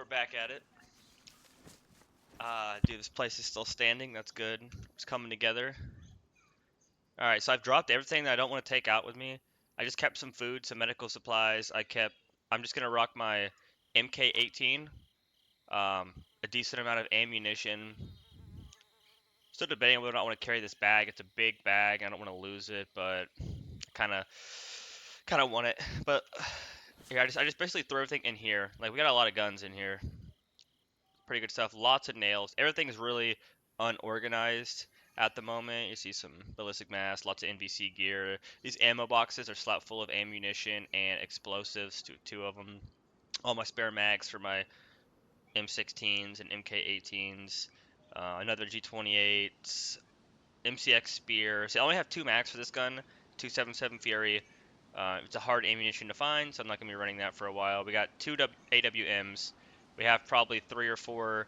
we're back at it. Dude, this place is still standing. That's good. It's coming together. All right, so I've dropped everything that I don't want to take out with me. I just kept some food, some medical supplies. I'm just gonna rock my MK18, a decent amount of ammunition. Still debating whether or not I want to carry this bag. It's a big bag. I don't want to lose it, but kind of, kind of want it. But yeah, I just basically throw everything in here. Like we got a lot of guns in here. Pretty good stuff. Lots of nails. Everything is really unorganized at the moment. You see some ballistic masks, lots of NVC gear. These ammo boxes are slapped full of ammunition and explosives, two of them. All my spare mags for my M16s and MK18s. Another G28, MCX Spear. See, I only have two mags for this gun, 277 Fury. It's a hard ammunition to find, so I'm not going to be running that for a while. We got two AWMs. We have probably three or four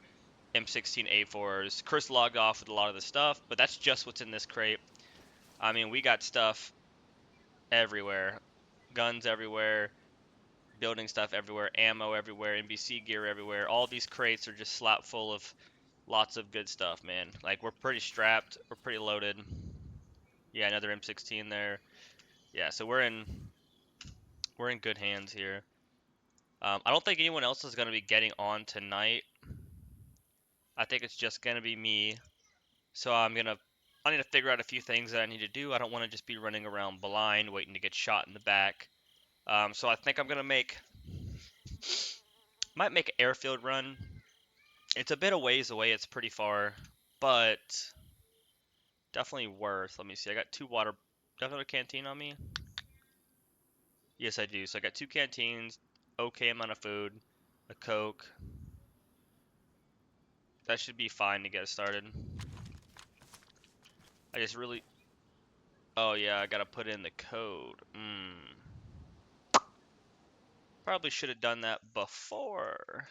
M16A4s. Chris logged off with a lot of the stuff, but that's just what's in this crate. I mean, we got stuff everywhere. Guns everywhere, building stuff everywhere, ammo everywhere, NBC gear everywhere. All these crates are just slapped full of lots of good stuff, man. Like, we're pretty strapped. We're pretty loaded. Yeah, another M16 there. Yeah, so we're in good hands here. I don't think anyone else is going to be getting on tonight. I think it's just going to be me. So I need to figure out a few things that I need to do. I don't want to just be running around blind waiting to get shot in the back. So I think I'm gonna might make an airfield run. It's a bit of ways away. It's pretty far, but definitely worth. Let me see. I got two water. Do I have another canteen on me? Yes, I do. So I got two canteens, okay amount of food, a Coke. That should be fine to get us started. I just really. Oh yeah, I gotta put in the code. Probably should have done that before.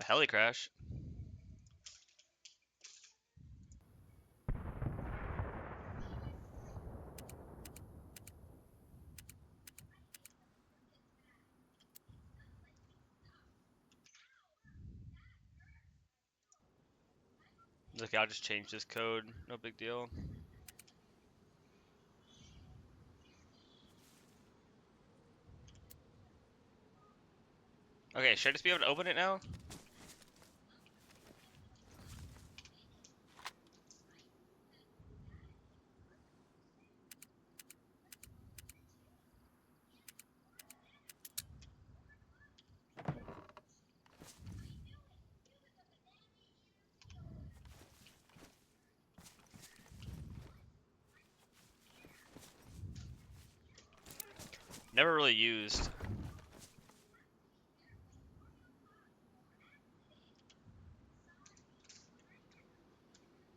A heli crash. Okay, I'll just change this code. No big deal. Okay, should I just be able to open it now? Never really used.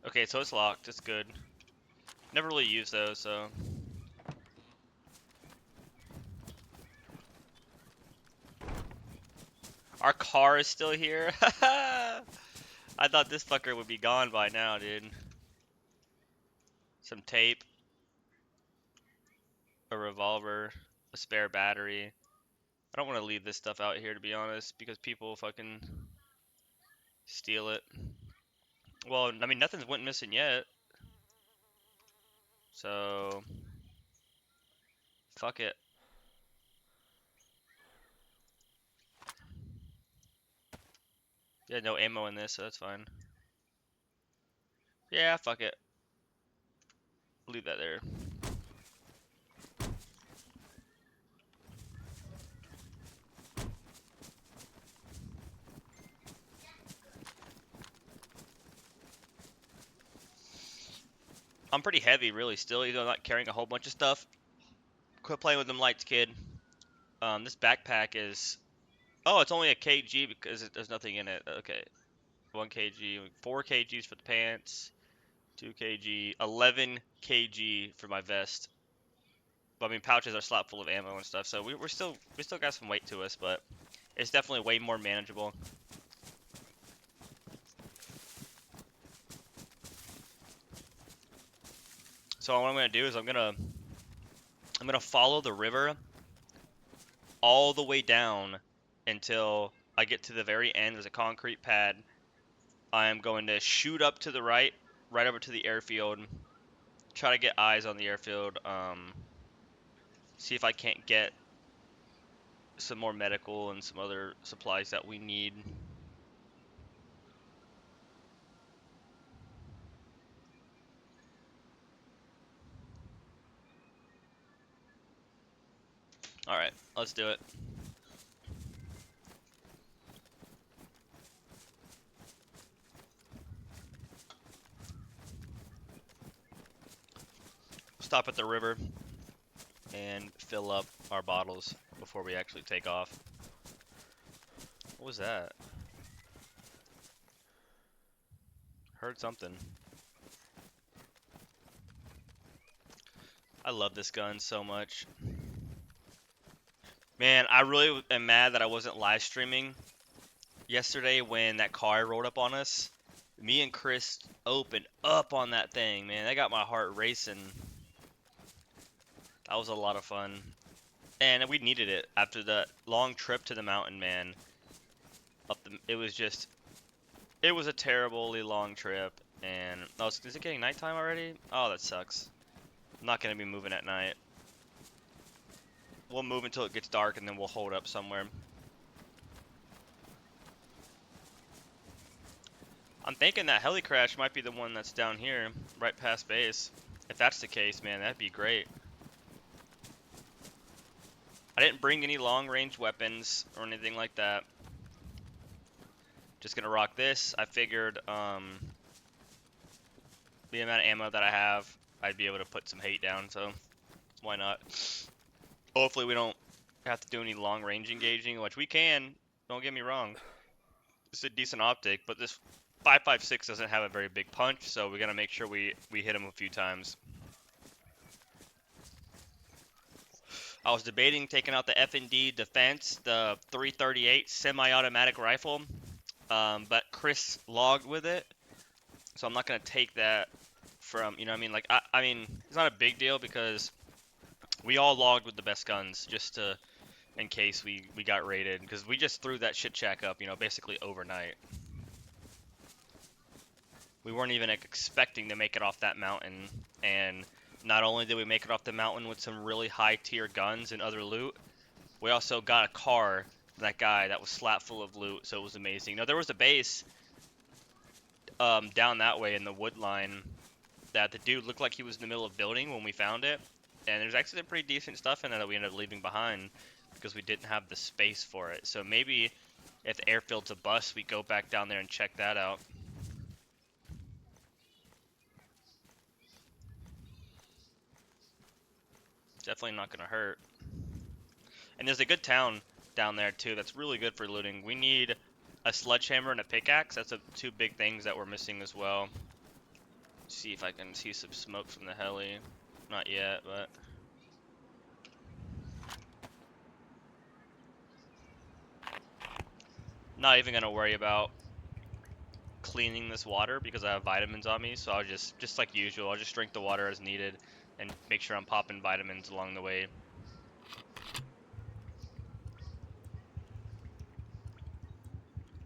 Okay, so it's locked. It's good. Never really used those, so. Our car is still here. I thought this fucker would be gone by now, dude. Some tape, a revolver, a spare battery. I don't want to leave this stuff out here, to be honest, because people fucking steal it. Well, I mean, nothing's went missing yet. So, fuck it. Yeah, no ammo in this, so that's fine. Yeah, fuck it. Leave that there. I'm pretty heavy, really, still, even though I'm not carrying a whole bunch of stuff. Quit playing with them lights, kid. This backpack is Oh, it's only a kg because there's nothing in it. Okay, 1 kg, 4 kgs for the pants, 2 kg, 11 kg for my vest. But I mean, pouches are slot full of ammo and stuff, so we still got some weight to us, but it's definitely way more manageable. So what I'm gonna do is I'm gonna follow the river all the way down until I get to the very end. There's a concrete pad. I am going to shoot up to the right, right over to the airfield. Try to get eyes on the airfield. See if I can't get some more medical and some other supplies that we need. All right, let's do it. Stop at the river and fill up our bottles before we actually take off. What was that? Heard something. I love this gun so much. Man, I really am mad that I wasn't live streaming yesterday when that car rolled up on us. Me and Chris opened up on that thing, man. That got my heart racing. That was a lot of fun. And we needed it after the long trip to the mountain, man. It was a terribly long trip. And oh, is it getting nighttime already? Oh, that sucks. I'm not gonna be moving at night. We'll move until it gets dark and then we'll hold up somewhere. I'm thinking that heli crash might be the one that's down here, right past base. If that's the case, man, that'd be great. I didn't bring any long-range weapons or anything like that. Just gonna rock this. I figured, the amount of ammo that I have, I'd be able to put some hate down, so why not? Hopefully we don't have to do any long-range engaging, which we can, don't get me wrong. It's a decent optic, but this 5.56 doesn't have a very big punch, so we gotta make sure we hit him a few times. I was debating taking out the F&D Defense, the 338 semi-automatic rifle, but Chris logged with it, so I'm not gonna take that from, you know what I mean? Like, I mean, it's not a big deal because we all logged with the best guns just to, in case we got raided, because we just threw that shit shack up, you know, basically overnight. We weren't even expecting to make it off that mountain, and not only did we make it off the mountain with some really high tier guns and other loot, we also got a car from that guy that was slap full of loot, so it was amazing. Now there was a base down that way in the wood line that the dude looked like he was in the middle of building when we found it, and there's actually some pretty decent stuff in there that we ended up leaving behind because we didn't have the space for it. So maybe if the airfield's a bust, we go back down there and check that out. Definitely not gonna hurt. And there's a good town down there too that's really good for looting. We need a sledgehammer and a pickaxe. That's the two big things that we're missing as well. See if I can see some smoke from the heli. Not yet, but not even gonna worry about cleaning this water because I have vitamins on me. So I'll just like usual, I'll just drink the water as needed and make sure I'm popping vitamins along the way.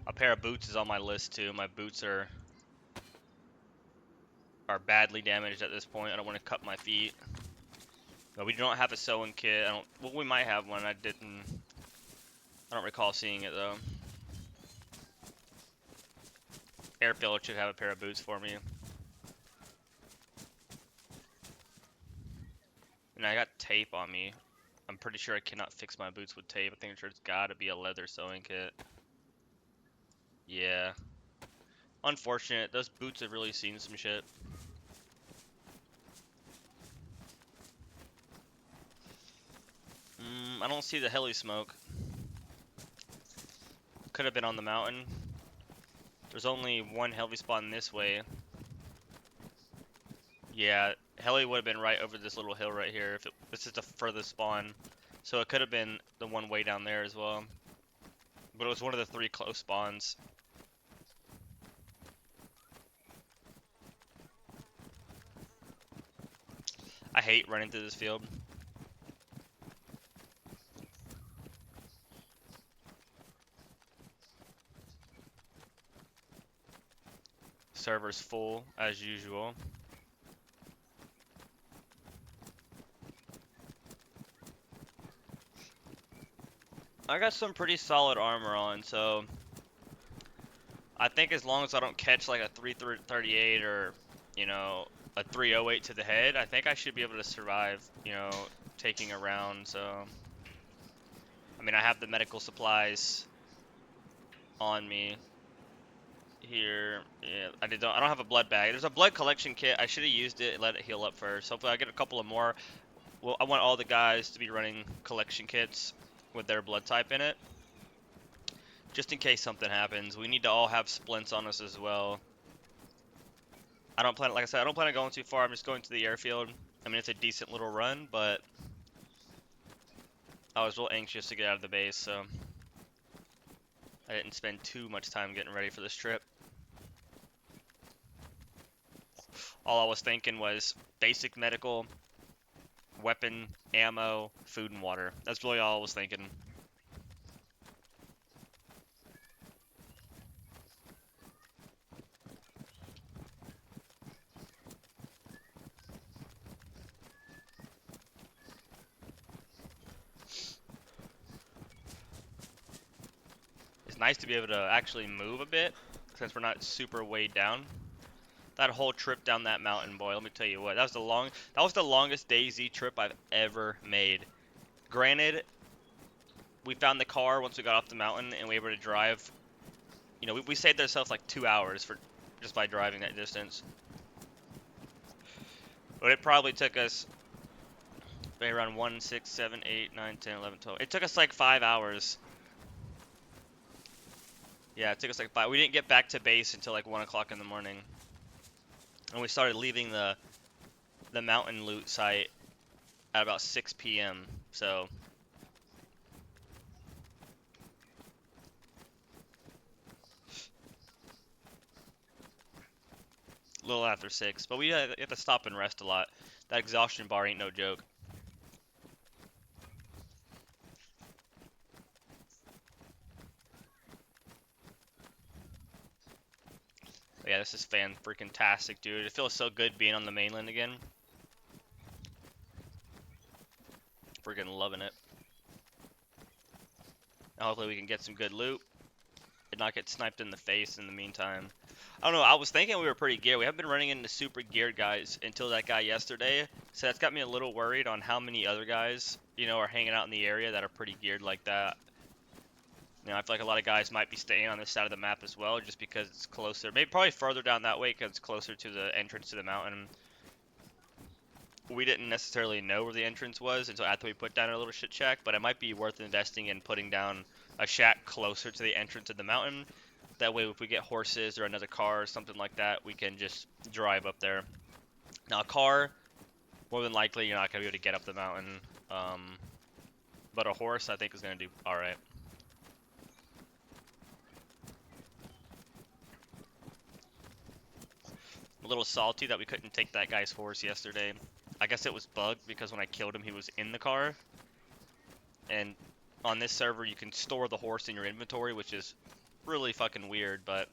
A pair of boots is on my list too. My boots are badly damaged at this point. I don't want to cut my feet. But we don't have a sewing kit. Well, we might have one. I don't recall seeing it though. Airfield should have a pair of boots for me. And I got tape on me. I'm pretty sure I cannot fix my boots with tape. I think there's gotta be a leather sewing kit. Yeah. Unfortunate. Those boots have really seen some shit. I don't see the heli smoke. could have been on the mountain. There's only one heli spawn this way. Yeah, heli would have been right over this little hill right here. This is the furthest spawn. So it could have been the one way down there as well. But it was one of the 3 close spawns. I hate running through this field. Server's full as usual. I got some pretty solid armor on, so I think as long as I don't catch like a 338 or, you know, a 308 to the head, I think I should be able to survive, you know, taking a round. So, I mean, I have the medical supplies on me here. Yeah, I don't have a blood bag. There's a blood collection kit. I should have used it and let it heal up first. Hopefully I get a couple of more. Well, I want all the guys to be running collection kits with their blood type in it, just in case something happens. We need to all have splints on us as well. I don't plan, like I said, I don't plan on going too far. I'm just going to the airfield. I mean, it's a decent little run, but I was real anxious to get out of the base, so I didn't spend too much time getting ready for this trip. All I was thinking was basic medical, weapon, ammo, food, and water. That's really all I was thinking. It's nice to be able to actually move a bit, since we're not super weighed down. That whole trip down that mountain, boy, let me tell you what, that was the longest dayz trip I've ever made. Granted, we found the car once we got off the mountain and we were able to drive. You know, we saved ourselves like 2 hours for just by driving that distance. But it probably took us maybe around 1, 6, 7, 8, 9, 10, 11, 12. It took us like 5 hours. Yeah, it took us like 5. We didn't get back to base until like 1 o'clock in the morning. And we started leaving the mountain loot site at about 6 p.m. So a little after 6. But we have to stop and rest a lot. That exhaustion bar ain't no joke. But yeah, this is fan-freaking-tastic, dude. It feels so good being on the mainland again. Freaking loving it. Now hopefully we can get some good loot and not get sniped in the face in the meantime. I don't know, I was thinking we were pretty geared. We haven't been running into super geared guys until that guy yesterday. So that's got me a little worried on how many other guys, you know, are hanging out in the area that are pretty geared like that. You know, I feel like a lot of guys might be staying on this side of the map as well, just because it's closer. Maybe probably further down that way because it's closer to the entrance to the mountain. We didn't necessarily know where the entrance was until after we put down our little shit shack, but it might be worth investing in putting down a shack closer to the entrance of the mountain. That way, if we get horses or another car or something like that, we can just drive up there. Now, a car, more than likely, you're not going to be able to get up the mountain. But a horse, I think, is going to do alright. A little salty that we couldn't take that guy's horse yesterday. I guess it was bugged because when I killed him, he was in the car. And on this server, you can store the horse in your inventory, which is really fucking weird, but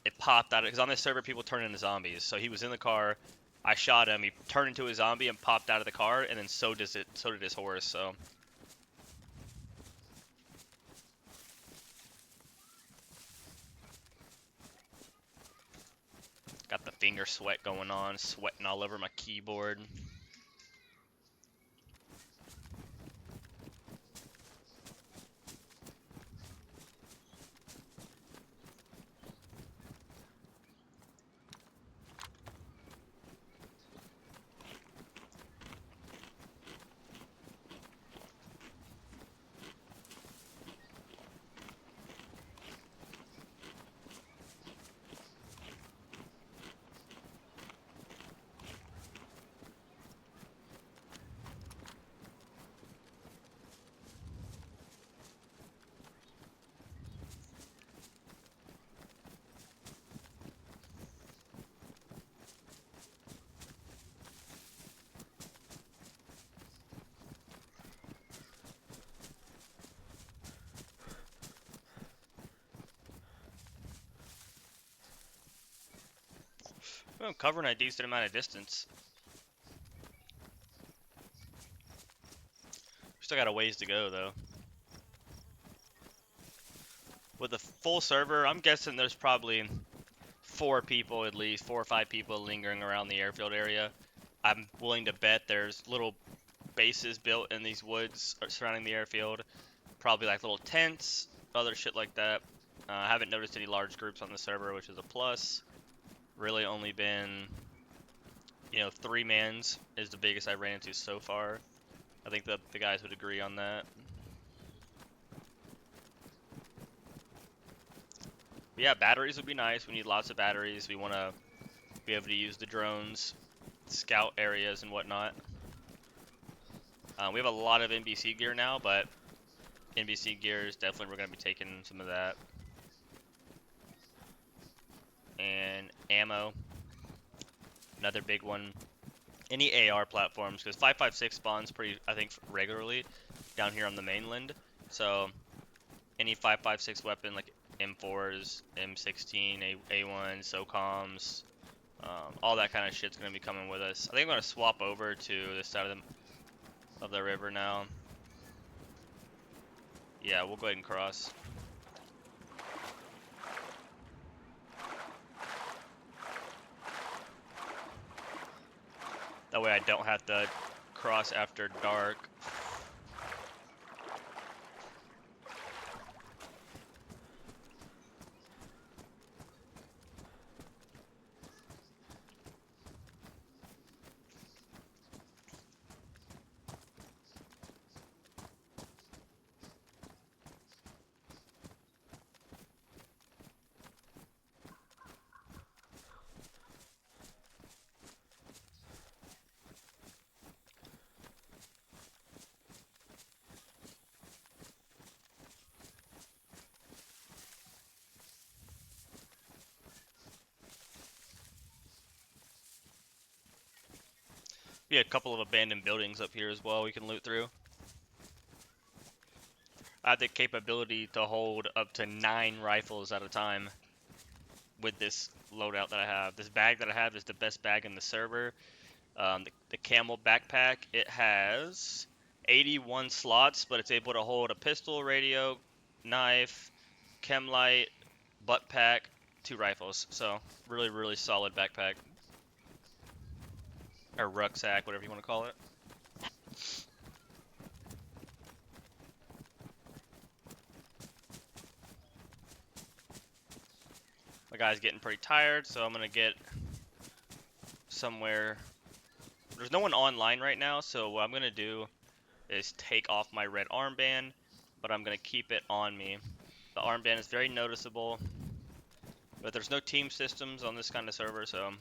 it popped out. Because on this server, people turn into zombies. So he was in the car. I shot him. He turned into a zombie and popped out of the car, and then so did his horse. So got the finger sweat going on, sweating all over my keyboard. I'm covering a decent amount of distance. Still got a ways to go though. With a full server, I'm guessing there's probably 4 people at least, 4 or 5 people lingering around the airfield area. I'm willing to bet there's little bases built in these woods surrounding the airfield. Probably like little tents, other shit like that. I haven't noticed any large groups on the server, which is a plus. Really only been, 3 mans is the biggest I ran into so far. I think that the guys would agree on that. But yeah, batteries would be nice. We need lots of batteries. We want to be able to use the drones, scout areas and whatnot. We have a lot of NBC gear now, but NBC gear is definitely, we're going to be taking some of that. And ammo, another big one. Any AR platforms, because 5.56 spawns pretty, I think, regularly down here on the mainland. So any 5.56 weapon like M4s, M16, A1, SOCOMs, all that kind of shit's gonna be coming with us. I think I'm gonna swap over to this side of the river now. Yeah, we'll go ahead and cross. That way I don't have to cross after dark. Be a couple of abandoned buildings up here as well we can loot through. I have the capability to hold up to 9 rifles at a time with this loadout that I have. This bag that I have is the best bag in the server. The camel backpack, it has 81 slots, but it's able to hold a pistol, radio, knife, chem light, butt pack, 2 rifles. So really, really solid backpack. Or rucksack, whatever you want to call it. My guy's getting pretty tired, so I'm going to get somewhere. There's no one online right now, so what I'm going to do is take off my red armband, but I'm going to keep it on me. The armband is very noticeable, but there's no team systems on this kind of server, so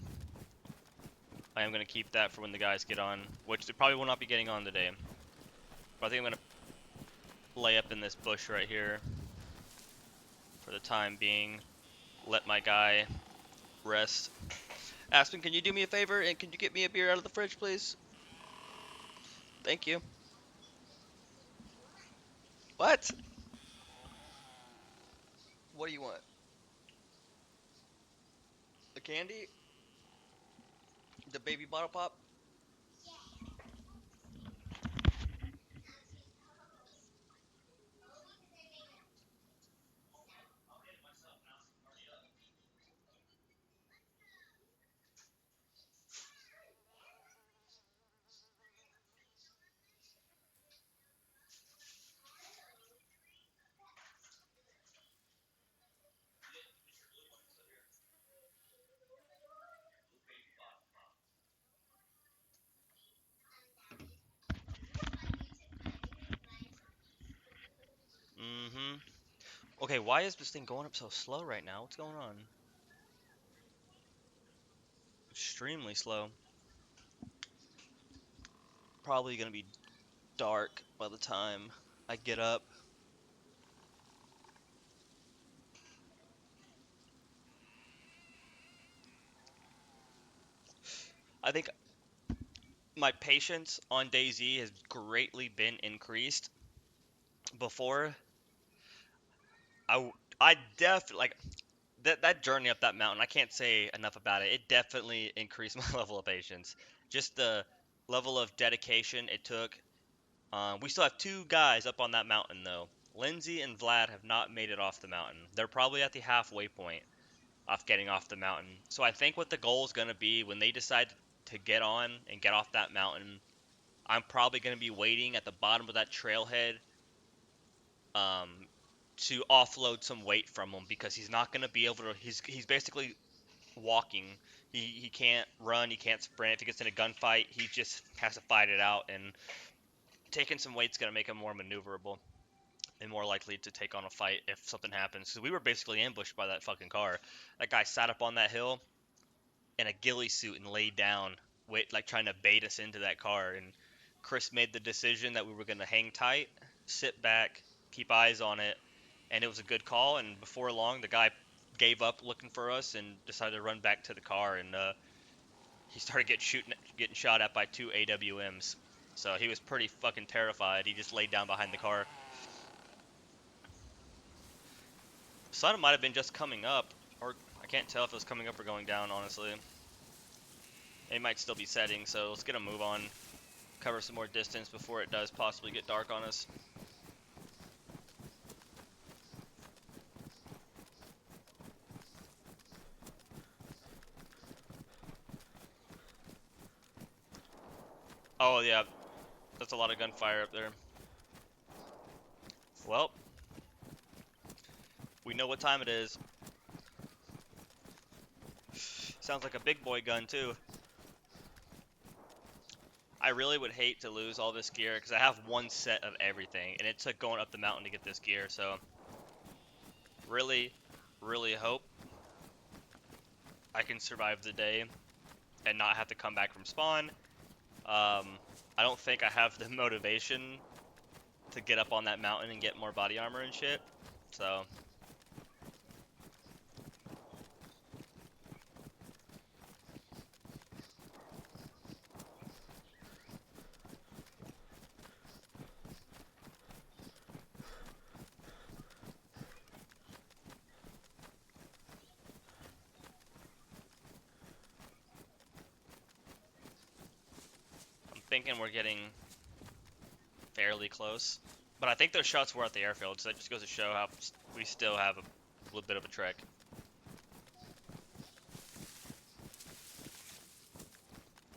I am going to keep that for when the guys get on, which they probably will not be getting on today. But I think I'm going to lay up in this bush right here for the time being, let my guy rest. Aspen, can you do me a favor and can you get me a beer out of the fridge, please? Thank you. What? What do you want? The candy? The baby bottle pop? Mm-hmm. Okay, why is this thing going up so slow right now? What's going on? Extremely slow. Probably gonna be dark by the time I get up. I think my patience on dayz has greatly been increased. Before, I definitely, like, that journey up that mountain, I can't say enough about it. It definitely increased my level of patience. Just the level of dedication it took. We still have two guys up on that mountain though. Lindsay and Vlad have not made it off the mountain. They're probably at the halfway point off getting off the mountain. So I think what the goal is going to be when they decide to get on and get off that mountain, I'm probably going to be waiting at the bottom of that trailhead um, to offload some weight from him because he's not going to be able to. He's basically walking. He can't run. He can't sprint. If he gets in a gunfight, he just has to fight it out. And taking some weight's going to make him more maneuverable and more likely to take on a fight if something happens. Because we were basically ambushed by that fucking car. That guy sat up on that hill in a ghillie suit and laid down, wait, like trying to bait us into that car. And Chris made the decision that we were going to hang tight, sit back, keep eyes on it, and it was a good call. And before long, the guy gave up looking for us and decided to run back to the car. And he started getting shot at by two AWMs. So he was pretty fucking terrified. He just laid down behind the car. Sun might have been just coming up, or I can't tell if it was coming up or going down, honestly. It might still be setting, so let's get a move on. Cover some more distance before it does possibly get dark on us. Oh yeah, that's a lot of gunfire up there. Well, we know what time it is. Sounds like a big boy gun too. I really would hate to lose all this gear because I have one set of everything, and it took going up the mountain to get this gear. So really, really hope I can survive the day and not have to come back from spawn. I don't think I have the motivation to get up on that mountain and get more body armor and shit. So I'm thinking we're getting fairly close. But I think those shots were at the airfield, so that just goes to show how we still have a little bit of a trek.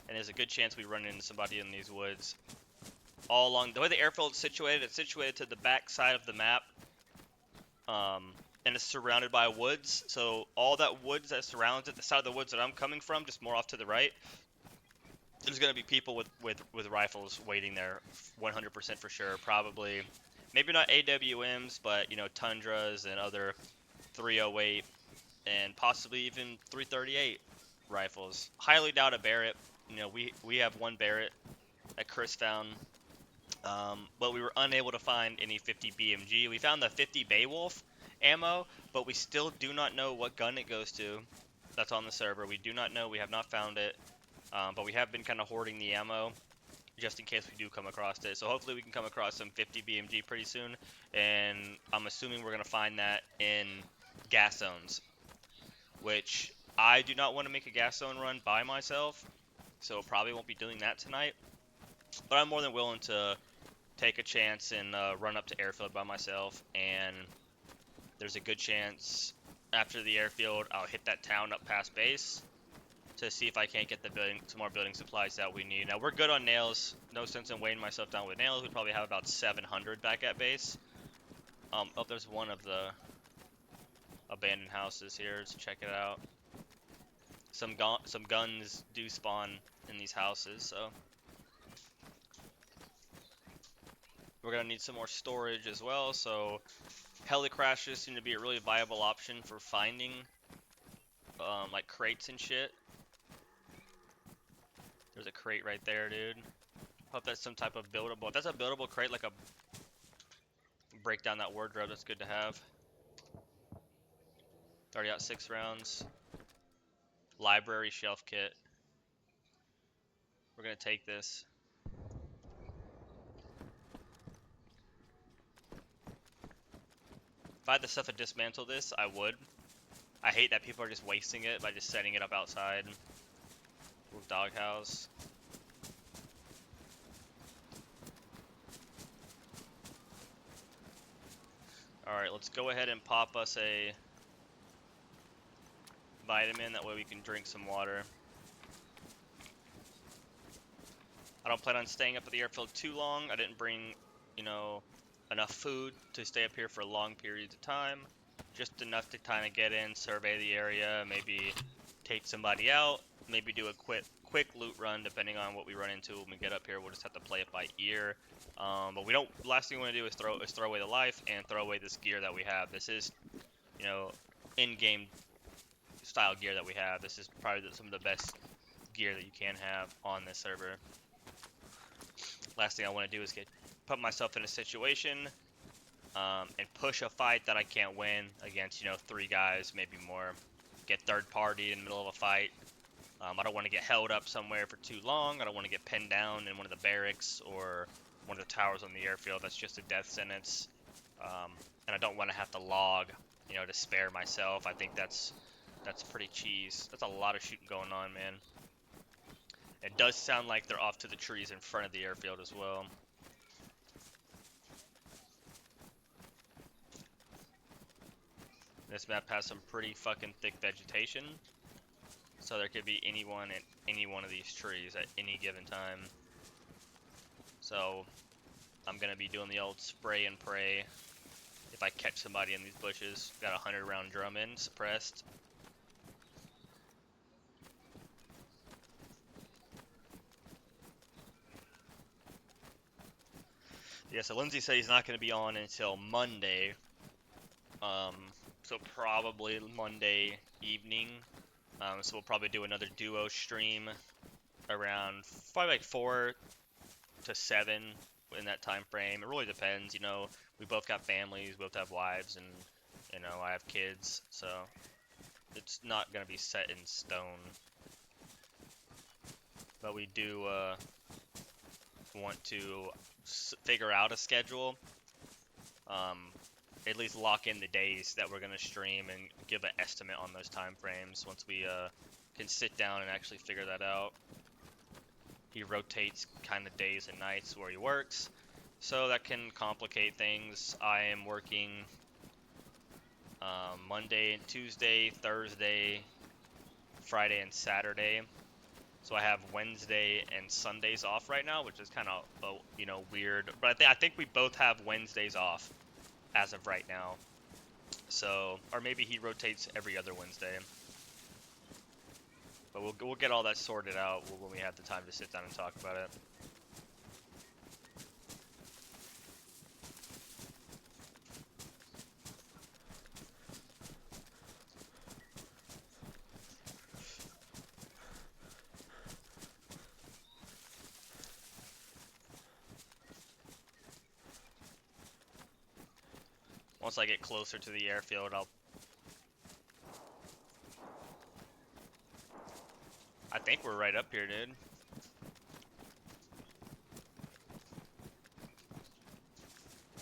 And there's a good chance we run into somebody in these woods. All along, the way the airfield is situated, it's situated to the back side of the map. And it's surrounded by woods, so all that woods that surrounds it, the side of the woods that I'm coming from, just more off to the right, there's going to be people with rifles waiting there 100% for sure. Probably, maybe not AWMs, but, you know, Tundras and other 308 and possibly even 338 rifles. Highly doubt a Barrett. You know, we have one Barrett that Chris found, but we were unable to find any 50 BMG. We found the 50 Beowulf ammo, but we still do not know what gun it goes to. That's on the server. We do not know. We have not found it, but we have been kind of hoarding the ammo just in case we do come across it. So hopefully we can come across some 50 BMG pretty soon, and I'm assuming we're going to find that in gas zones, which I do not want to make a gas zone run by myself, so probably won't be doing that tonight. But I'm more than willing to take a chance and run up to airfield by myself, and there's a good chance after the airfield I'll hit that town up past base to see if I can't get some more building supplies that we need. Now we're good on nails. No sense in weighing myself down with nails. We probably have about 700 back at base. Oh, there's one of the abandoned houses here. Let's check it out. Some guns do spawn in these houses, so we're gonna need some more storage as well. So heli crashes seem to be a really viable option for finding like crates and shit. There's a crate right there, dude. Hope that's some type of buildable. If that's a buildable crate, like a break down that wardrobe, that's good to have. Already got 6 rounds. Library shelf kit. We're gonna take this. If I had the stuff to dismantle this, I would. I hate that people are just wasting it by just setting it up outside with doghouse. Alright, let's go ahead and pop us a vitamin, that way we can drink some water. I don't plan on staying up at the airfield too long. I didn't bring, you know, enough food to stay up here for long periods of time. Just enough to kind of get in, survey the area, maybe take somebody out, maybe do a quick loot run depending on what we run into when we get up here. We'll just have to play it by ear. But we don't. Last thing we want to do is throw away the life and throw away this gear that we have. This is, you know, in-game style gear that we have. This is probably some of the best gear that you can have on this server. Last thing I want to do is put myself in a situation and push a fight that I can't win against, you know, 3 guys, maybe more. Get third party in the middle of a fight. I don't want to get held up somewhere for too long. I don't want to get pinned down in one of the barracks or one of the towers on the airfield. That's just a death sentence. And I don't want to have to log, you know, to spare myself. I think that's pretty cheese. That's a lot of shooting going on, man. It does sound like they're off to the trees in front of the airfield as well. This map has some pretty fucking thick vegetation, so there could be anyone at any one of these trees at any given time. So I'm gonna be doing the old spray and pray. If I catch somebody in these bushes, got a 100-round drum in, suppressed. Yeah, so Lindsay said he's not going to be on until Monday. So probably Monday evening. So we'll probably do another duo stream around probably like 4 to 7 in that time frame. It really depends, you know. We both got families, we both have wives, and you know, I have kids, so it's not going to be set in stone. But we do want to figure out a schedule, at least lock in the days that we're going to stream and give an estimate on those time frames once we can sit down and actually figure that out. He rotates kind of days and nights where he works, so that can complicate things. I am working Monday and Tuesday, Thursday, Friday and Saturday. So I have Wednesday and Sundays off right now, which is kind of, you know, weird. But I think we both have Wednesdays off as of right now. So, or maybe he rotates every other Wednesday. But we'll get all that sorted out when we have the time to sit down and talk about it. Once I get closer to the airfield, I think we're right up here, dude.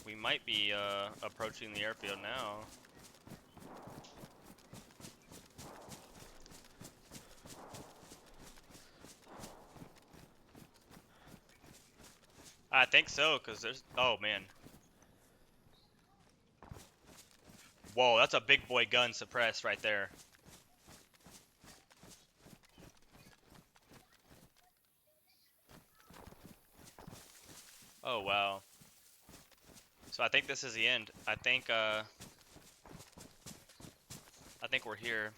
We might be approaching the airfield now. I think so, because there's... Oh, man. Whoa, that's a big boy gun suppressed right there. Oh, wow. So I think this is the end. I think we're here.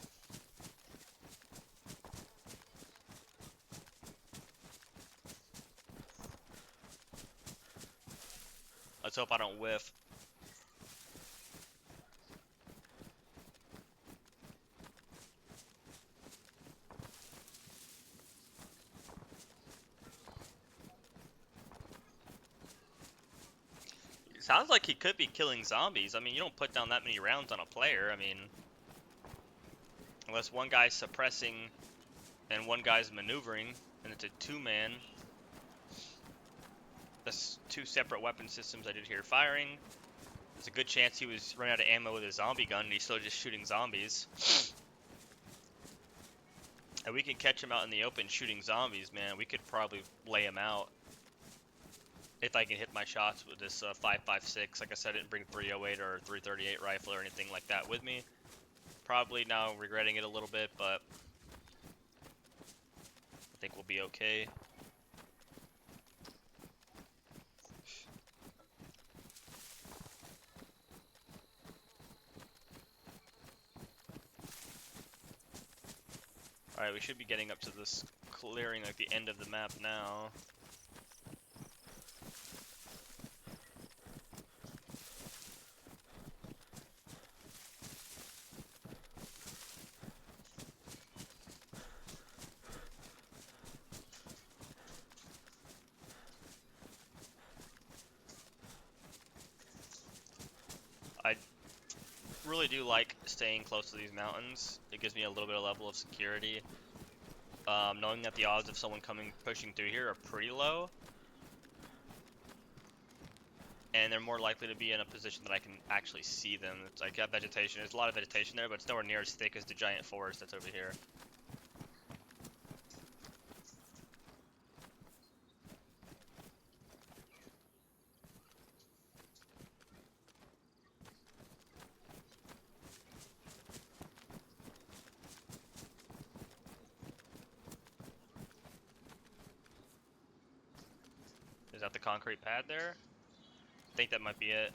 Let's hope I don't whiff. Sounds like he could be killing zombies. I mean, you don't put down that many rounds on a player. I mean, unless one guy's suppressing and one guy's maneuvering, and it's a 2-man. That's 2 separate weapon systems I did hear firing. There's a good chance he was running out of ammo with his zombie gun and he's still just shooting zombies. And we can catch him out in the open shooting zombies, man. We could probably lay him out. If I can hit my shots with this 5.56. Like I said, I didn't bring 308 or 338 rifle or anything like that with me. Probably now regretting it a little bit, but I think we'll be okay. Alright, we should be getting up to this clearing, like the end of the map now. I really do like staying close to these mountains. It gives me a little bit of level of security. Knowing that the odds of someone pushing through here are pretty low. And they're more likely to be in a position that I can actually see them. It's like, got vegetation. There's a lot of vegetation there, but it's nowhere near as thick as the giant forest that's over here. Is that the concrete pad there? I think that might be it.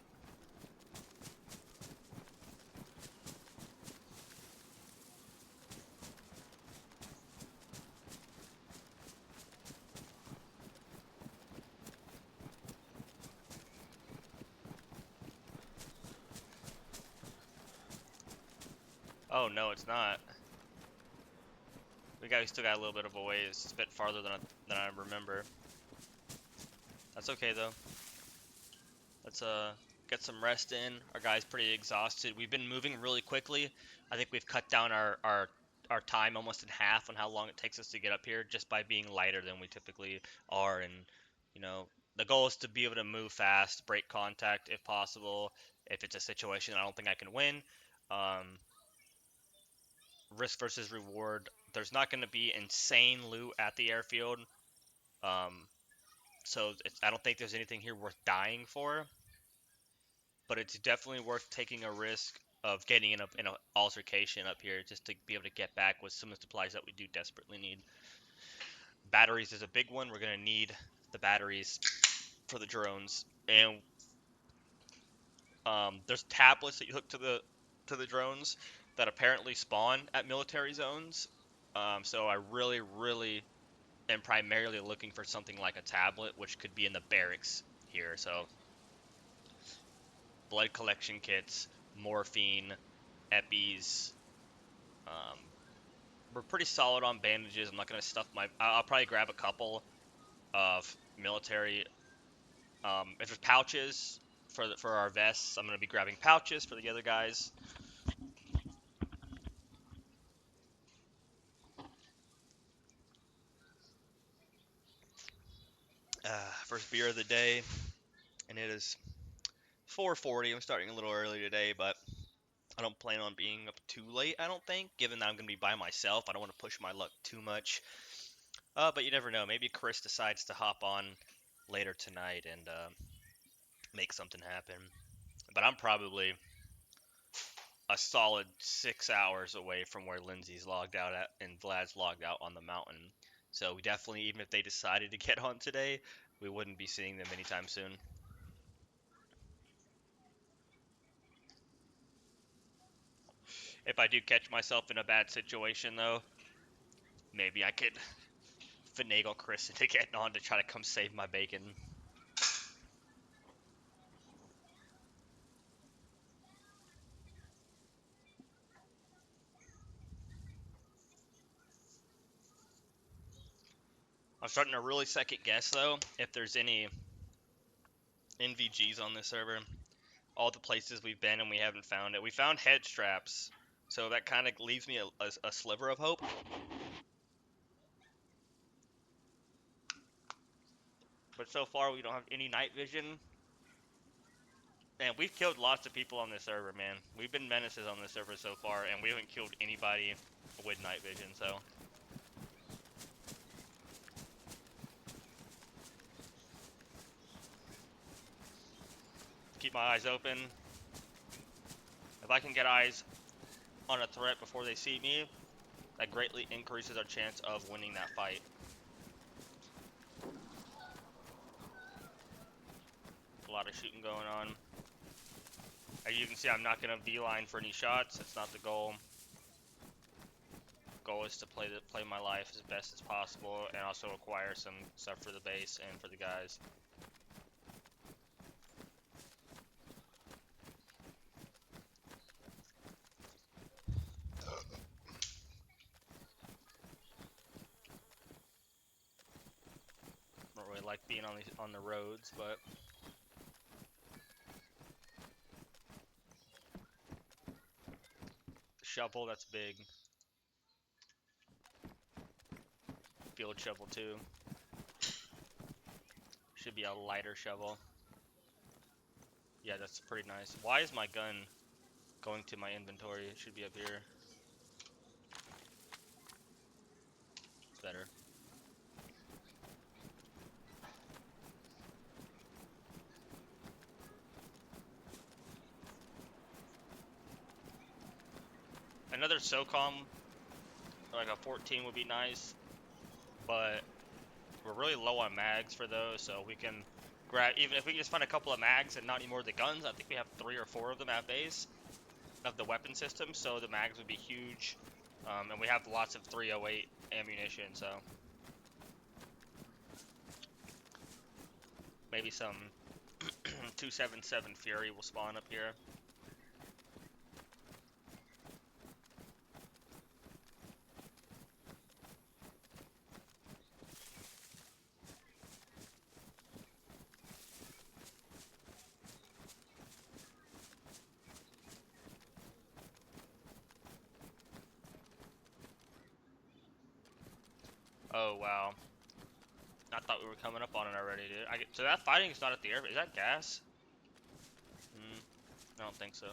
Oh no, it's not. We still got a little bit of a ways. It's a bit farther than I remember. That's okay though. Let's get some rest in. Our guy's pretty exhausted. We've been moving really quickly. I think we've cut down our time almost in half on how long it takes us to get up here just by being lighter than we typically are. And you know, the goal is to be able to move fast, break contact if possible. If it's a situation I don't think I can win, risk versus reward. There's not going to be insane loot at the airfield, so I don't think there's anything here worth dying for. But it's definitely worth taking a risk of getting in an altercation up here just to be able to get back with some of the supplies that we do desperately need. Batteries is a big one. We're going to need the batteries for the drones. And there's tablets that you hook to the drones that apparently spawn at military zones. So I really am primarily looking for something like a tablet, which could be in the barracks here. So blood collection kits, morphine, eppies. Um, we're pretty solid on bandages. I'm not gonna stuff I'll probably grab a couple of military. If there's pouches for our vests, I'm gonna be grabbing pouches for the other guys. First beer of the day, and it is 4:40. I'm starting a little early today, but I don't plan on being up too late, I don't think, given that I'm going to be by myself. I don't want to push my luck too much. But you never know. Maybe Chris decides to hop on later tonight and make something happen. But I'm probably a solid 6 hours away from where Lindsay's logged out at and Vlad's logged out on the mountain. So we definitely, even if they decided to get on today, we wouldn't be seeing them anytime soon. If I do catch myself in a bad situation, though, maybe I could finagle Chris into getting on to try to come save my bacon. I'm starting to really second guess, though, if there's any NVGs on this server. All the places we've been and we haven't found it. We found head straps, so that kind of leaves me a sliver of hope. But so far, we don't have any night vision. And we've killed lots of people on this server, man. We've been menaces on this server so far, and we haven't killed anybody with night vision, so. Keep my eyes open. If I can get eyes on a threat before they see me, that greatly increases our chance of winning that fight. A lot of shooting going on. As you can see, I'm not going to beeline for any shots. That's not the goal. Goal is to play my life as best as possible and also acquire some stuff for the base and for the guys. Don't really like being on the roads, but the shovel, that's big. Field shovel too. Should be a lighter shovel. Yeah, that's pretty nice. Why is my gun going to my inventory? It should be up here. It's better. Another SOCOM, like a 14 would be nice, but we're really low on mags for those, so we can grab, even if we can just find a couple of mags and not any more of the guns. I think we have 3 or 4 of them at base of the weapon system, so the mags would be huge. And we have lots of 308 ammunition, so maybe some 277 Fury will spawn up here. Oh wow, I thought we were coming up on it already, dude. So that fighting is not at the air. Is that gas? I don't think so.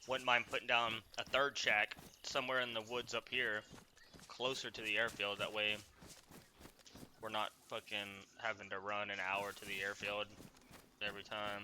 Wouldn't mind putting down a third shack somewhere in the woods up here, closer to the airfield. That way, we're not fucking having to run an hour to the airfield every time.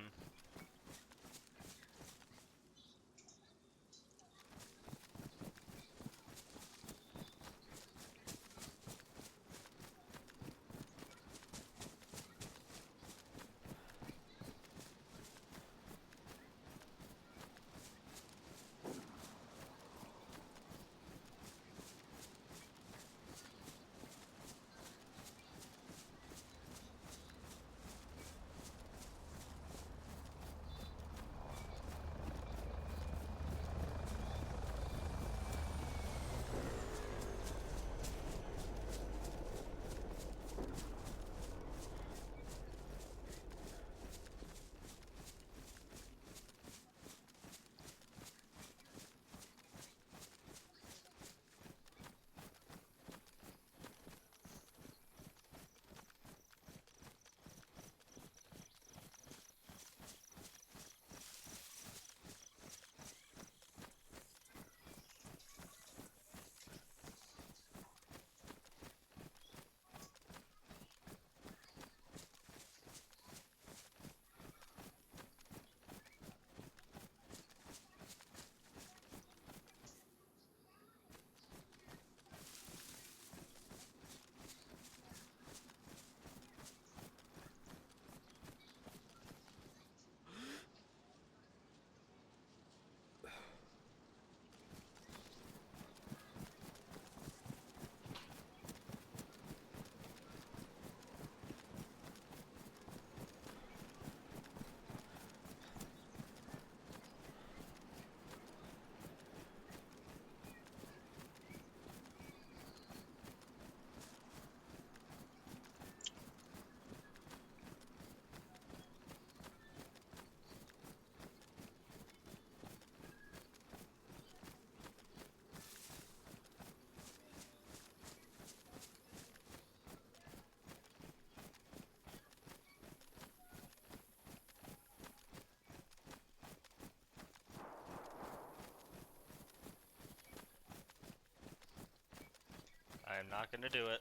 I am not gonna do it.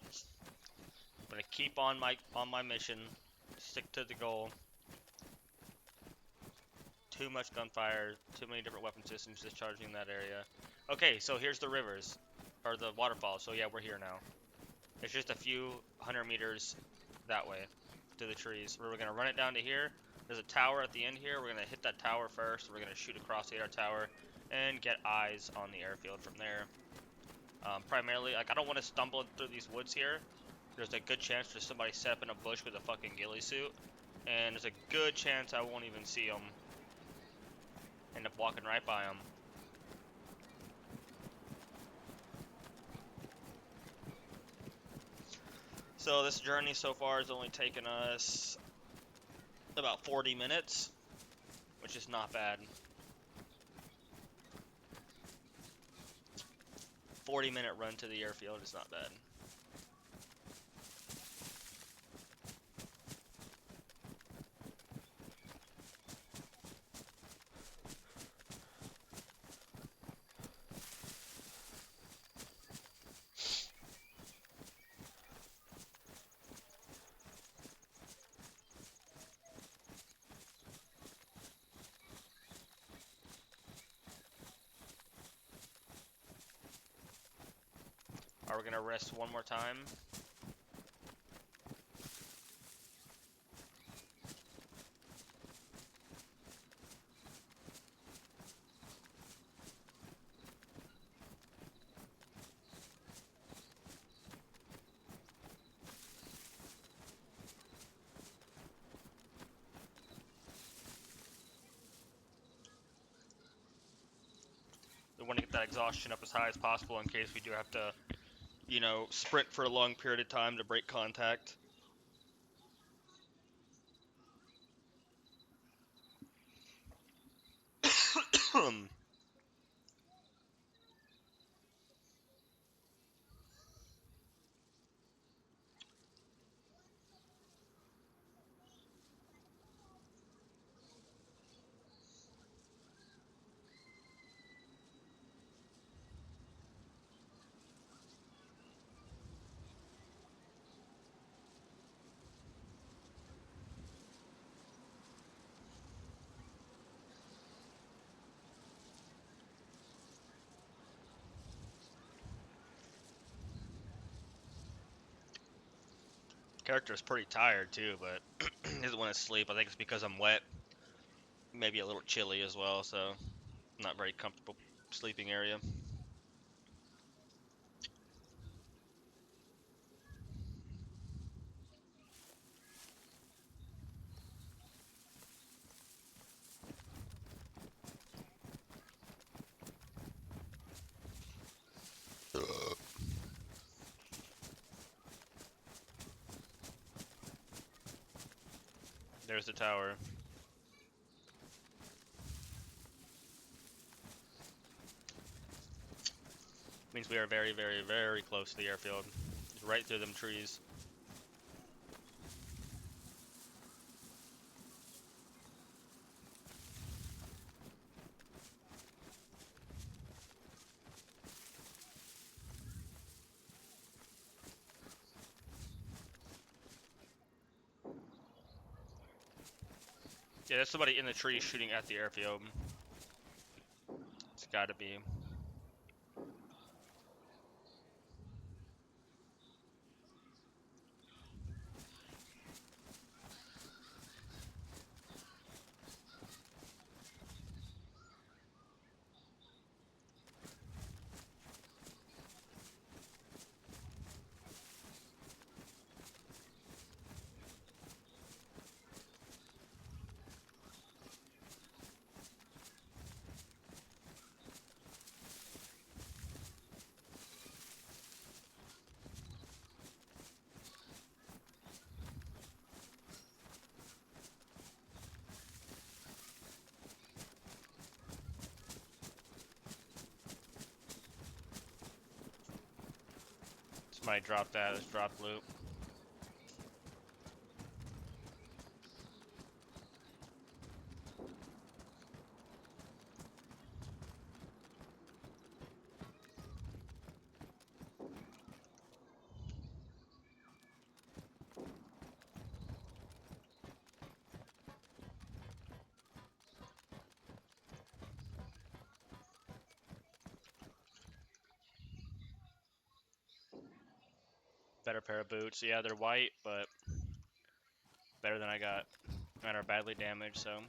I'm gonna keep on my mission. Stick to the goal. Too much gunfire, too many different weapon systems discharging in that area. Okay, so here's the rivers, or the waterfalls. So yeah, we're here now. It's just a few 100 meters that way to the trees. We're gonna run it down to here. There's a tower at the end here. We're gonna hit that tower first. We're gonna shoot across the air tower and get eyes on the airfield from there. Primarily, like, I don't want to stumble through these woods here. There's a good chance there's somebody set up in a bush with a fucking ghillie suit, and there's a good chance I won't even see them. End up walking right by them. So this journey so far has only taken us about 40 minutes, which is not bad. 40-minute run to the airfield is not bad. Are we gonna rest one more time? We want to get that exhaustion up as high as possible in case we do have to, you know, sprint for a long period of time to break contact. Character is pretty tired too, but he doesn't want to sleep. I think it's because I'm wet. Maybe a little chilly as well, so not very comfortable sleeping area. There's the tower. Means we are very, very, very close to the airfield. It's right through them trees. Yeah, there's somebody in the tree shooting at the airfield. It's gotta be. Somebody dropped that. Let's drop loot. better pair of boots. Yeah, they're white, but better than I got. And are badly damaged, so.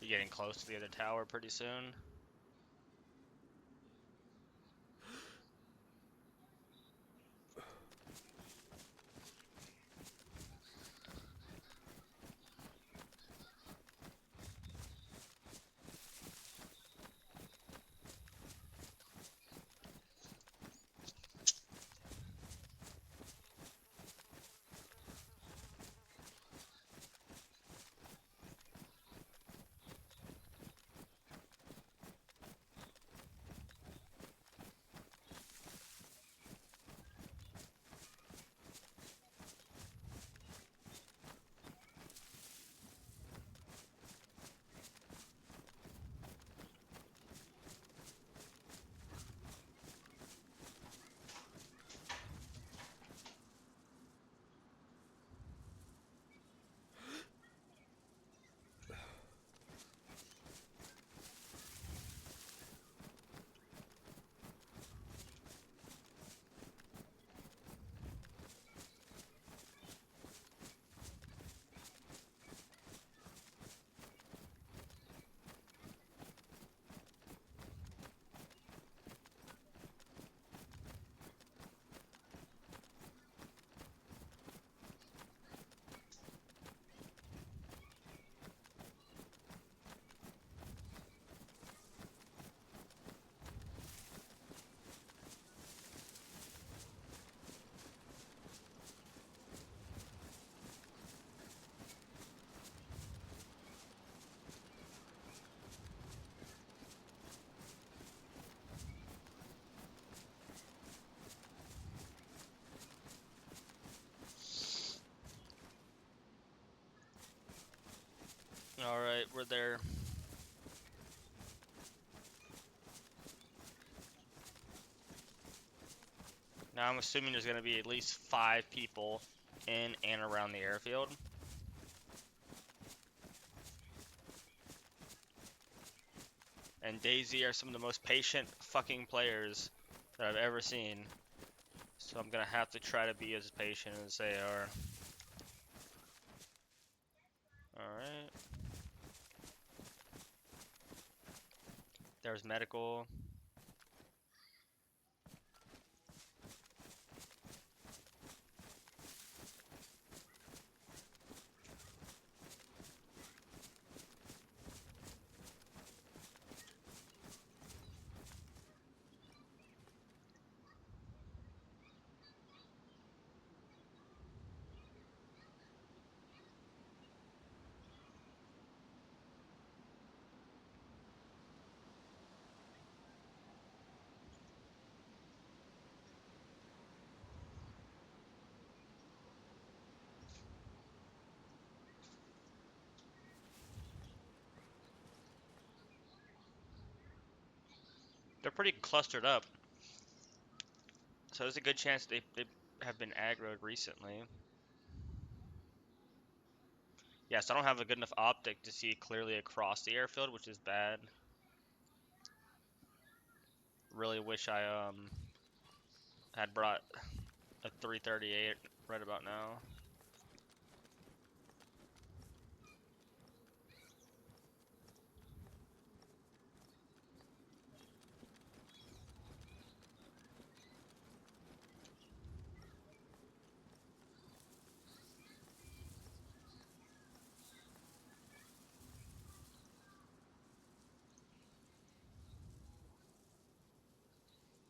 You're getting close to the other tower pretty soon. Alright, we're there. Now I'm assuming there's going to be at least 5 people in and around the airfield. And dayz are some of the most patient fucking players that I've ever seen. So I'm going to have to try to be as patient as they are. Alright. There's medical. They're pretty clustered up, so there's a good chance they have been aggroed recently. Yes, I don't have a good enough optic to see clearly across the airfield, which is bad. Really wish I had brought a 338 right about now.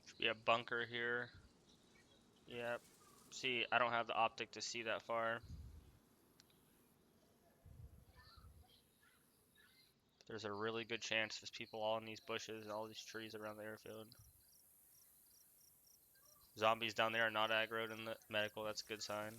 Should be a bunker here. Yep. See, I don't have the optic to see that far. There's a really good chance there's people all in these bushes and all these trees around the airfield. Zombies down there are not aggroed in the medical, that's a good sign.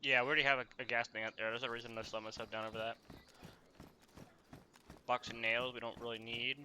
Yeah, we already have a gas thing out there. There's a reason to slow myself down over that. Box of nails we don't really need.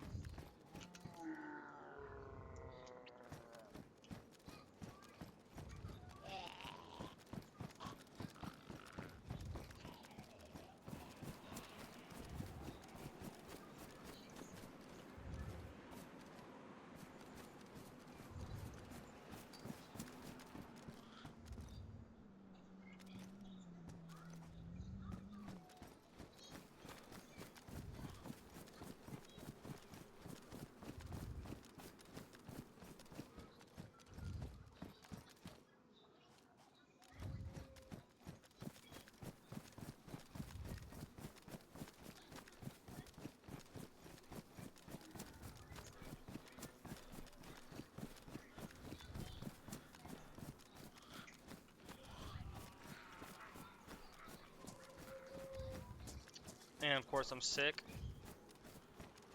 And of course I'm sick.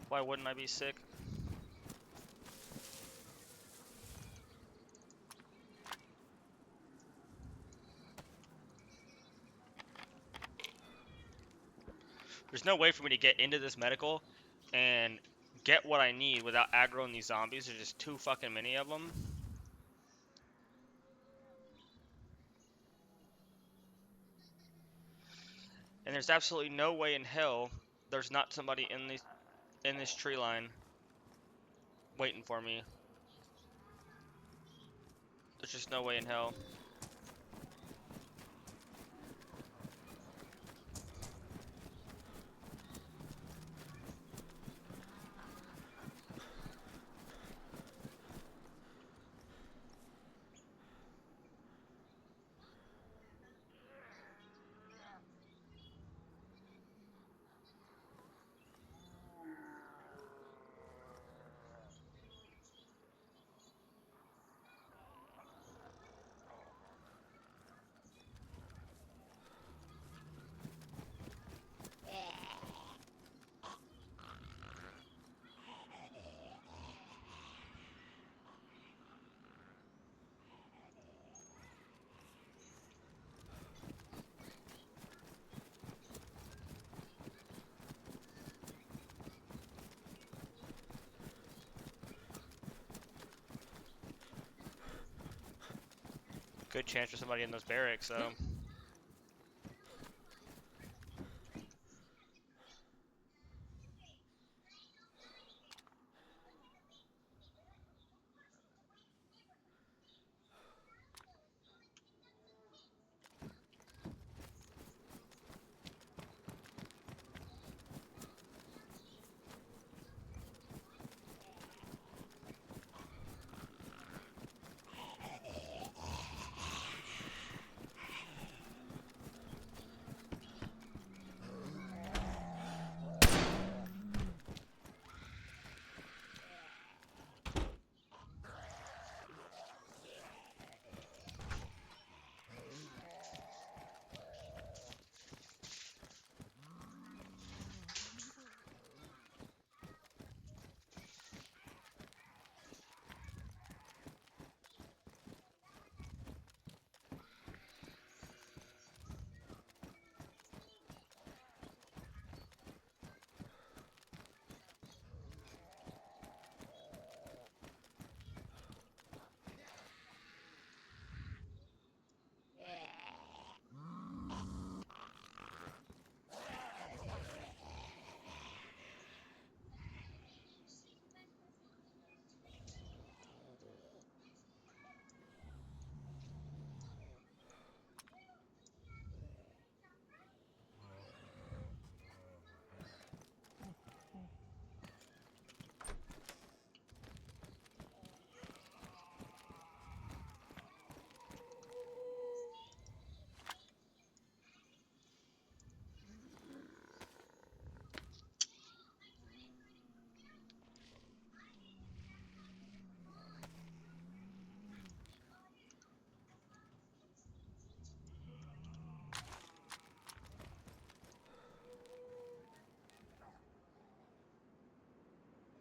Why wouldn't I be sick? There's no way for me to get into this medical and get what I need without aggroing these zombies. There's just too fucking many of them. And there's absolutely no way in hell there's not somebody in this tree line waiting for me. There's just no way in hell. Good chance for somebody in those barracks, so.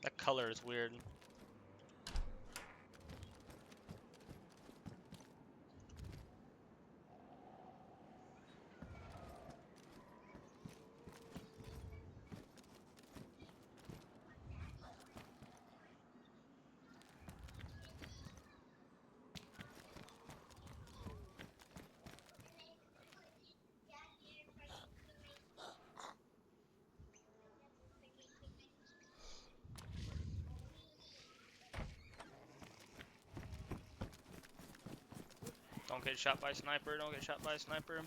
That color is weird. Don't get shot by a sniper. Don't get shot by a sniper.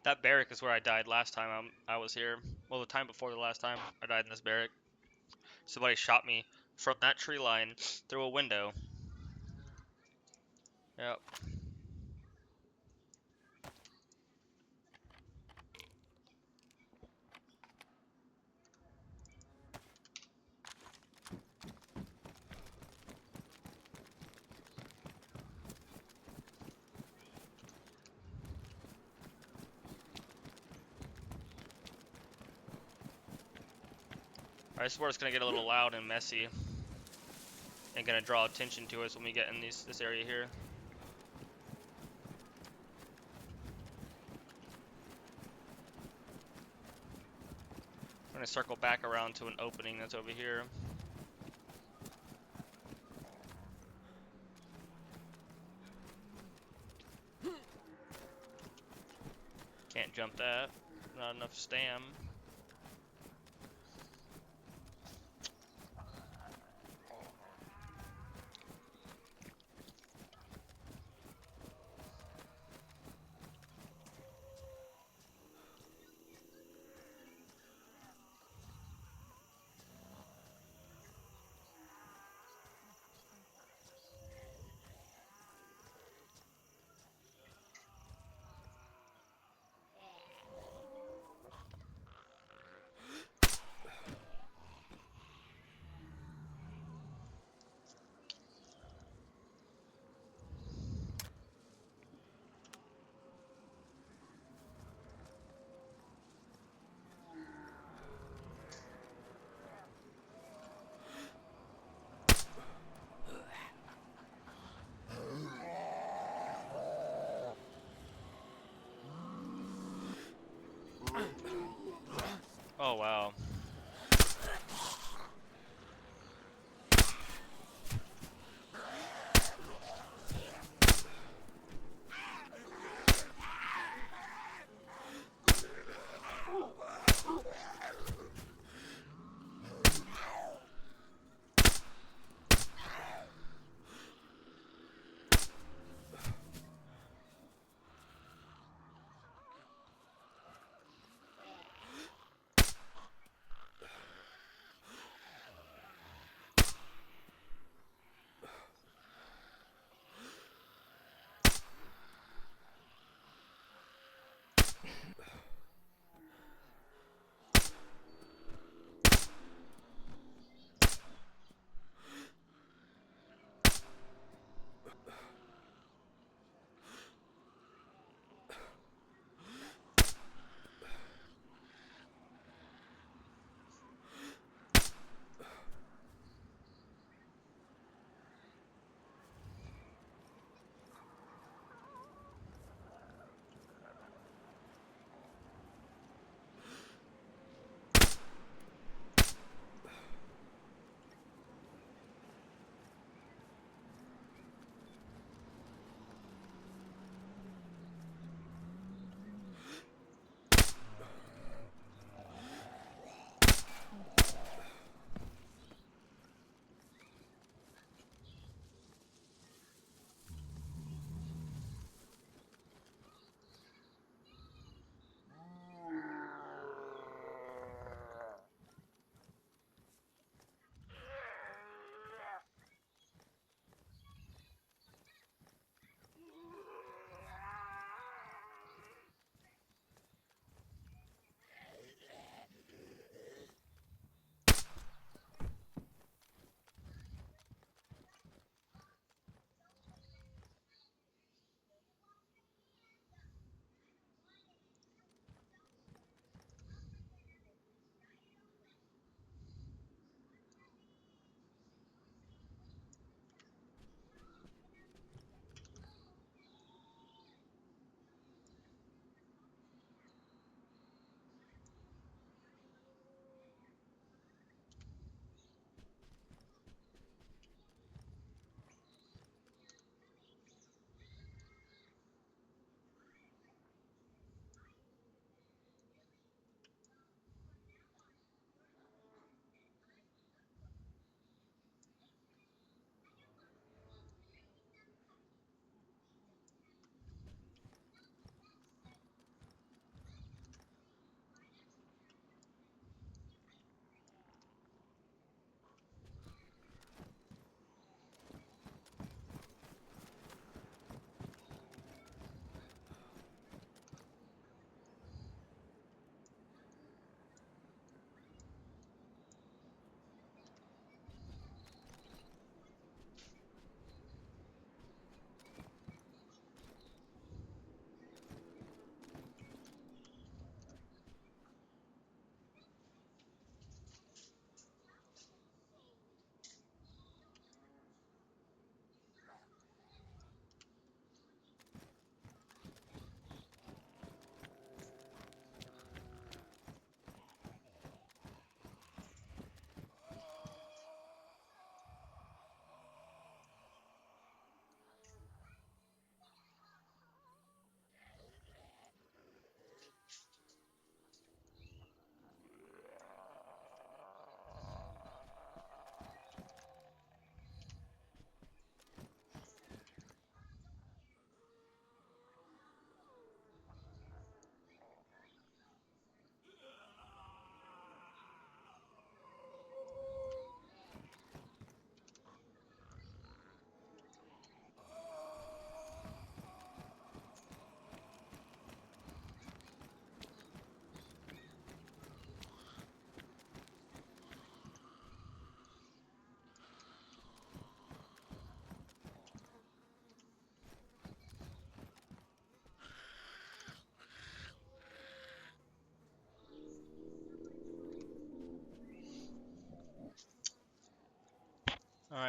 That barrack is where I died last time I was here. Well, the time before the last time I died in this barrack. Somebody shot me from that tree line through a window. Yep. Alright, this is where it's gonna get a little loud and messy. And gonna draw attention to us when we get in this area here. I'm gonna circle back around to an opening that's over here. Can't jump that. Not enough stam. Oh wow.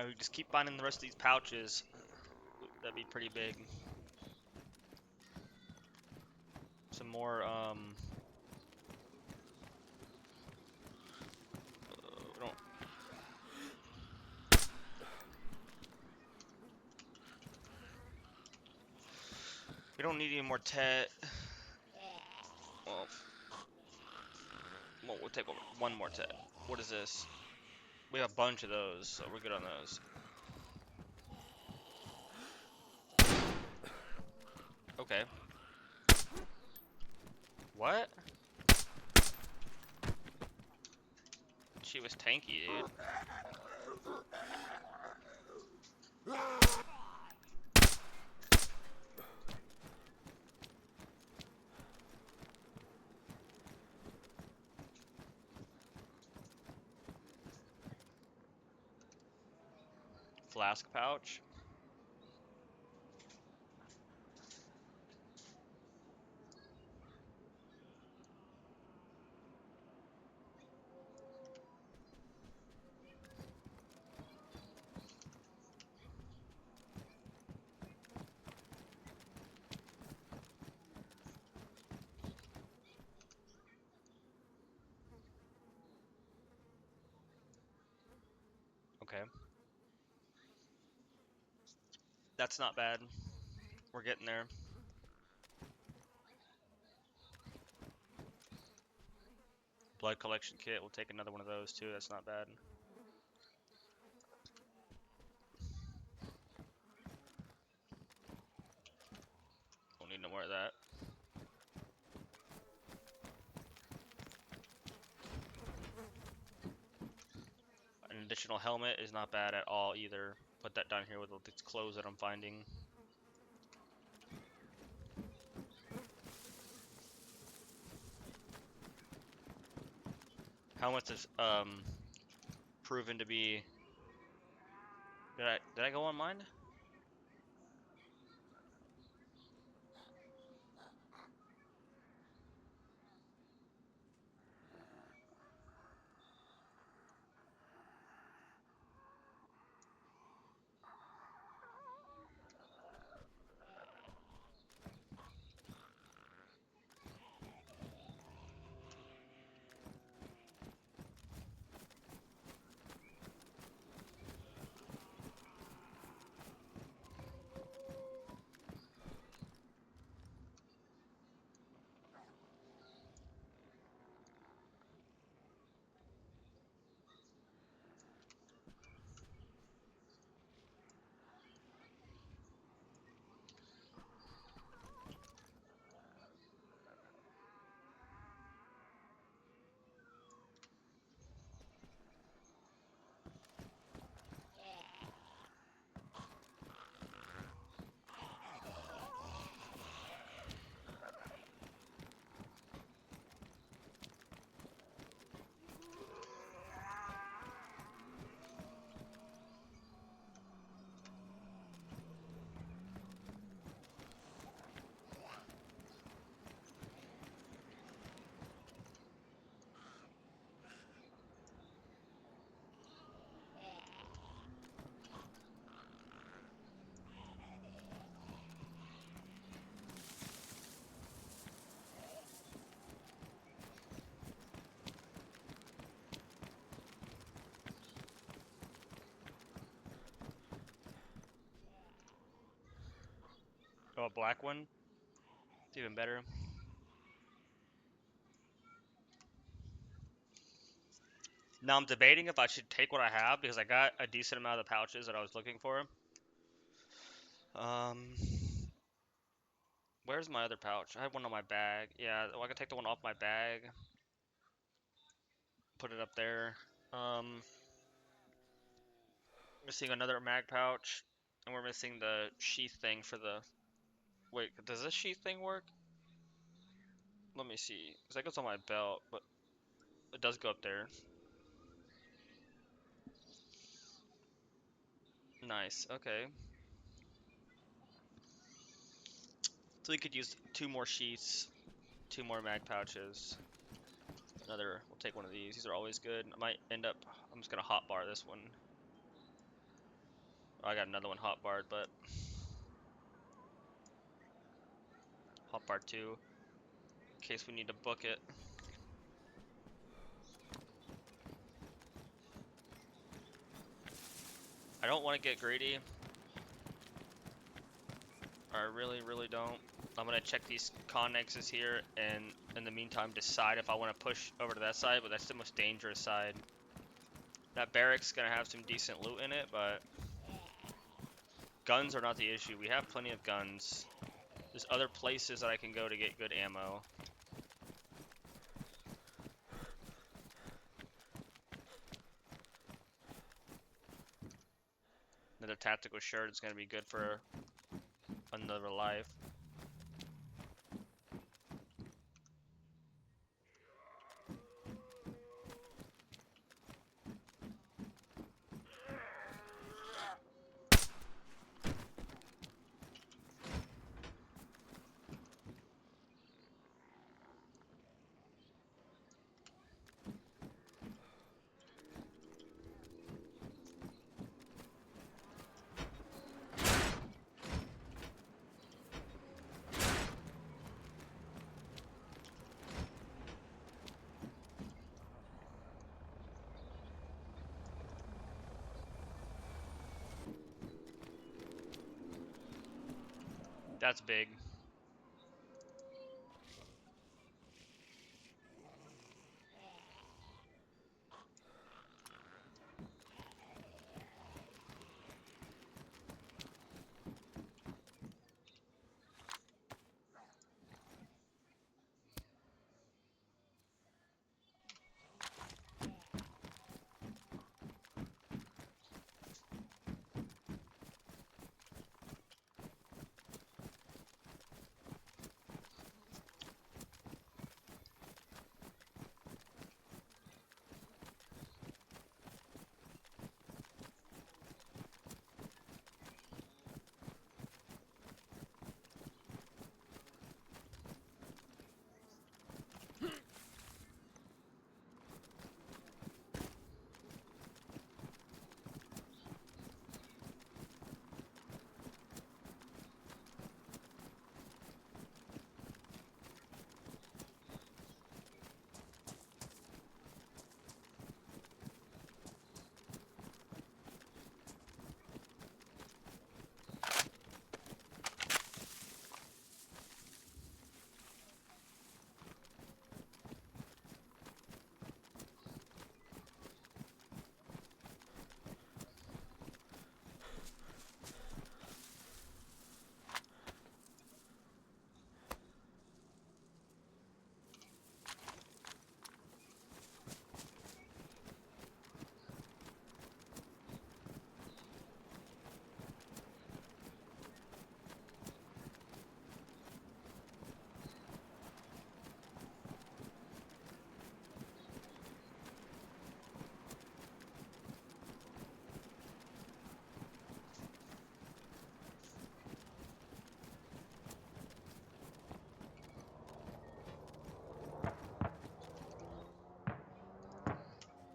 Alright, we just keep finding the rest of these pouches. That'd be pretty big. Some more, we don't... We don't need any more tet. Well, we'll take one more tet. What is this? We have a bunch of those, so we're good on those. Okay. What? She was tanky, dude. Flask pouch. Okay. That's not bad. We're getting there. Blood collection kit. We'll take another one of those too. That's not bad. Don't need no more of that. An additional helmet is not bad at all either. Put that down here with these clothes that I'm finding. Helmets is proven to be. Did I go on mine? Oh, a black one? It's even better. Now I'm debating if I should take what I have because I got a decent amount of the pouches that I was looking for. Um, where's my other pouch? I have one on my bag. Yeah, well, I can take the one off my bag. Put it up there. Missing another mag pouch. And we're missing the sheath thing for the... Wait, does this sheath thing work? Let me see. Because that goes on my belt, but it does go up there. Nice, okay. So we could use 2 more sheaths, 2 more mag pouches. We'll take one of these. These are always good. I might end up, I'm just gonna hotbar this one. I got another one hotbarred, but hotbar 2 in case we need to book it. I don't want to get greedy. I really don't. I'm gonna check these connexes here, and in the meantime decide if I want to push over to that side, but that's the most dangerous side. That barracks gonna have some decent loot in it, but guns are not the issue. We have plenty of guns. There's other places that I can go to get good ammo. Another tactical shirt is gonna be good for another life. That's big.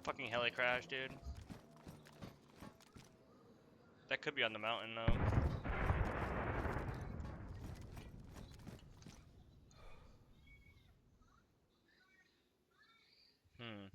Fucking heli crash, dude. That could be on the mountain though. Hmm.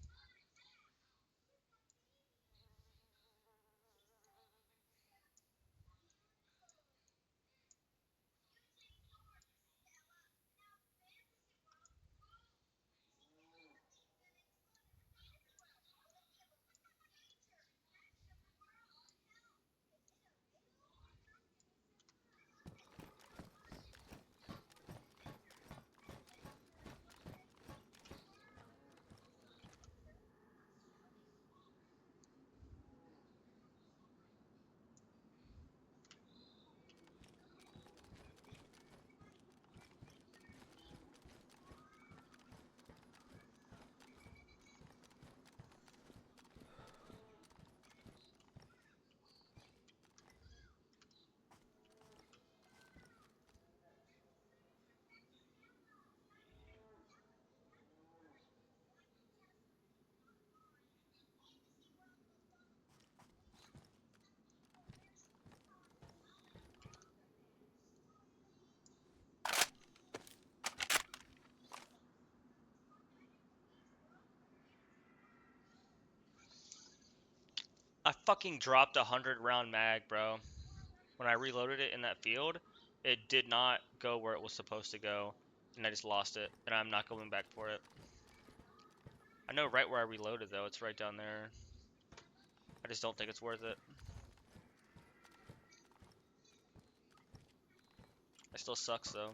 I fucking dropped a 100-round mag, bro. When I reloaded it in that field, it did not go where it was supposed to go, and I just lost it, and I'm not going back for it. I know right where I reloaded, though. It's right down there. I just don't think it's worth it. It still sucks, though.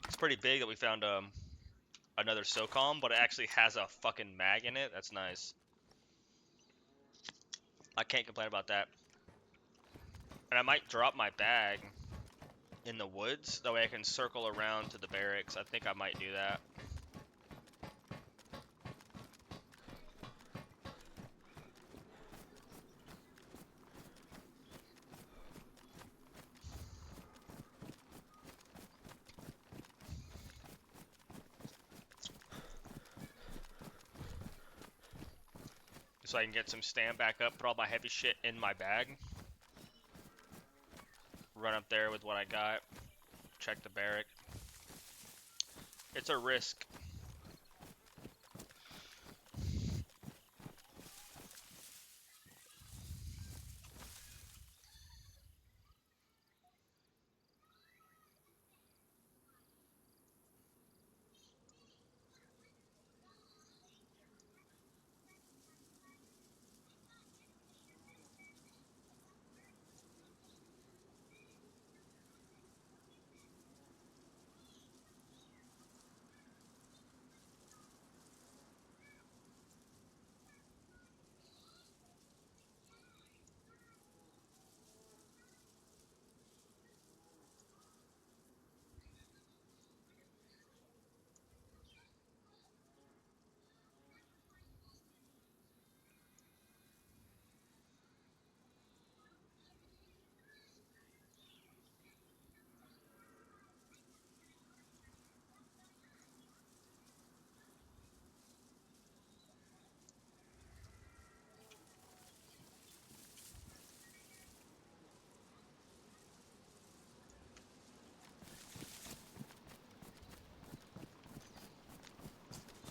It's pretty big that we found another SOCOM, but it actually has a fucking mag in it. That's nice. I can't complain about that. And I might drop my bag in the woods. That way I can circle around to the barracks. I think I might do that. So I can get some stand back up, put all my heavy shit in my bag. Run up there with what I got. Check the barrack. It's a risk.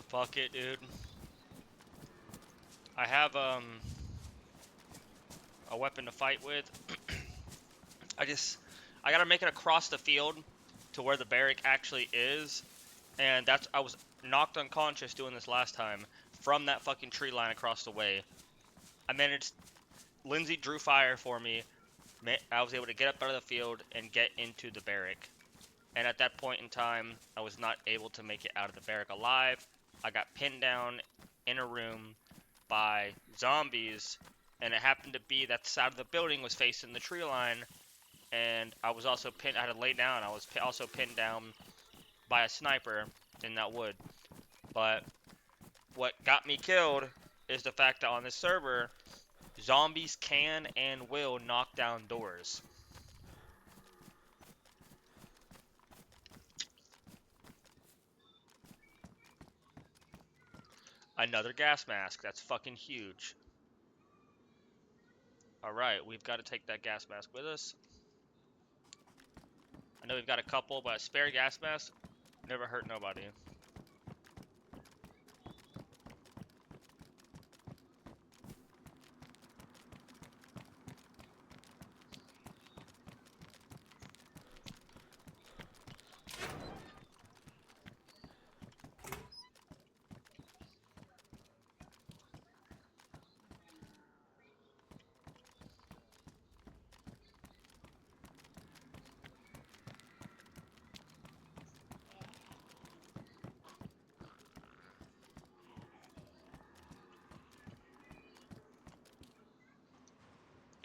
Fuck it, dude. I have a weapon to fight with. I gotta make it across the field to where the barrack actually is, and I was knocked unconscious doing this last time from that fucking tree line across the way. I managed. Lindsay drew fire for me. I was able to get up out of the field and get into the barrack. And at that point in time, I was not able to make it out of the barrack alive. I got pinned down in a room by zombies, and it happened to be that the side of the building was facing the tree line, and I was also pinned. I had to lay down. I was also pinned down by a sniper in that wood. But what got me killed is the fact that on this server, zombies can and will knock down doors. Another gas mask. That's fucking huge. Alright, we've got to take that gas mask with us. I know we've got a couple, but a spare gas mask never hurt nobody.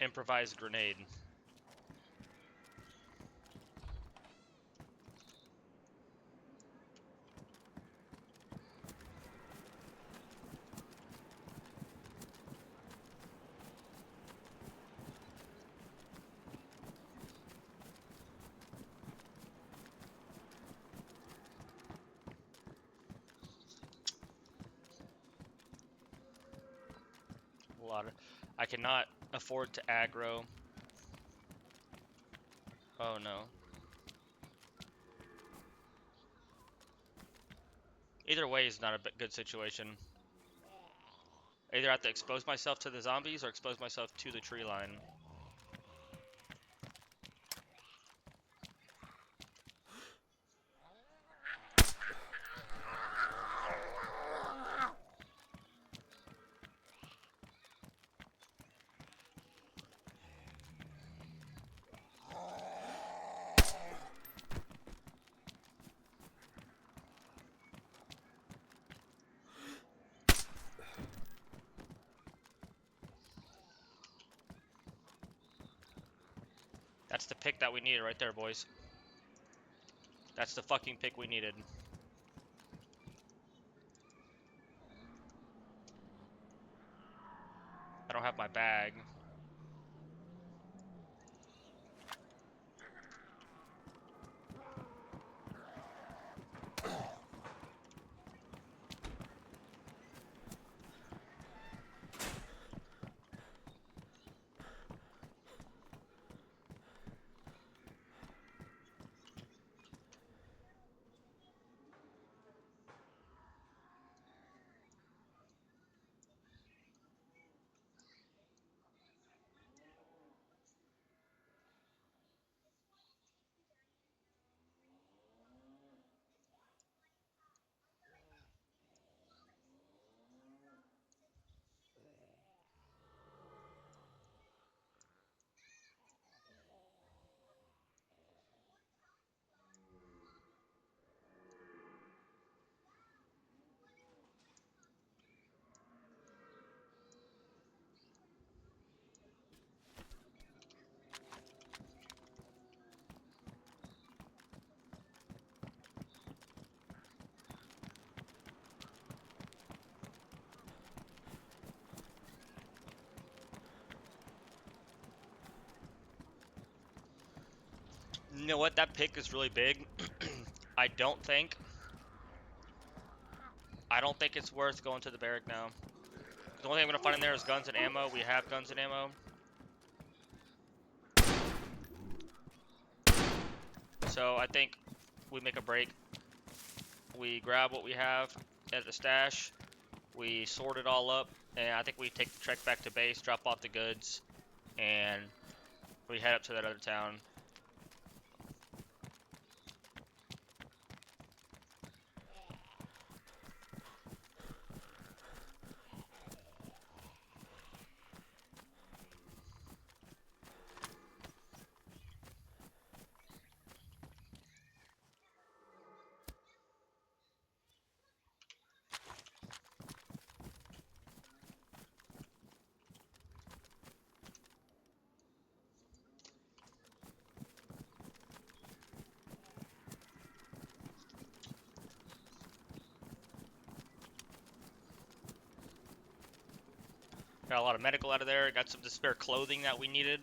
Improvised grenade. A lot of. I cannot afford to aggro. Oh no. Either way is not a good situation. Either I have to expose myself to the zombies or expose myself to the tree line. That's the pick that we needed right there, boys. That's the fucking pick we needed. I don't have my bag. You know what? That pick is really big. I don't think it's worth going to the barrack now. The only thing I'm gonna find in there is guns and ammo. We have guns and ammo. So I think we make a break. We grab what we have at the stash. We sort it all up, and I think we take the trek back to base, drop off the goods, and we head up to that other town. Got a lot of medical out of there. Got some spare clothing that we needed.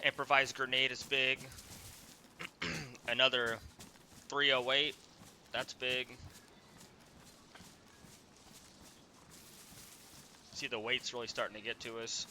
Improvised grenade is big. Another 308. That's big. See, the weight's really starting to get to us.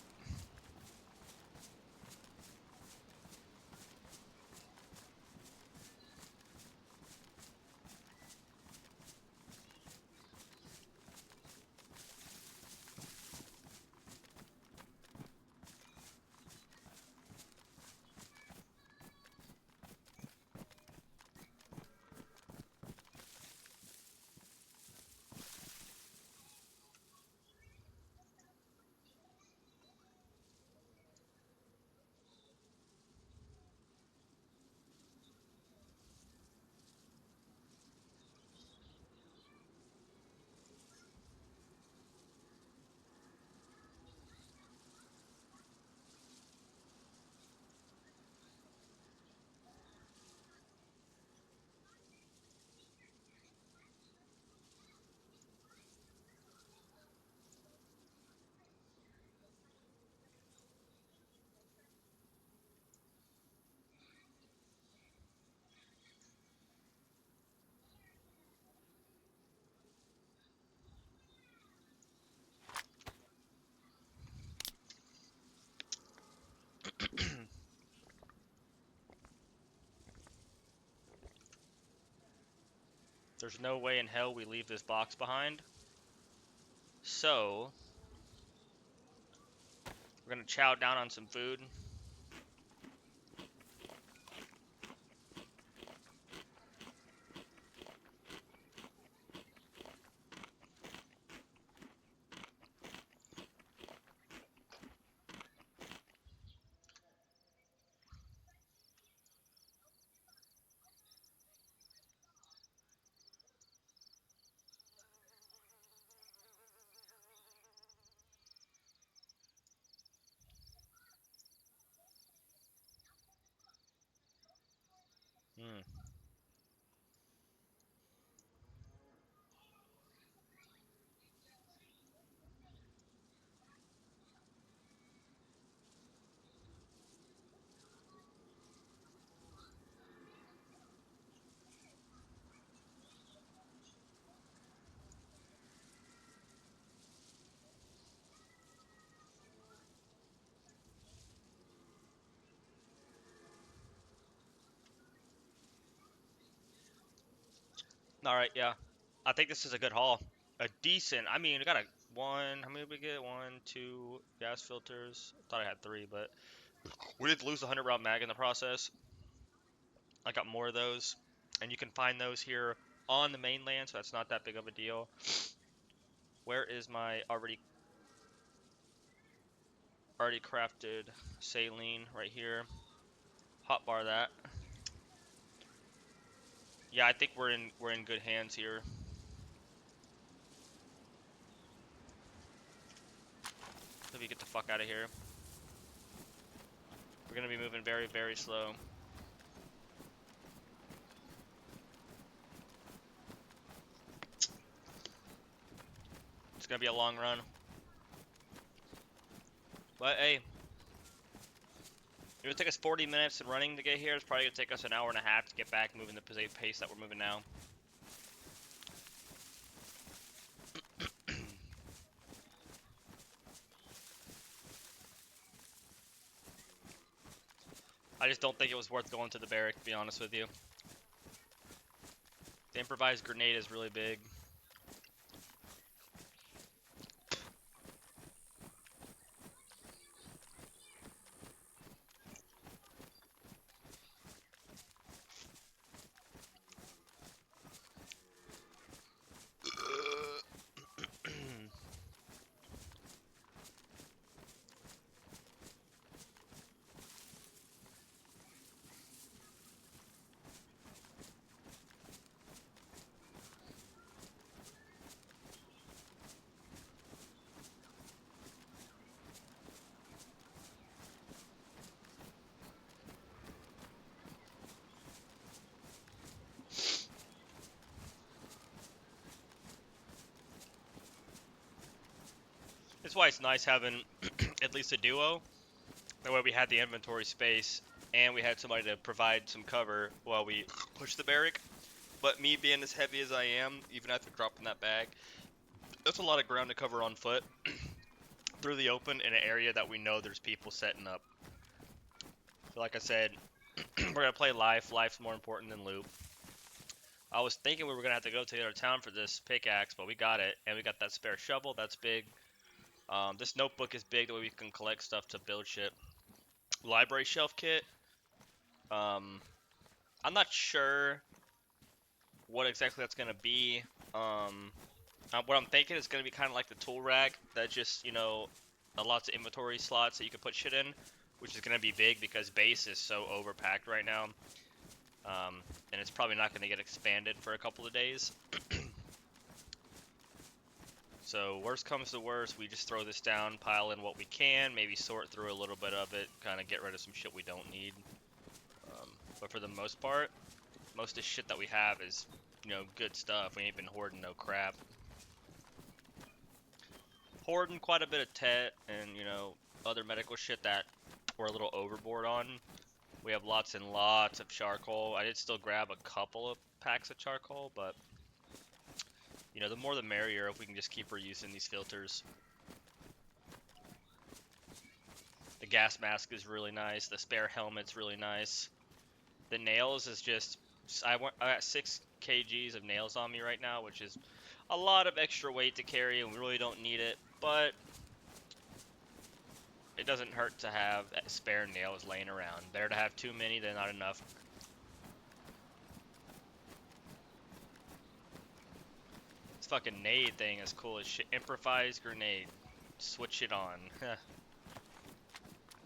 There's no way in hell we leave this box behind. So, we're gonna chow down on some food. Hmm. Alright, yeah. I think this is a good haul. A decent, I mean, we got a one, how many did we get? One, two gas filters. I thought I had three, but we did lose a 100 round mag in the process. I got more of those, and you can find those here on the mainland, so that's not that big of a deal. Where is my already crafted saline? Right here. Hotbar that. Yeah, I think we're in good hands here. Let me get the fuck out of here. We're gonna be moving very, very slow. It's gonna be a long run. But hey, it would take us 40 minutes in running to get here. It's probably gonna take us an hour and a half to get back moving the pace that we're moving now. I just don't think it was worth going to the barrack, to be honest with you. The improvised grenade is really big. That's why it's nice having at least a duo. That way we had the inventory space and we had somebody to provide some cover while we push the barrack. But me being as heavy as I am, even after dropping that bag, that's a lot of ground to cover on foot through the open in an area that we know there's people setting up. So like I said, we're going to play life. Life's more important than loot. I was thinking we were going to have to go to the other town for this pickaxe, but we got it. And we got that spare shovel. That's big. This notebook is big, that way we can collect stuff to build shit. Library shelf kit. I'm not sure what exactly that's going to be. What I'm thinking is going to be kind of like the tool rack. That just, lots of inventory slots that you can put shit in. Which is going to be big because base is so overpacked right now. And it's probably not going to get expanded for a couple of days. So worst comes to worst, we just throw this down, pile in what we can, maybe sort through a little bit of it, kind of get rid of some shit we don't need. But for the most part, most of the shit that we have is, good stuff. We ain't been hoarding no crap. Hoarding quite a bit of TET and, other medical shit that we're a little overboard on. We have lots and lots of charcoal. I did still grab a couple of packs of charcoal, but the more the merrier if we can just keep reusing these filters. The gas mask is really nice. The spare helmet's really nice. The nails is just, I got kgs of nails on me right now, which is a lot of extra weight to carry, and we really don't need it, but it doesn't hurt to have spare nails laying around. Better to have too many than not enough. This fucking nade thing is cool as shit. Improvised grenade. Switch it on.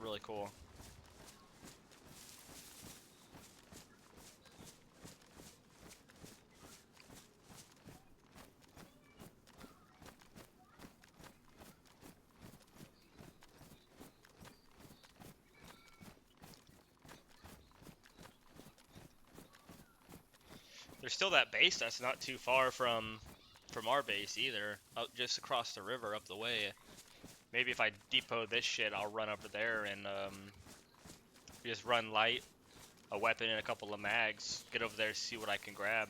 Really cool. There's still that base that's not too far from our base either. Just across the river up the way. Maybe if I depot this shit, I'll run over there and just run light, a weapon and a couple of mags. Get over there, see what I can grab.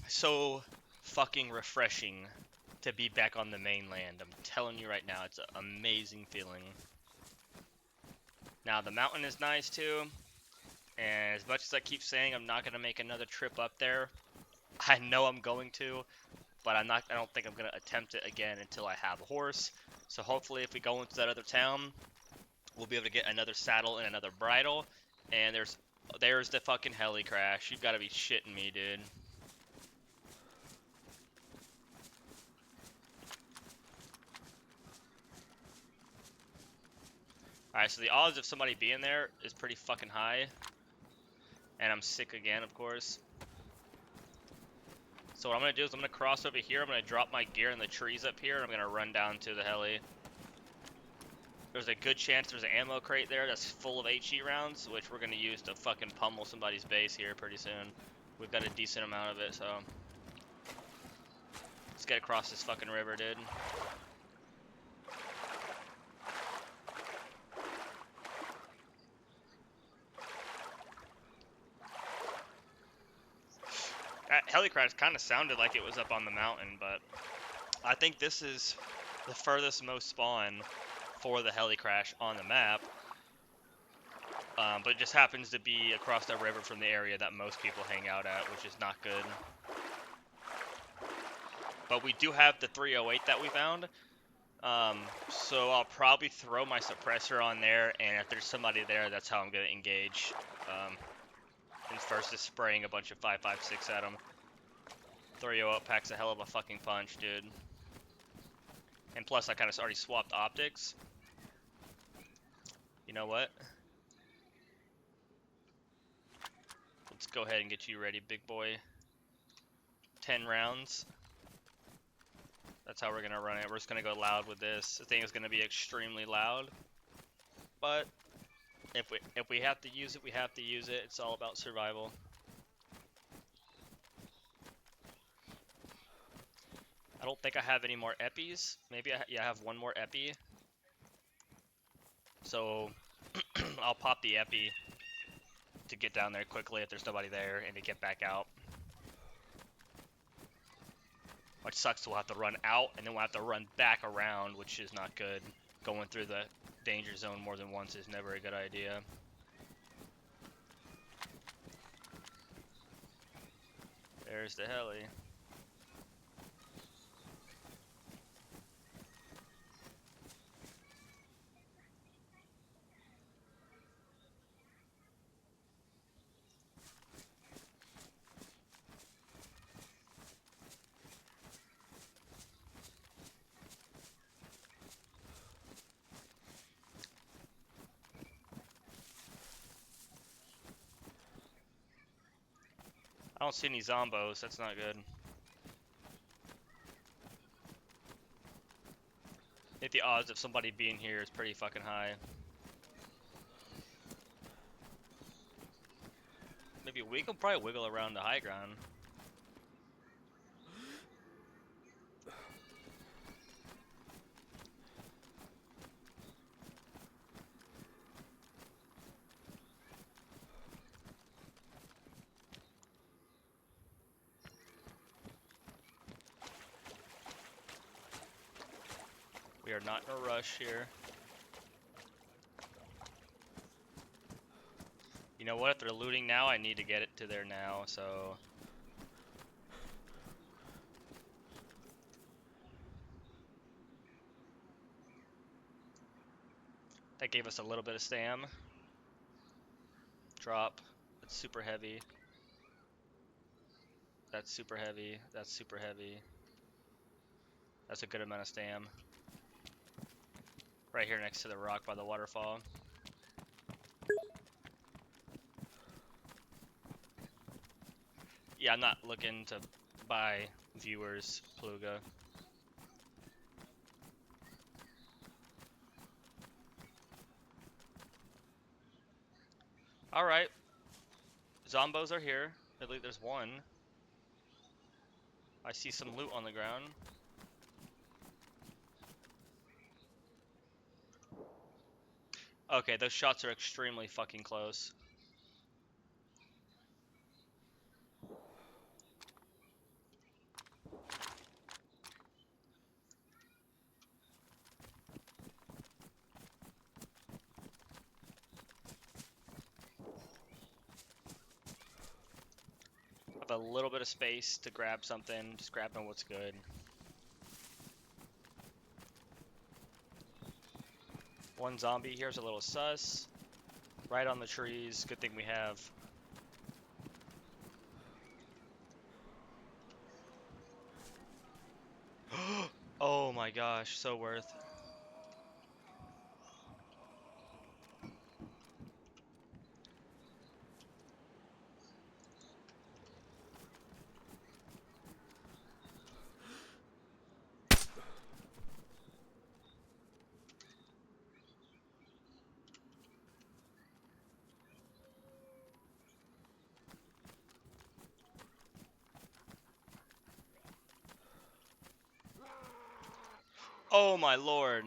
So fucking refreshing to be back on the mainland. I'm telling you right now, it's an amazing feeling. Now the mountain is nice too, and as much as I keep saying I'm not gonna make another trip up there, I know I'm going to, but I don't think I'm gonna attempt it again until I have a horse. So hopefully if we go into that other town, we'll be able to get another saddle and another bridle. And there's the fucking heli crash. You've gotta be shitting me, dude. Alright, so the odds of somebody being there is pretty fucking high. And I'm sick again, of course. So what I'm going to do is I'm going to cross over here. I'm going to drop my gear in the trees up here. And I'm going to run down to the heli. There's a good chance there's an ammo crate there that's full of HE rounds, which we're going to use to fucking pummel somebody's base here pretty soon. We've got a decent amount of it, so... Let's get across this fucking river, dude. That heli crash kind of sounded like it was up on the mountain, but I think this is the furthest most spawn for the heli crash on the map. But it just happens to be across the river from the area that most people hang out at, which is not good. But we do have the 308 that we found. So I'll probably throw my suppressor on there, and if there's somebody there, that's how I'm going to engage. And first is spraying a bunch of 5.56 at them. 308 packs a hell of a fucking punch, dude. And plus, I kind of already swapped optics. You know what? Let's go ahead and get you ready, big boy. 10 rounds. That's how we're going to run it. We're just going to go loud with this. The thing is going to be extremely loud. But if we have to use it, we have to use it. It's all about survival. I don't think I have any more epis. Maybe I have one more epi. So I'll pop the epi to get down there quickly if there's nobody there and to get back out. Which sucks, we'll have to run out and then we'll have to run back around, which is not good. Going through the danger zone more than once is never a good idea. There's the heli. I don't see any zombos, that's not good. I think the odds of somebody being here is pretty fucking high. Maybe we can probably wiggle around the high ground. We are not in a rush here. You know what? If they're looting now, I need to get it to there now, so... That gave us a little bit of stam. Drop. That's super heavy. That's super heavy. That's super heavy. That's a good amount of stam. Right here next to the rock by the waterfall. Yeah, I'm not looking to buy viewers, Pluga. Alright. Zombos are here. At least there's one. I see some loot on the ground. Okay, those shots are extremely fucking close. I have a little bit of space to grab something. Just grabbing what's good. One zombie here's a little sus. Right on the trees. Good thing we have. Oh my gosh, so worth. Oh my lord.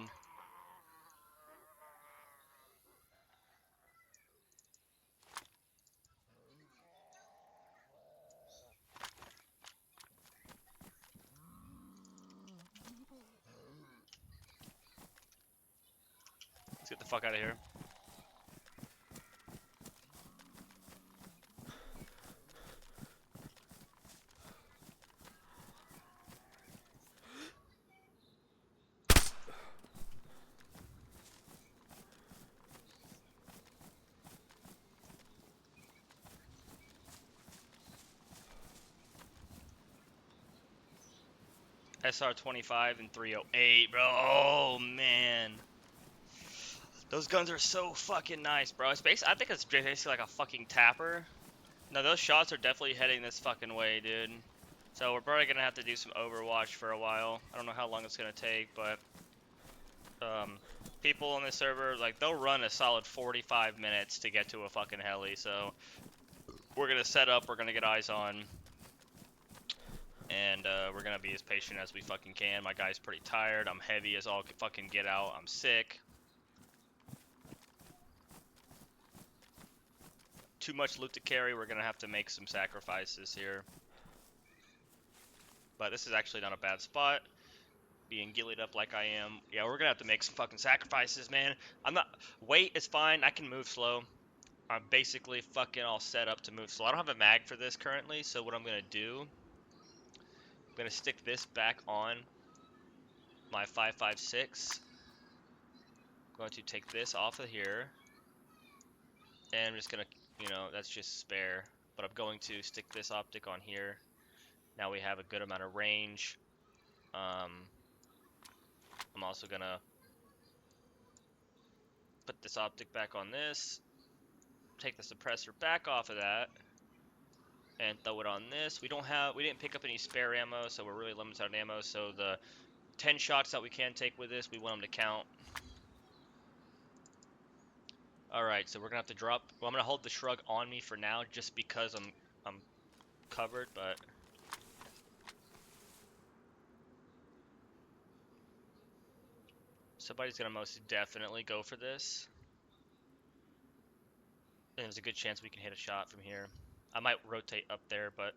Let's get the fuck out of here. SR-25 and 308, bro. Oh man. Those guns are so fucking nice, bro. It's I think it's basically like a fucking tapper. No, those shots are definitely heading this fucking way, dude. So we're probably gonna have to do some Overwatch for a while. I don't know how long it's gonna take, but people on this server, like, they'll run a solid 45 minutes to get to a fucking heli. So we're gonna set up, we're gonna get eyes on, and we're gonna be as patient as we fucking can. My guy's pretty tired. I'm heavy as all fucking get out. I'm sick. Too much loot to carry. We're gonna have to make some sacrifices here. But this is actually not a bad spot. Being gillied up like I am. Yeah, we're gonna have to make some fucking sacrifices, man. I'm not... Weight is fine. I can move slow. I'm basically fucking all set up to move slow. I don't have a mag for this currently, so what I'm gonna do... I'm gonna stick this back on my 5.56. I'm going to take this off of here. And I'm just gonna... You know, that's just spare. But I'm going to stick this optic on here. Now we have a good amount of range. I'm also gonna put this optic back on this, take the suppressor back off of that, and throw it on this. We didn't pick up any spare ammo, so we're really limited on ammo. So the 10 shots that we can take with this, we want them to count. All right, so we're gonna have to drop. Well, I'm gonna hold the shrug on me for now, just because I'm covered, but. Somebody's gonna most definitely go for this. And there's a good chance we can hit a shot from here. I might rotate up there, but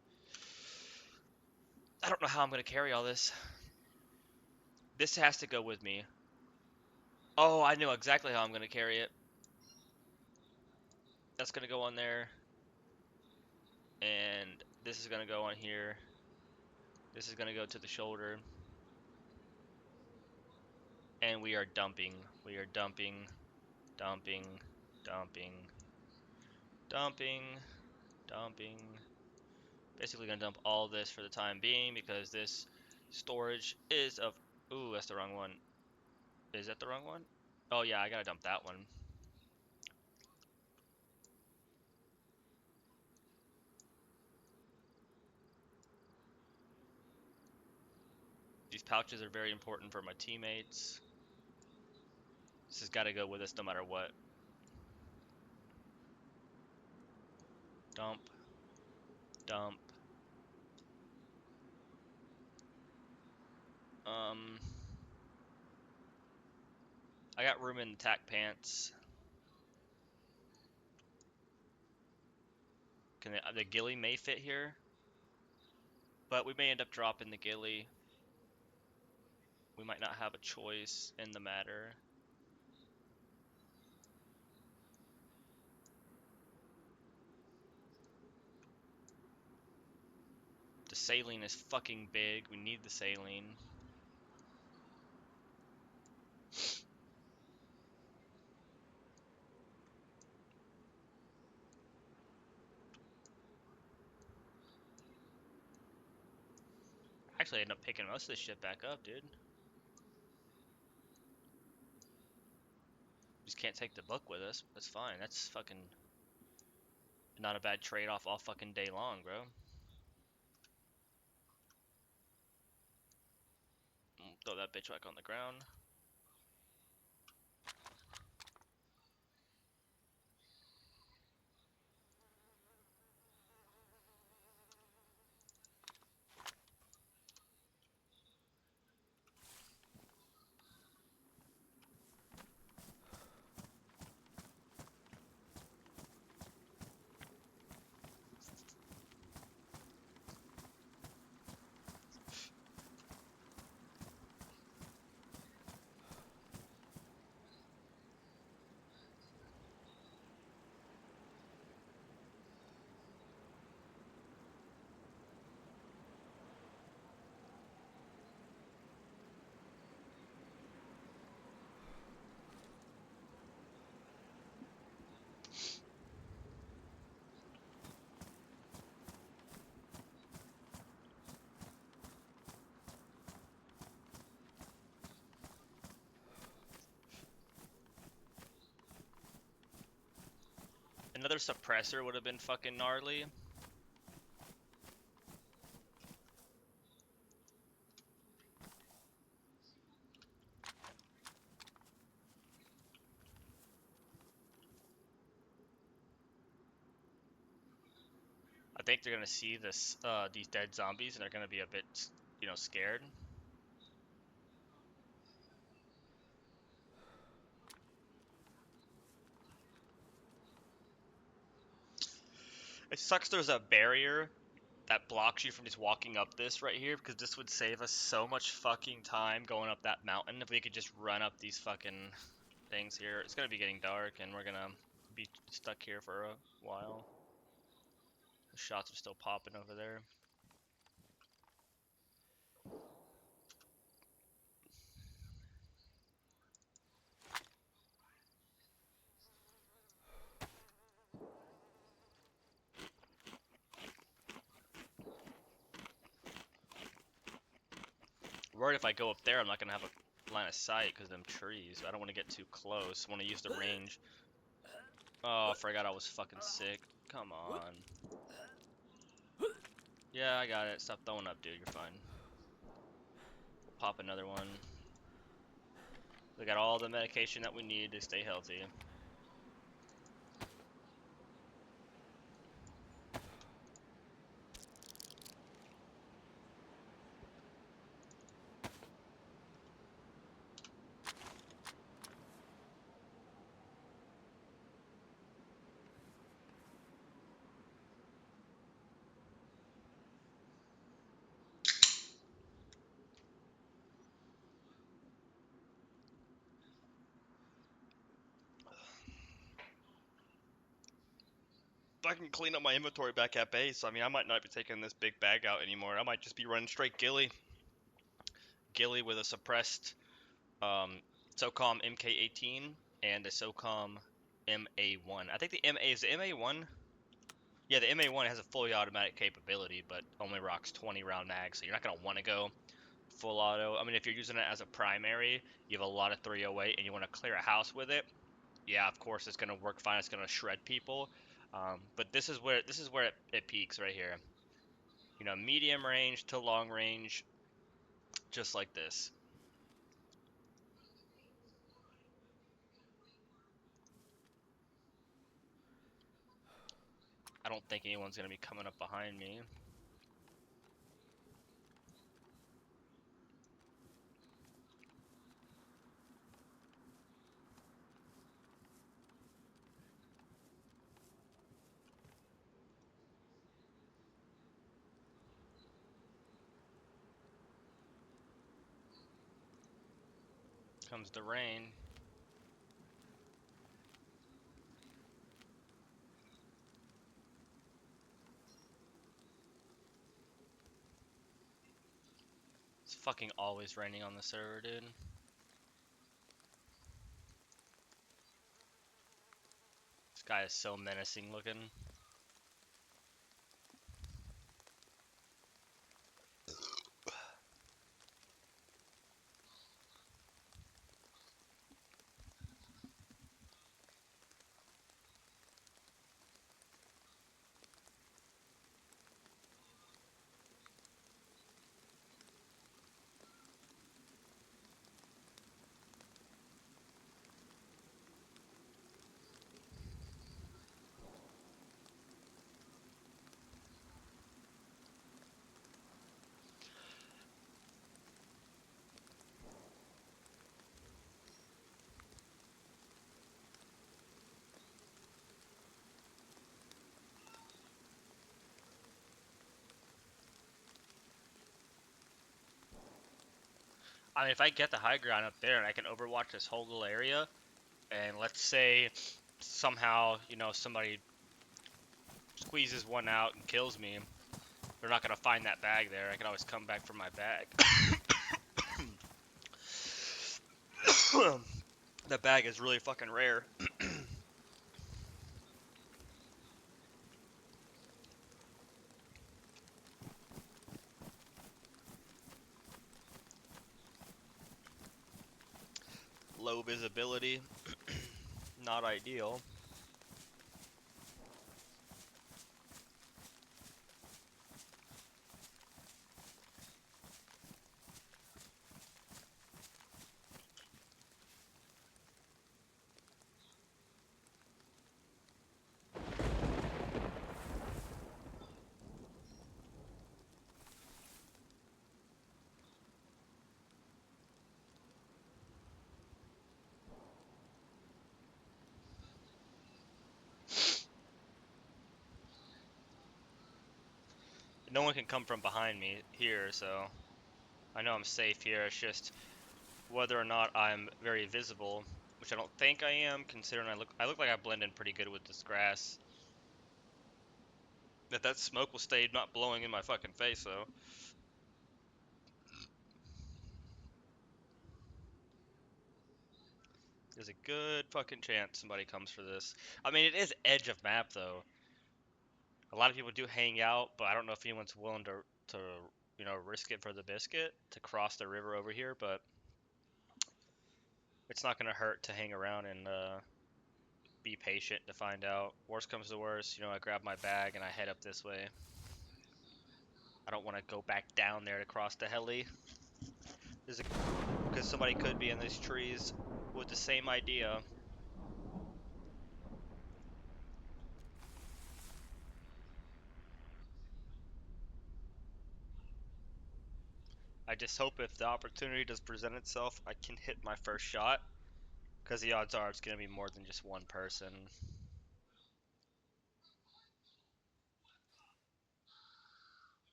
I don't know how I'm gonna carry all this. This has to go with me. Oh, I know exactly how I'm gonna carry it. That's gonna go on there, and this is gonna go on here. This is gonna go to the shoulder, and we are dumping. We are dumping, dumping, dumping, dumping, dumping. Basically gonna dump all this for the time being because this storage is of. Ooh, that's the wrong one. Is that the wrong one? Oh yeah, I gotta dump that one. These pouches are very important for my teammates. This has got to go with us no matter what. Dump, dump. Um, I got room in the tack pants. Can the ghillie may fit here, but we may end up dropping the ghillie. We might not have a choice in the matter. The saline is fucking big. We need the saline. Actually, I end up picking most of this shit back up, dude. Just can't take the book with us. That's fine. That's fucking not a bad trade-off all fucking day long, bro. Throw that bitch back on the ground. Another suppressor would have been fucking gnarly. I think they're gonna see this, these dead zombies, and they're gonna be a bit, scared. It sucks there's a barrier that blocks you from just walking up this right here, because this would save us so much fucking time going up that mountain if we could just run up these fucking things here. It's gonna be getting dark, and we're gonna be stuck here for a while. The shots are still popping over there. Worried if I go up there, I'm not gonna have a line of sight because of them trees. I don't want to get too close. I want to use the range. Oh, I forgot I was fucking sick. Come on. Yeah, I got it. Stop throwing up, dude. You're fine. We'll pop another one. We got all the medication that we need to stay healthy. I can clean up my inventory back at base, I mean, I might not be taking this big bag out anymore. I might just be running straight ghillie with a suppressed SOCOM MK18 and a SOCOM MA1. I think the MA is the MA1. Yeah, the MA1 has a fully automatic capability, but only rocks 20 round mag, so you're not gonna want to go full auto. I mean, if you're using it as a primary, you have a lot of 308 and you want to clear a house with it. Yeah, of course it's gonna work fine. It's gonna shred people. But this is where it peaks right here. You know, medium range to long range, just like this. I don't think anyone's gonna be coming up behind me. Comes the rain. It's fucking always raining on the server, dude. This guy is so menacing looking. I mean, if I get the high ground up there and I can overwatch this whole little area, and let's say somehow, you know, somebody squeezes one out and kills me, they're not gonna find that bag there. I can always come back for my bag. That bag is really fucking rare. Low visibility, not ideal. No one can come from behind me here, so I know I'm safe here. It's just whether or not I'm very visible, which I don't think I am, considering I look like I blend in pretty good with this grass. That smoke will stay not blowing in my fucking face though. There's a good fucking chance somebody comes for this. I mean, it is edge of map though. A lot of people do hang out, but I don't know if anyone's willing to you know risk it for the biscuit to cross the river over here. But it's not gonna hurt to hang around and be patient to find out. Worst comes to worst, you know, I grab my bag and I head up this way. I don't want to go back down there to cross the heli. Because somebody could be in these trees with the same idea. I just hope if the opportunity does present itself, I can hit my first shot. Because the odds are it's going to be more than just one person.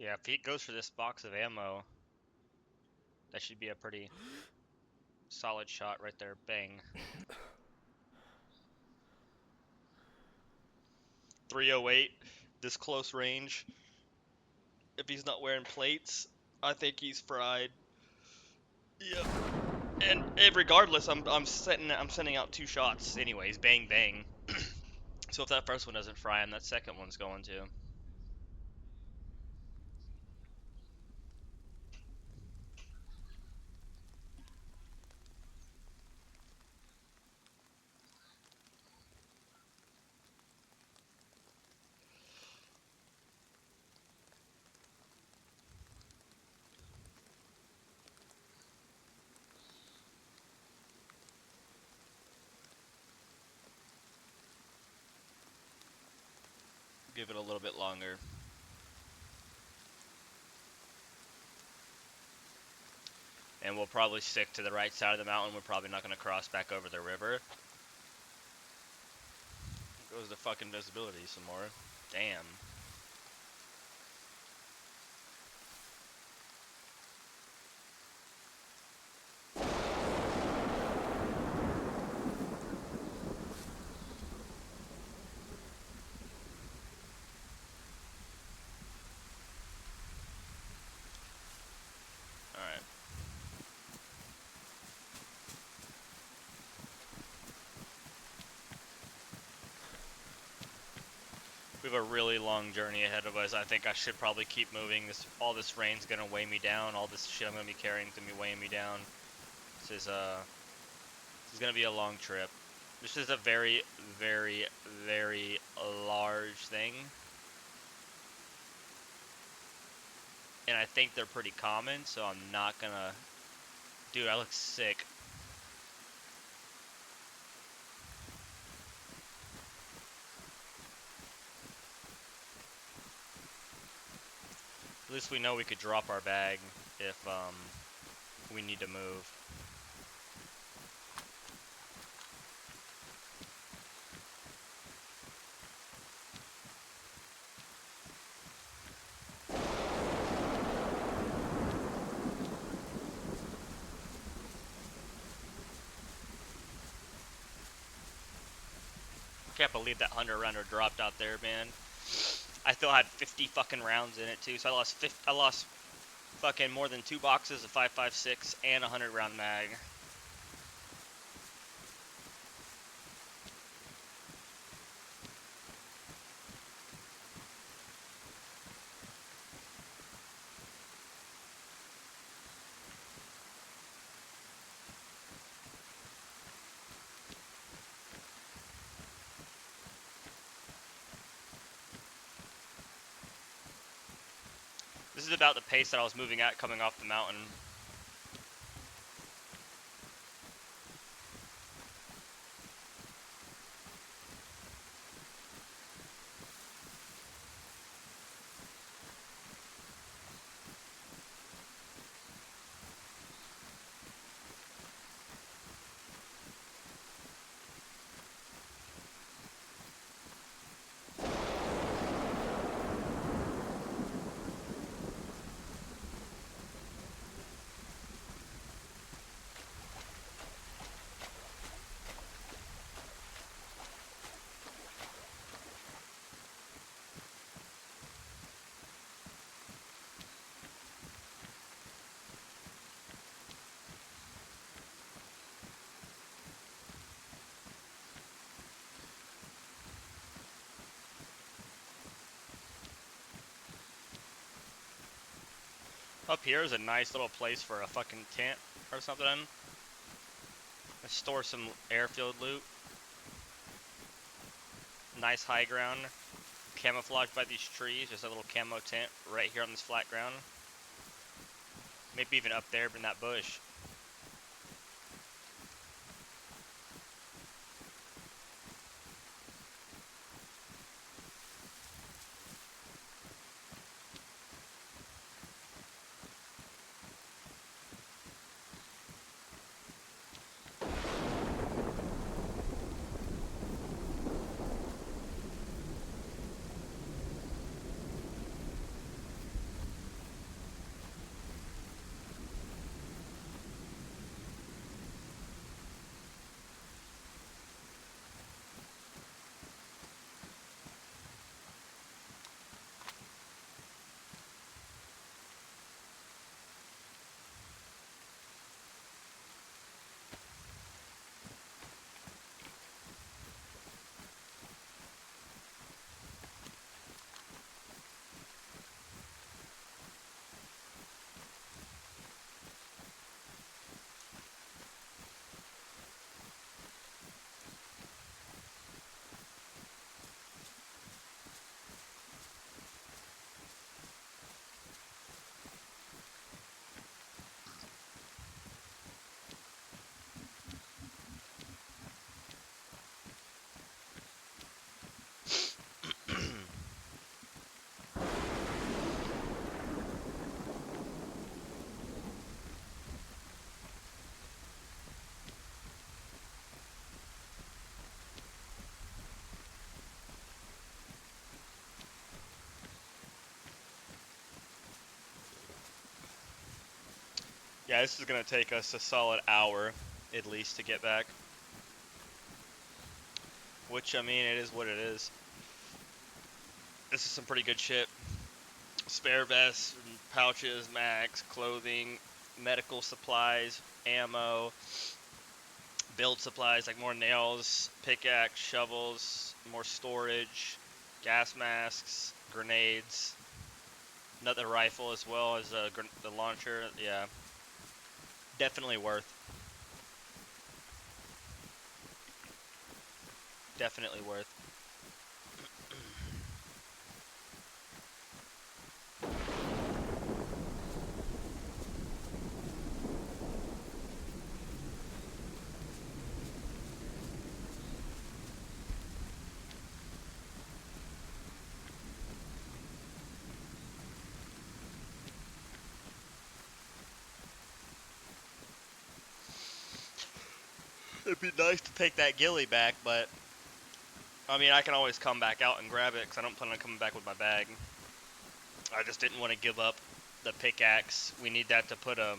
Yeah, if he goes for this box of ammo, that should be a pretty solid shot right there. Bang. 308, this close range. If he's not wearing plates, I think he's fried. Yep. And regardless, I'm sending out 2 shots anyways. Bang bang. So if that first one doesn't fry him, that second one's going to. Give it a little bit longer. And we'll probably stick to the right side of the mountain. We're probably not going to cross back over the river. Goes the fucking visibility some more. Damn. Alright. We have a really long journey ahead of us. I think I should probably keep moving. All this rain's gonna weigh me down. All this shit I'm gonna be carrying is gonna be weighing me down. This is gonna be a long trip. This is a very, very, very large thing. And I think they're pretty common, so I'm not gonna... Dude, I look sick. At least we know we could drop our bag if we need to move. Can't believe that 100 rounder dropped out there, man. I still had 50 fucking rounds in it too, so I lost fucking more than 2 boxes of 5.56 and a 100 round mag. This is about the pace that I was moving at coming off the mountain. Up here is a nice little place for a fucking tent or something. Let's store some airfield loot. Nice high ground. Camouflaged by these trees. Just a little camo tent right here on this flat ground. Maybe even up there in that bush. Yeah, this is gonna take us a solid hour at least to get back. Which, I mean, it is what it is. This is some pretty good shit. Spare vests, pouches, max, clothing, medical supplies, ammo, build supplies like more nails, pickaxe, shovels, more storage, gas masks, grenades, another rifle as well as the launcher. Yeah, definitely worth. Definitely worth. It'd be nice to take that ghillie back, but I mean, I can always come back out and grab it because I don't plan on coming back with my bag. I just didn't want to give up the pickaxe. We need that to put a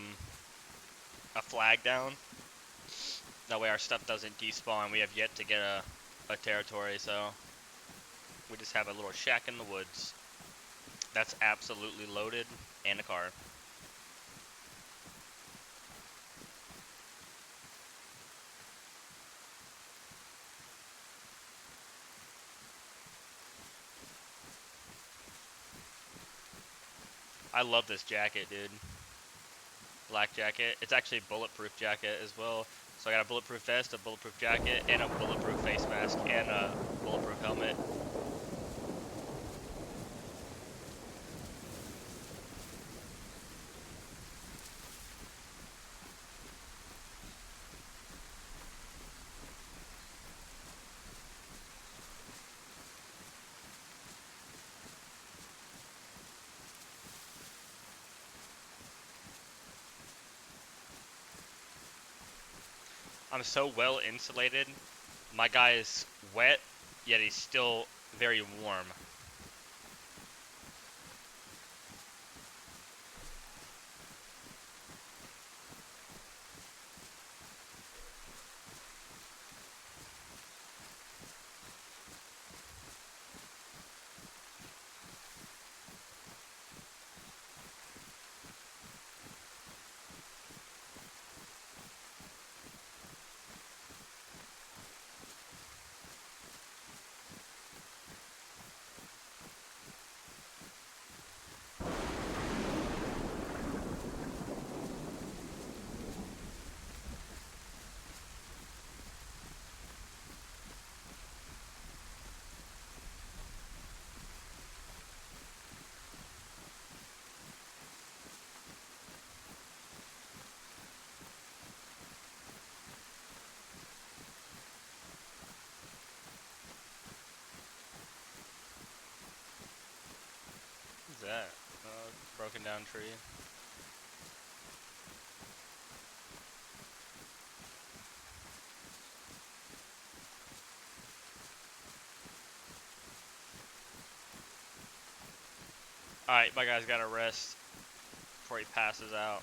flag down. That way our stuff doesn't despawn. We have yet to get a territory, so we just have a little shack in the woods. That's absolutely loaded, and a car. I love this jacket, dude. Black jacket. It's actually a bulletproof jacket as well. So I got a bulletproof vest, a bulletproof jacket, and a bulletproof face mask, and a bulletproof helmet. I'm so well insulated. My guy is wet, yet he's still very warm. What's that? Broken down tree. Alright, my guy's gotta rest before he passes out.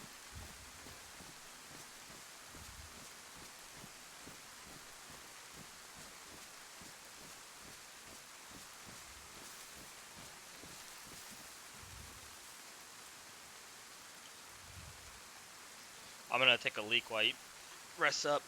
I'm gonna take a leak while he rests up.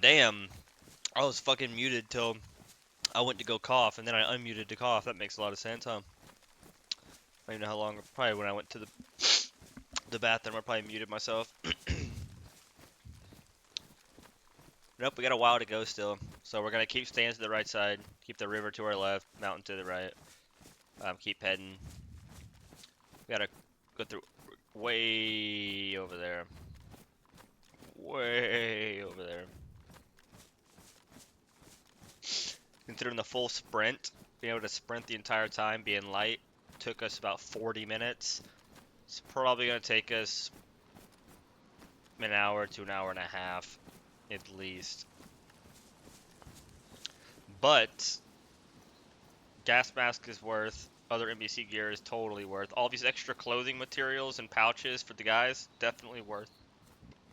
Damn. I was fucking muted till I went to go cough, and then I unmuted to cough. That makes a lot of sense, huh? I don't even know how long. Probably when I went to the bathroom, I probably muted myself. Nope, we got a while to go still. So we're gonna keep staying to the right side, keep the river to our left, mountain to the right. Keep heading. We gotta go through way over there. Way over there. Considering the full sprint, being able to sprint the entire time, being light, took us about 40 minutes. It's probably gonna take us an hour to an hour and a half, at least. But gas mask is worth. Other NBC gear is totally worth. All these extra clothing materials and pouches for the guys, definitely worth.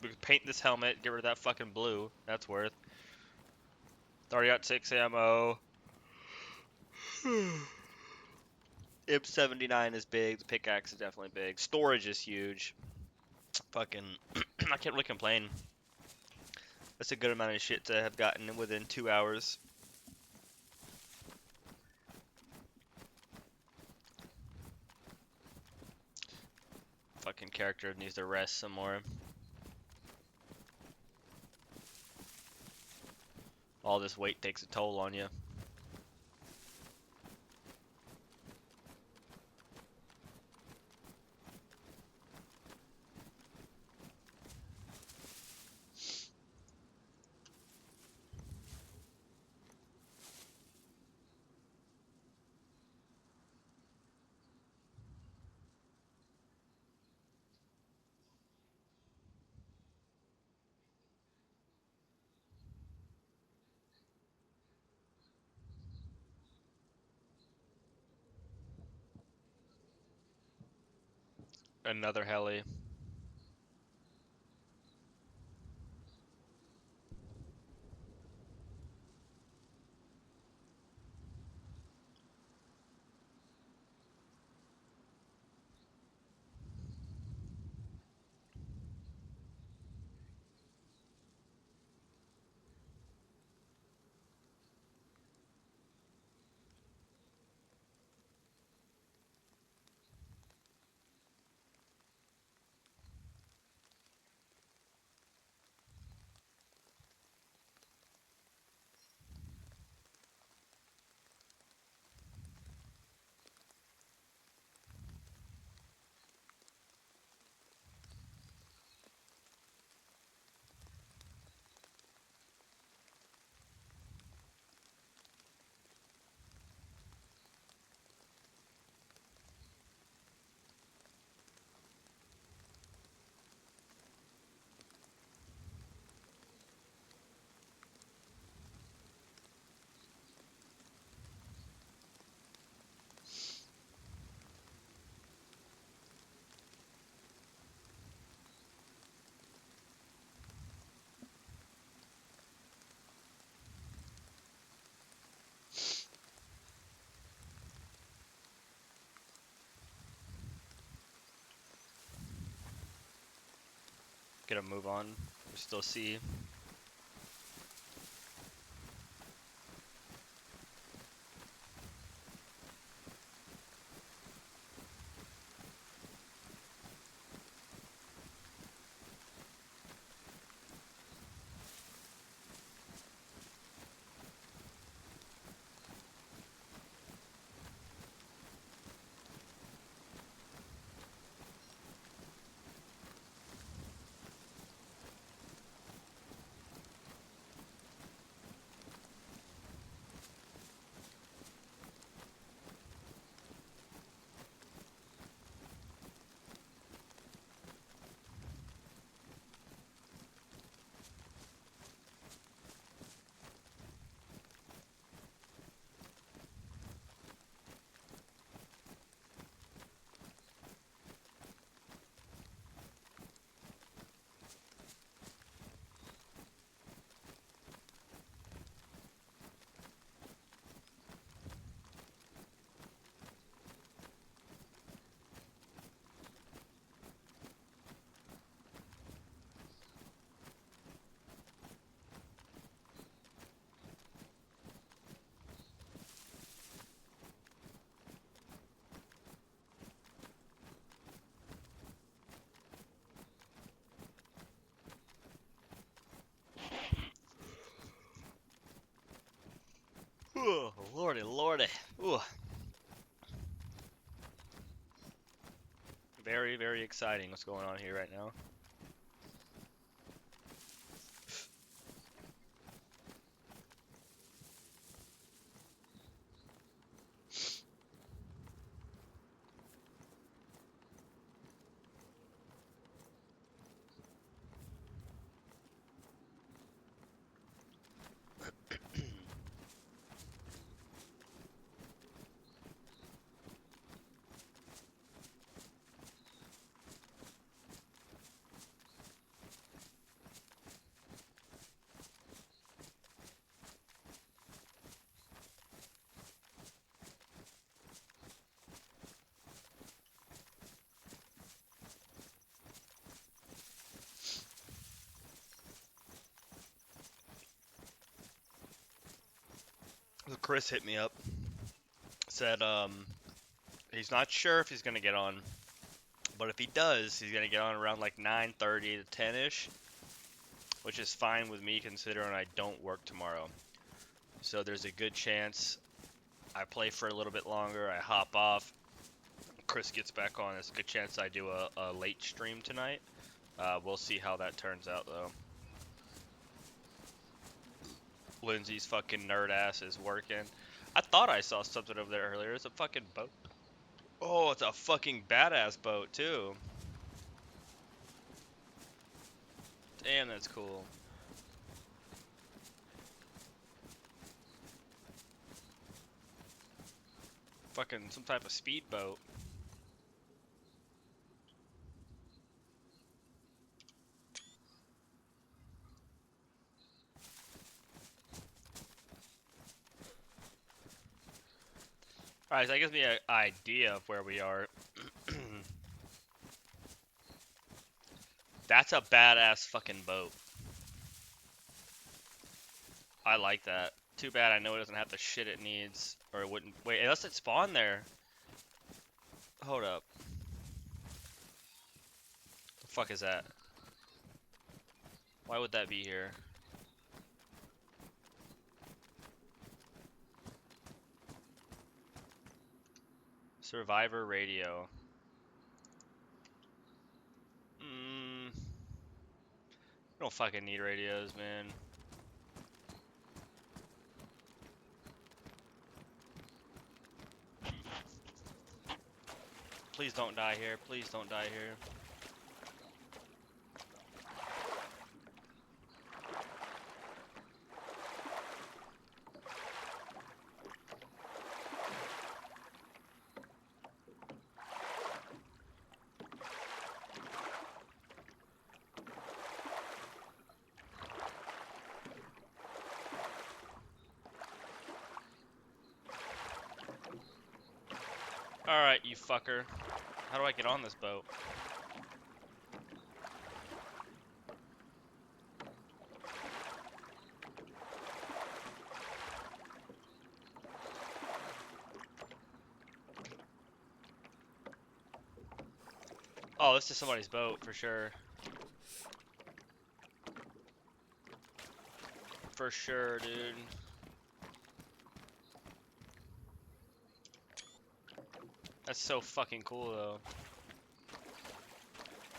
We could paint this helmet, get rid of that fucking blue. That's worth. Already got 6 ammo. IP-79 is big. The pickaxe is definitely big. Storage is huge. Fucking, I can't really complain. That's a good amount of shit to have gotten within 2 hours. Fucking character needs to rest some more. All this weight takes a toll on you. Another heli. Get a move on. We still see. Ooh, lordy, lordy. Ooh. Very, very exciting what's going on here right now. Chris hit me up. Said he's not sure if he's gonna get on, but if he does, he's gonna get on around like 9:30 to 10ish, which is fine with me considering I don't work tomorrow. So there's a good chance I play for a little bit longer. I hop off. Chris gets back on. There's a good chance I do a late stream tonight. We'll see how that turns out though. Lindsay's fucking nerd ass is working. I thought I saw something over there earlier. It's a fucking boat. Oh, it's a fucking badass boat too. Damn, that's cool. Fucking some type of speedboat. Alright, so that gives me an idea of where we are. That's a badass fucking boat. I like that. Too bad I know it doesn't have the shit it needs. Or it wouldn't. Wait, unless it spawned there. Hold up. The fuck is that? Why would that be here? Survivor radio. We don't fucking need radios, man. Please don't die here. Please don't die here. Alright, you fucker. How do I get on this boat? Oh, this is somebody's boat for sure. For sure, dude. That's so fucking cool, though.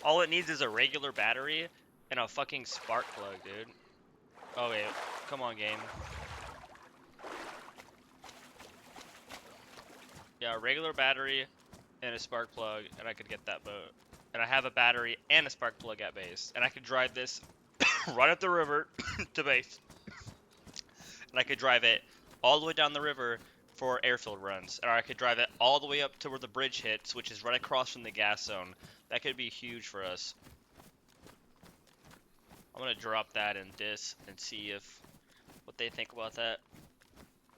All it needs is a regular battery and a fucking spark plug, dude. Oh, wait. Come on, game. Yeah, a regular battery and a spark plug, and I could get that boat. And I have a battery and a spark plug at base. And I could drive this right up the river to base. And I could drive it all the way down the river for airfield runs. Or I could drive it all the way up to where the bridge hits, which is right across from the gas zone. That could be huge for us. I'm gonna drop that in this and see if what they think about that.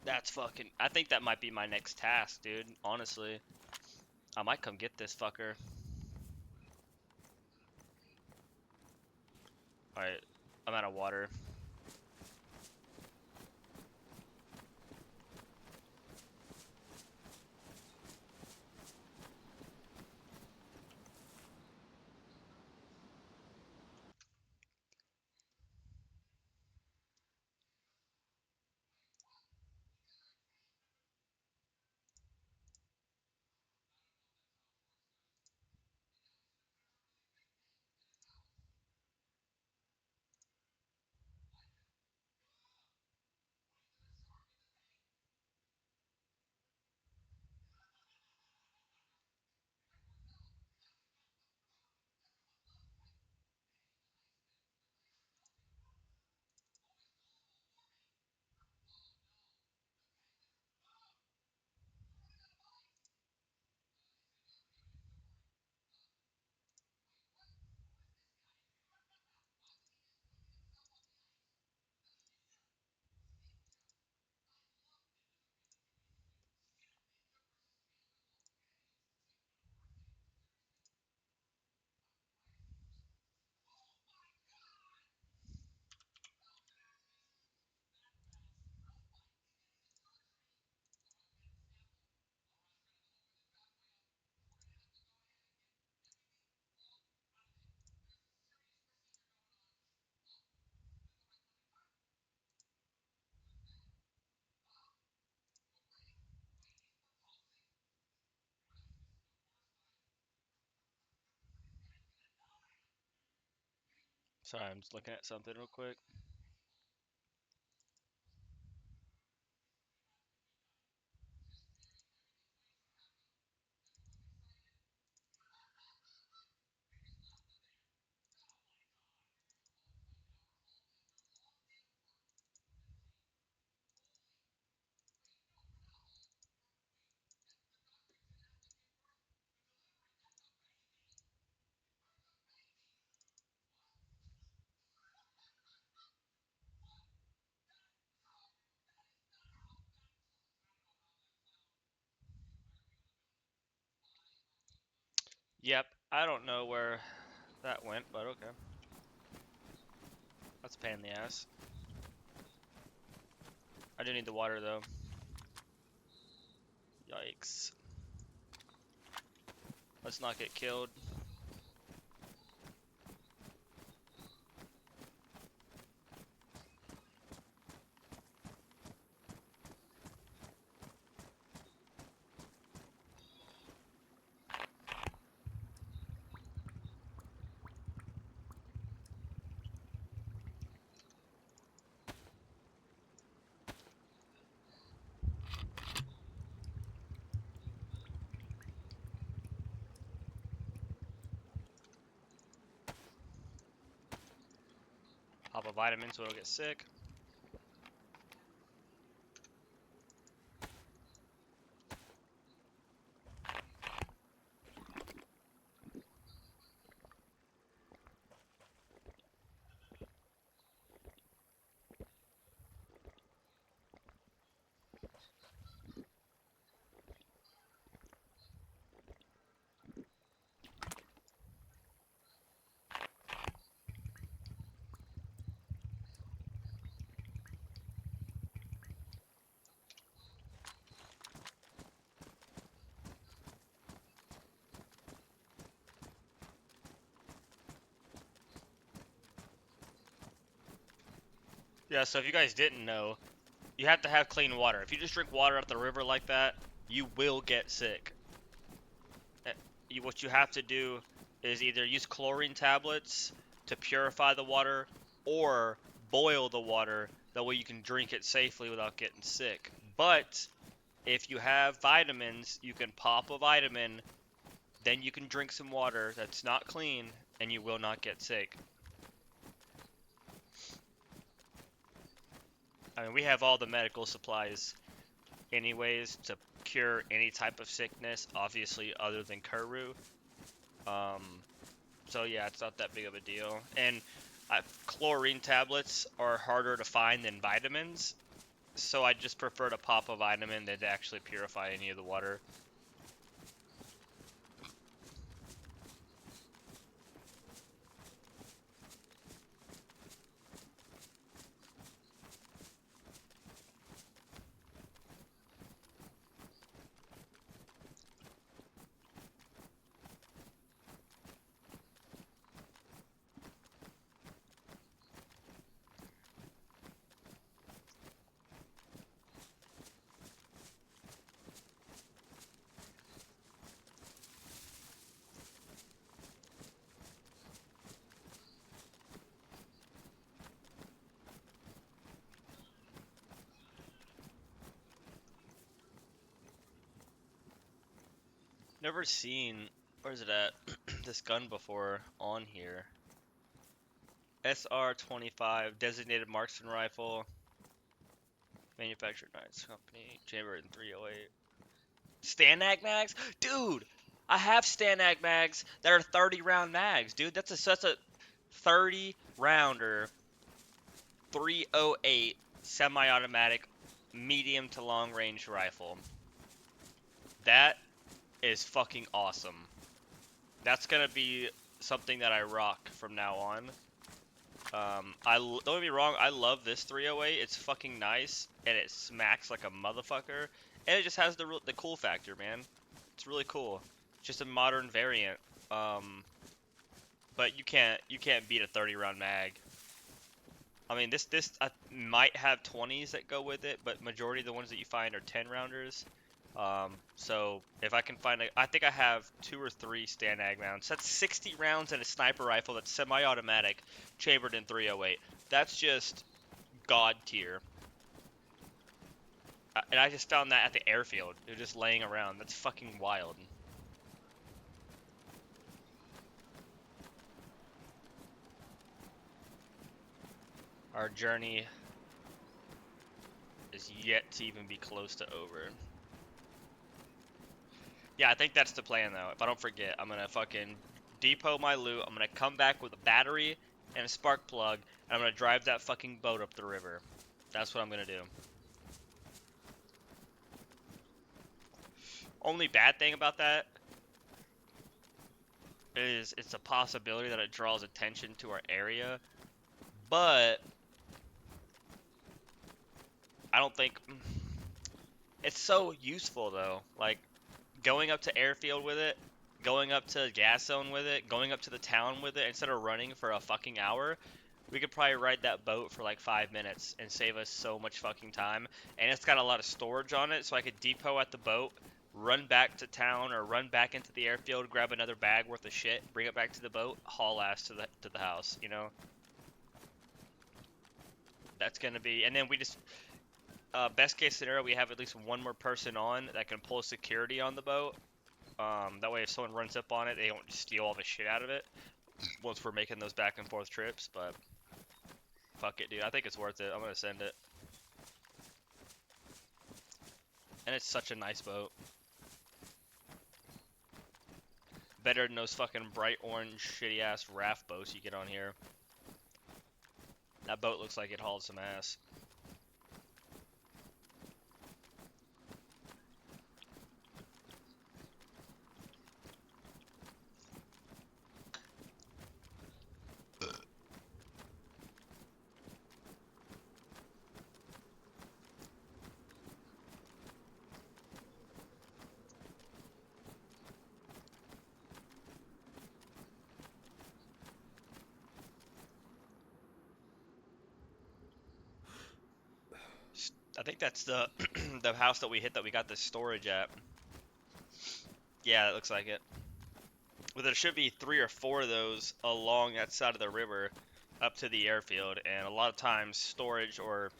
That's fucking. I think that might be my next task, dude. Honestly, I might come get this fucker. All right, I'm out of water. Sorry, I'm just looking at something real quick. Yep, I don't know where that went, but okay. That's a pain in the ass. I do need the water though. Yikes. Let's not get killed. Pop a vitamin so I don't get sick. Yeah, so if you guys didn't know, you have to have clean water. If you just drink water out the river like that, you will get sick. What you have to do is either use chlorine tablets to purify the water or boil the water. That way you can drink it safely without getting sick. But if you have vitamins, you can pop a vitamin, then you can drink some water that's not clean, and you will not get sick. I mean, we have all the medical supplies anyways to cure any type of sickness, obviously other than Kuru. Um, so yeah, it's not that big of a deal. And chlorine tablets are harder to find than vitamins, so I just prefer to pop a vitamin than to actually purify any of the water. Never seen, where's it at? This gun before on here. SR-25 designated marksman rifle, manufactured Knights Company, chambered in 308. Stanag mags, dude. I have Stanag mags that are 30 round mags, dude. That's such a 30 rounder, 308 semi-automatic, medium to long range rifle. That is fucking awesome. That's gonna be something that I rock from now on. don't get me wrong, I love this 308. It's fucking nice, and it smacks like a motherfucker, and it just has the cool factor, man. It's really cool. It's just a modern variant. But you can't beat a 30 round mag. I mean, this might have 20s that go with it, but majority of the ones that you find are 10 rounders. So if I can find I think I have 2 or 3 Stanag rounds. That's 60 rounds in a sniper rifle that's semi-automatic, chambered in 308. That's just god tier. And I just found that at the airfield. They're just laying around. That's fucking wild. Our journey is yet to even be close to over. Yeah, I think that's the plan though. If I don't forget, I'm gonna fucking depot my loot. I'm gonna come back with a battery and a spark plug, and I'm gonna drive that fucking boat up the river. That's what I'm gonna do. Only bad thing about that is it's a possibility that it draws attention to our area, but I don't think it's so useful though. Like going up to airfield with it, going up to gas zone with it, going up to the town with it instead of running for a fucking hour. We could probably ride that boat for like 5 minutes and save us so much fucking time. And it's got a lot of storage on it, so I could depot at the boat, run back to town or run back into the airfield, grab another bag worth of shit, bring it back to the boat, haul ass to the house. You know, that's gonna be. And then we just best case scenario, we have at least one more person on that can pull security on the boat. That way, if someone runs up on it, they don't steal all the shit out of it. Once we're making those back and forth trips, but fuck it, dude. I think it's worth it. I'm gonna send it. And it's such a nice boat. Better than those fucking bright orange shitty ass raft boats you get on here. That boat looks like it hauled some ass. I think that's the the house that we hit that we got the storage at. Yeah, it looks like it. But there should be 3 or 4 of those along that side of the river up to the airfield, and a lot of times storage or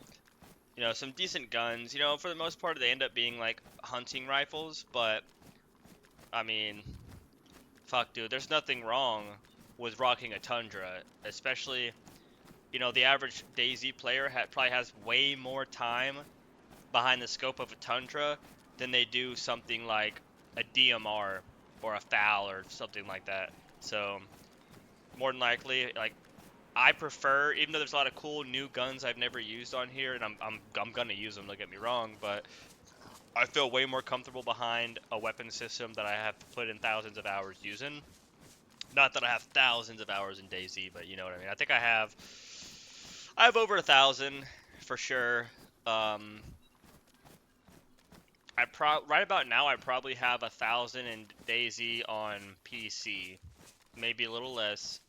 some decent guns. For the most part they end up being like hunting rifles, but I mean, fuck, dude, there's nothing wrong with rocking a Tundra, especially the average dayz player probably has way more time behind the scope of a Tundra than they do something like a DMR or a FAL or something like that. So more than likely, like I prefer, even though there's a lot of cool new guns I've never used on here, and I'm gonna use them. Don't get me wrong, but I feel way more comfortable behind a weapon system that I have put in thousands of hours using. Not that I have thousands of hours in dayz, but you know what I mean. I have over 1,000 for sure. Um, right about now I probably have 1,000 in dayz on PC, maybe a little less.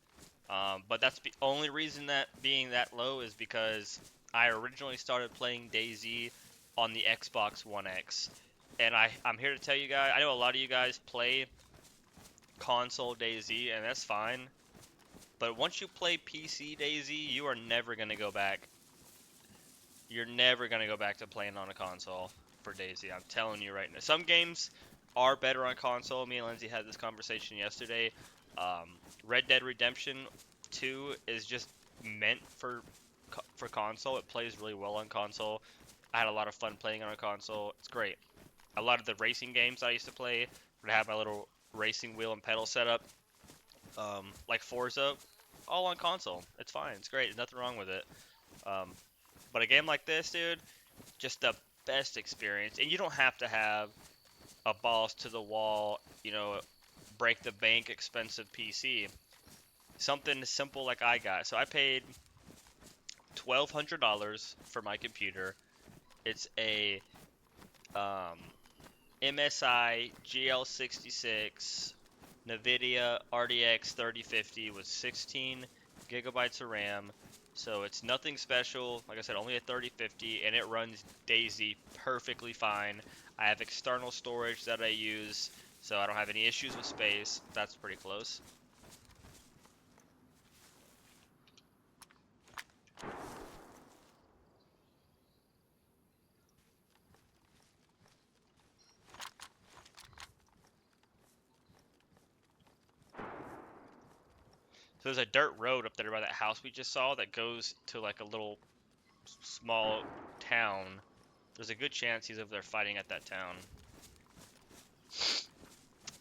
But that's the only reason that being that low is because I originally started playing dayz on the Xbox One X, and I'm here to tell you guys. I know a lot of you guys play console dayz, and that's fine. But once you play PC dayz, you are never gonna go back. You're never gonna go back to playing on a console for dayz. I'm telling you right now. Some games are better on console. Me and Lindsay had this conversation yesterday. Red Dead Redemption 2 is just meant for console. It plays really well on console. I had a lot of fun playing on a console. It's great. A lot of the racing games I used to play would have my little racing wheel and pedal setup, like Forza, all on console. It's fine. It's great. There's nothing wrong with it. Um, but a game like this, dude, just the best experience. And you don't have to have a balls to the wall, break the bank expensive PC. Something simple like I got. So I paid $1,200 for my computer. It's a MSI GL66 NVIDIA RTX 3050 with 16 gigabytes of RAM, So it's nothing special. Like I said, only a 3050, and it runs dayz perfectly fine. I have external storage that I use, so I don't have any issues with space. That's pretty close. So there's a dirt road up there by that house we just saw that goes to like a little small town. There's a good chance he's over there fighting at that town.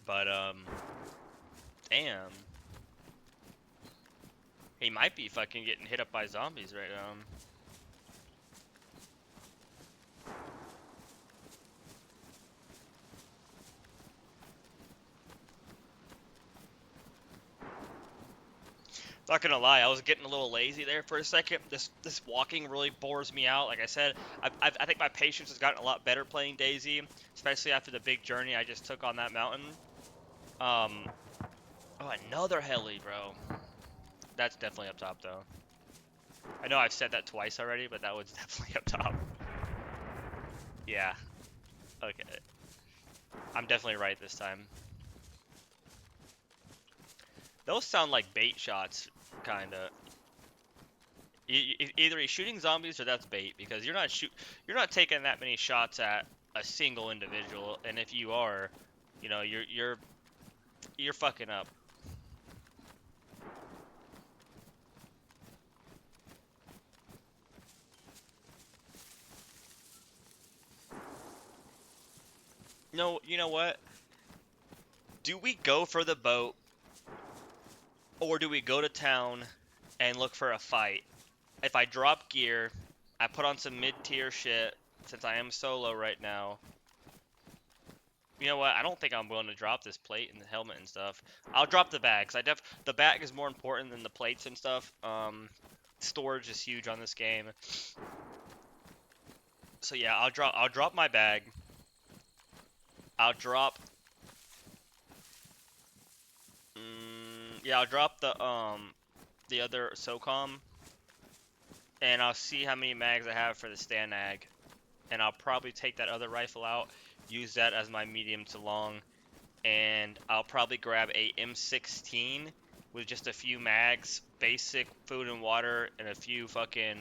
But damn. He might be fucking getting hit up by zombies right now. Not gonna lie, I was getting a little lazy there for a second. This walking really bores me out. Like I said, I think my patience has gotten a lot better playing dayz, especially after the big journey I just took on that mountain. Um, oh, another heli, bro. That's definitely up top, though. I know I've said that twice already, but that was definitely up top. Yeah, okay. I'm definitely right this time. Those sound like bait shots, kinda. Either he's shooting zombies or that's bait, because you're not taking that many shots at a single individual, and if you are, you know, you're fucking up. No, you know what? Do we go for the boat, or do we go to town and look for a fight? If I drop gear, I put on some mid-tier shit, since I am solo right now. You know what? I don't think I'm willing to drop this plate and the helmet and stuff. I'll drop the bags. The bag is more important than the plates and stuff. Storage is huge on this game. So yeah, I'll drop my bag. I'll drop yeah, I'll drop the other SOCOM, and I'll see how many mags I have for the Stanag, and I'll probably take that other rifle out, use that as my medium to long, and I'll probably grab a M16 with just a few mags, basic food and water, and a few fucking,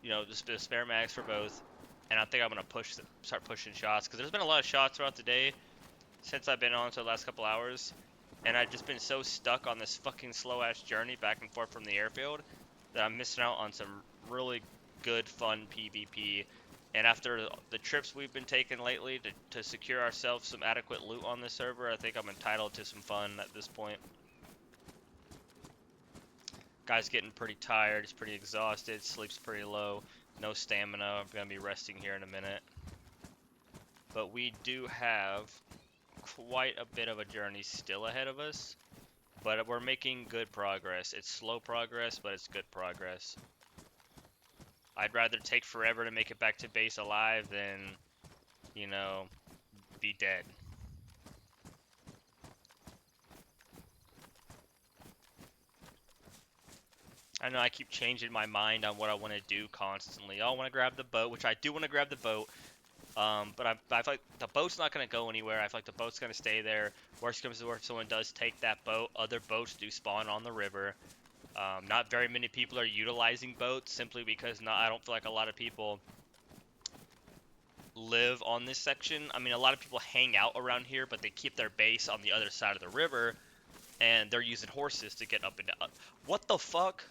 you know, just the spare mags for both. And I think I'm gonna start pushing shots, because there's been a lot of shots throughout the day since I've been on for the last couple hours, and I've just been so stuck on this fucking slow ass journey back and forth from the airfield that I'm missing out on some really good, fun PvP. And after the trips we've been taking lately to secure ourselves some adequate loot on this server, I think I'm entitled to some fun at this point. Guy's getting pretty tired, he's pretty exhausted, sleeps pretty low, no stamina. I'm gonna be resting here in a minute. But we do have quite a bit of a journey still ahead of us, but we're making good progress. It's slow progress, but it's good progress. I'd rather take forever to make it back to base alive than, you know, be dead. I know I keep changing my mind on what I want to do constantly. Oh, I want to grab the boat, which I do want to grab the boat. But I feel like the boat's not going to go anywhere. I feel like the boat's going to stay there. Worst comes to worst, if someone does take that boat, other boats do spawn on the river. Not very many people are utilizing boats, simply because I don't feel like a lot of people live on this section. I mean, a lot of people hang out around here, but they keep their base on the other side of the river, and they're using horses to get up and down. What the fuck?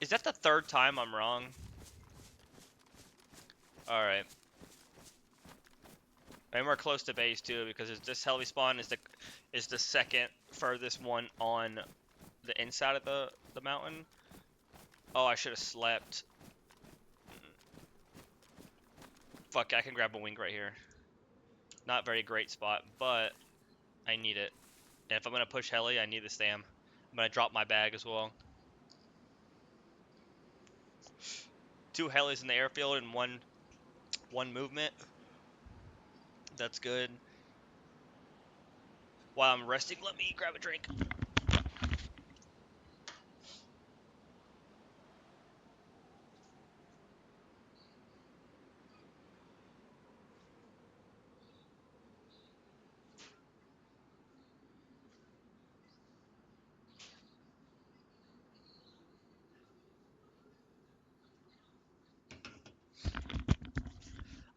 Is that the third time I'm wrong? Alright. And we're close to base too, because this heli spawn is the second furthest one on the inside of the mountain. Oh, I should have slept. Fuck, I can grab a wing right here. Not very great spot, but I need it. And if I'm gonna push heli, I need the stam. I'm gonna drop my bag as well. 2 helis in the airfield and one movement. That's good. While I'm resting, let me grab a drink.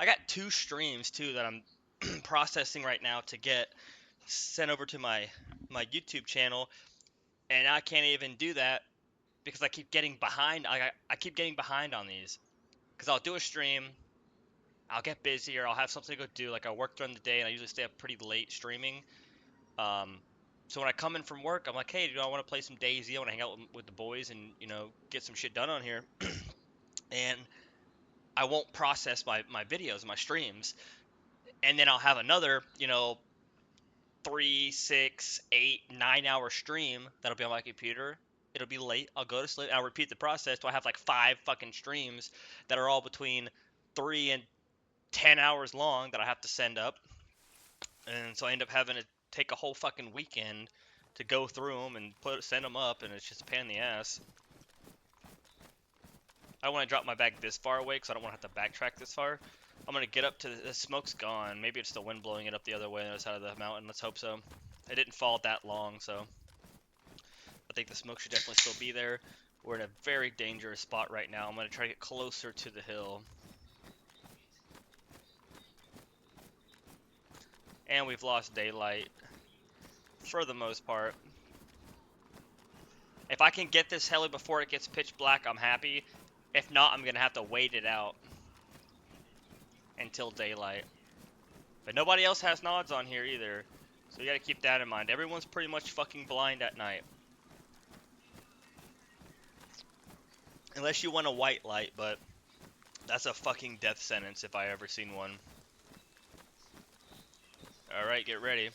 I got 2 streams too that I'm processing right now to get sent over to my YouTube channel, and I can't even do that because I keep getting behind. I keep getting behind on these because I'll do a stream, I'll get busy, or I'll have something to go do. Like I work during the day, and I usually stay up pretty late streaming. Um, so when I come in from work, I'm like, hey, I want to play some dayz. I want to hang out with the boys and get some shit done on here. And I won't process my videos, my streams, and then I'll have another 3, 6, 8, 9 hour stream that'll be on my computer. It'll be late. I'll go to sleep. I'll repeat the process. So I have like 5 fucking streams that are all between 3 and 10 hours long that I have to send up, and so I end up having to take a whole fucking weekend to go through them and send them up, and it's just a pain in the ass. I don't want to drop my bag this far away because I don't want to have to backtrack this far. I'm gonna get up to the smoke's gone. Maybe it's the wind blowing it up the other way on the other side of the mountain. Let's hope so. It didn't fall that long, so I think the smoke should definitely still be there. We're in a very dangerous spot right now. I'm gonna try to get closer to the hill. And we've lost daylight for the most part. If I can get this heli before it gets pitch black, I'm happy. If not, I'm gonna have to wait it out until daylight. But nobody else has nods on here either, so you gotta keep that in mind. Everyone's pretty much fucking blind at night. Unless you want a white light, but that's a fucking death sentence if I ever seen one. Alright, get ready.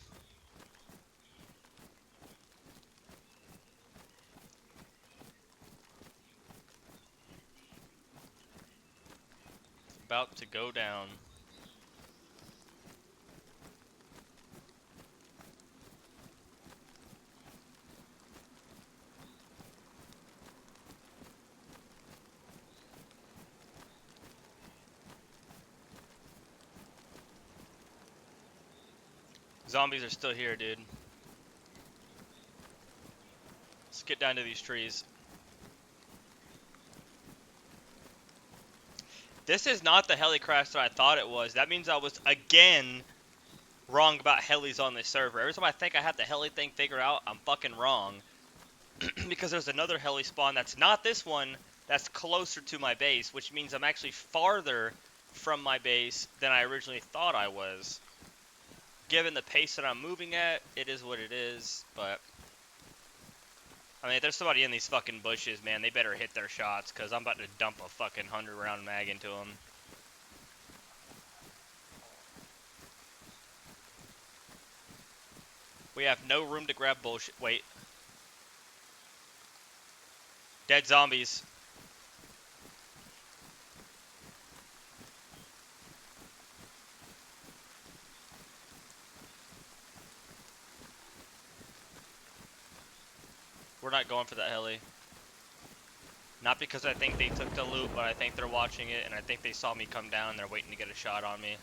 About to go down. Zombies are still here, dude. Let's get down to these trees. This is not the heli crash that I thought it was. That means I was, again, wrong about helis on this server. Every time I think I have the heli thing figured out, I'm fucking wrong. Because there's another heli spawn that's not this one, that's closer to my base, which means I'm actually farther from my base than I originally thought I was. Given the pace that I'm moving at, it is what it is, but I mean, if there's somebody in these fucking bushes, man, they better hit their shots, because I'm about to dump a fucking 100-round mag into them. We have no room to grab bullshit. Wait. Dead zombies. We're not going for that heli. Not because I think they took the loot, but I think they're watching it, and I think they saw me come down, and they're waiting to get a shot on me.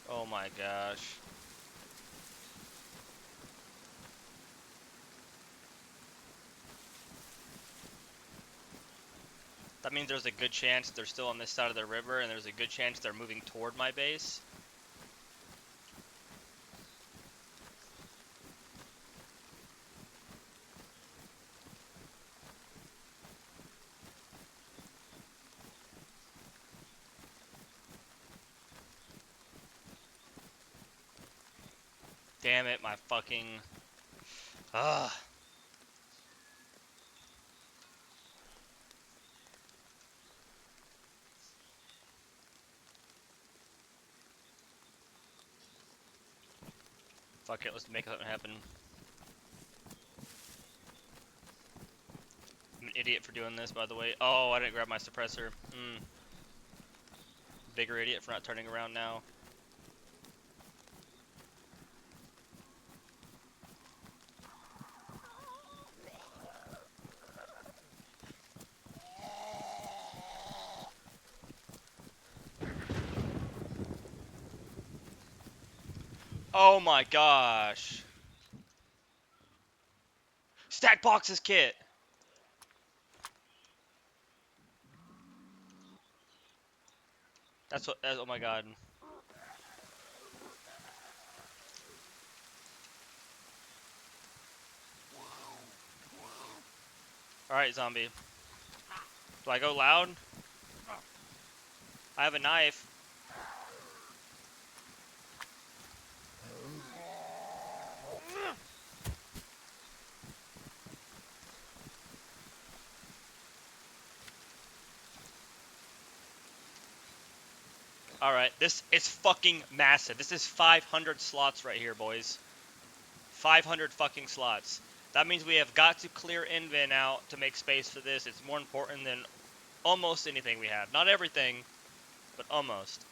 Oh my gosh. That means there's a good chance they're still on this side of the river, and there's a good chance they're moving toward my base. Damn it, my fucking... Ugh. Fuck it, let's make something happen. I'm an idiot for doing this, by the way. Oh, I didn't grab my suppressor. Bigger idiot for not turning around now. Oh my gosh. Stack boxes kit! That's what. Oh my god. All right, zombie. Do I go loud? I have a knife. All right, this is fucking massive. This is 500 slots right here, boys. 500 fucking slots. That means we have got to clear Invin out to make space for this. It's more important than almost anything we have. Not everything, but almost.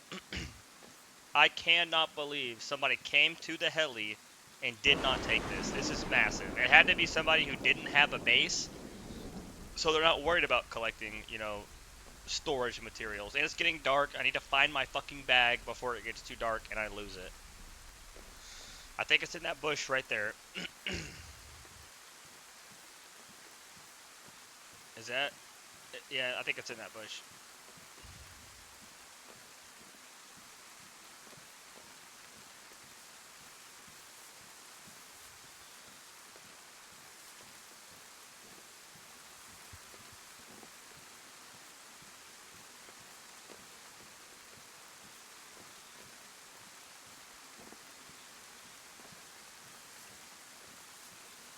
I cannot believe somebody came to the heli and did not take this. This is massive. It had to be somebody who didn't have a base, so they're not worried about collecting, storage materials. And it's getting dark. I need to find my fucking bag before it gets too dark and I lose it. I think it's in that bush right there. Is that? Yeah, I think it's in that bush.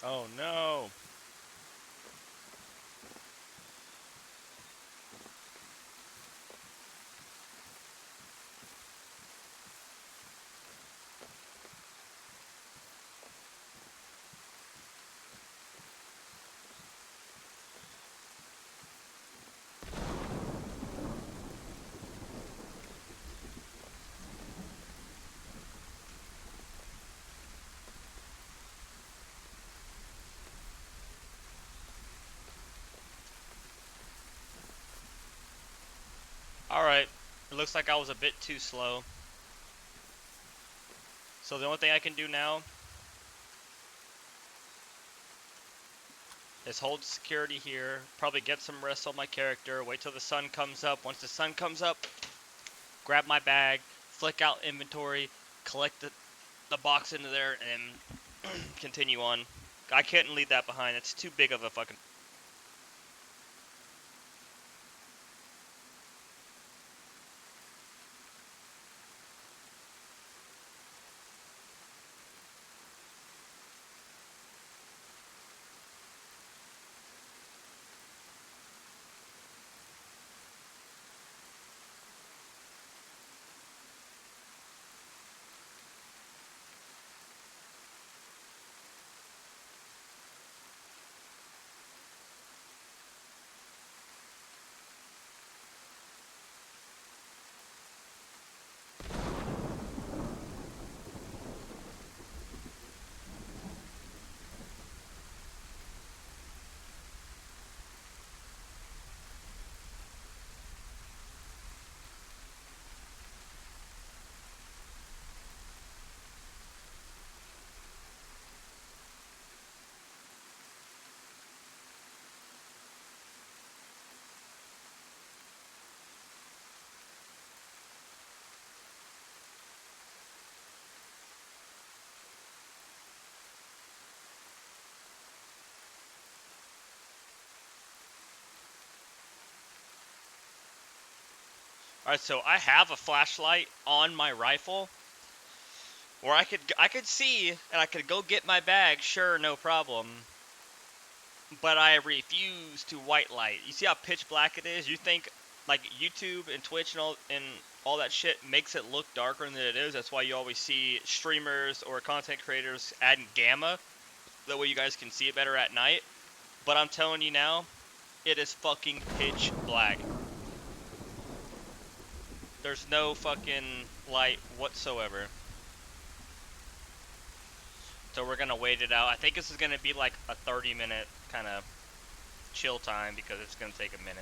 Oh no. Alright. It looks like I was a bit too slow. So the only thing I can do now is hold security here, probably get some rest on my character, wait till the sun comes up. Once the sun comes up, grab my bag, flick out inventory, collect the box into there, and continue on. I couldn't leave that behind. It's too big of a fucking... Alright, so I have a flashlight on my rifle where I could see and I could go get my bag, sure, no problem. But I refuse to white light. You see how pitch black it is? You think like YouTube and Twitch and all that shit makes it look darker than it is. That's why you always see streamers or content creators adding gamma. That way you guys can see it better at night. But I'm telling you now, it is fucking pitch black. There's no fucking light whatsoever. So we're gonna wait it out. I think this is gonna be like a 30-minute kind of chill time because it's gonna take a minute.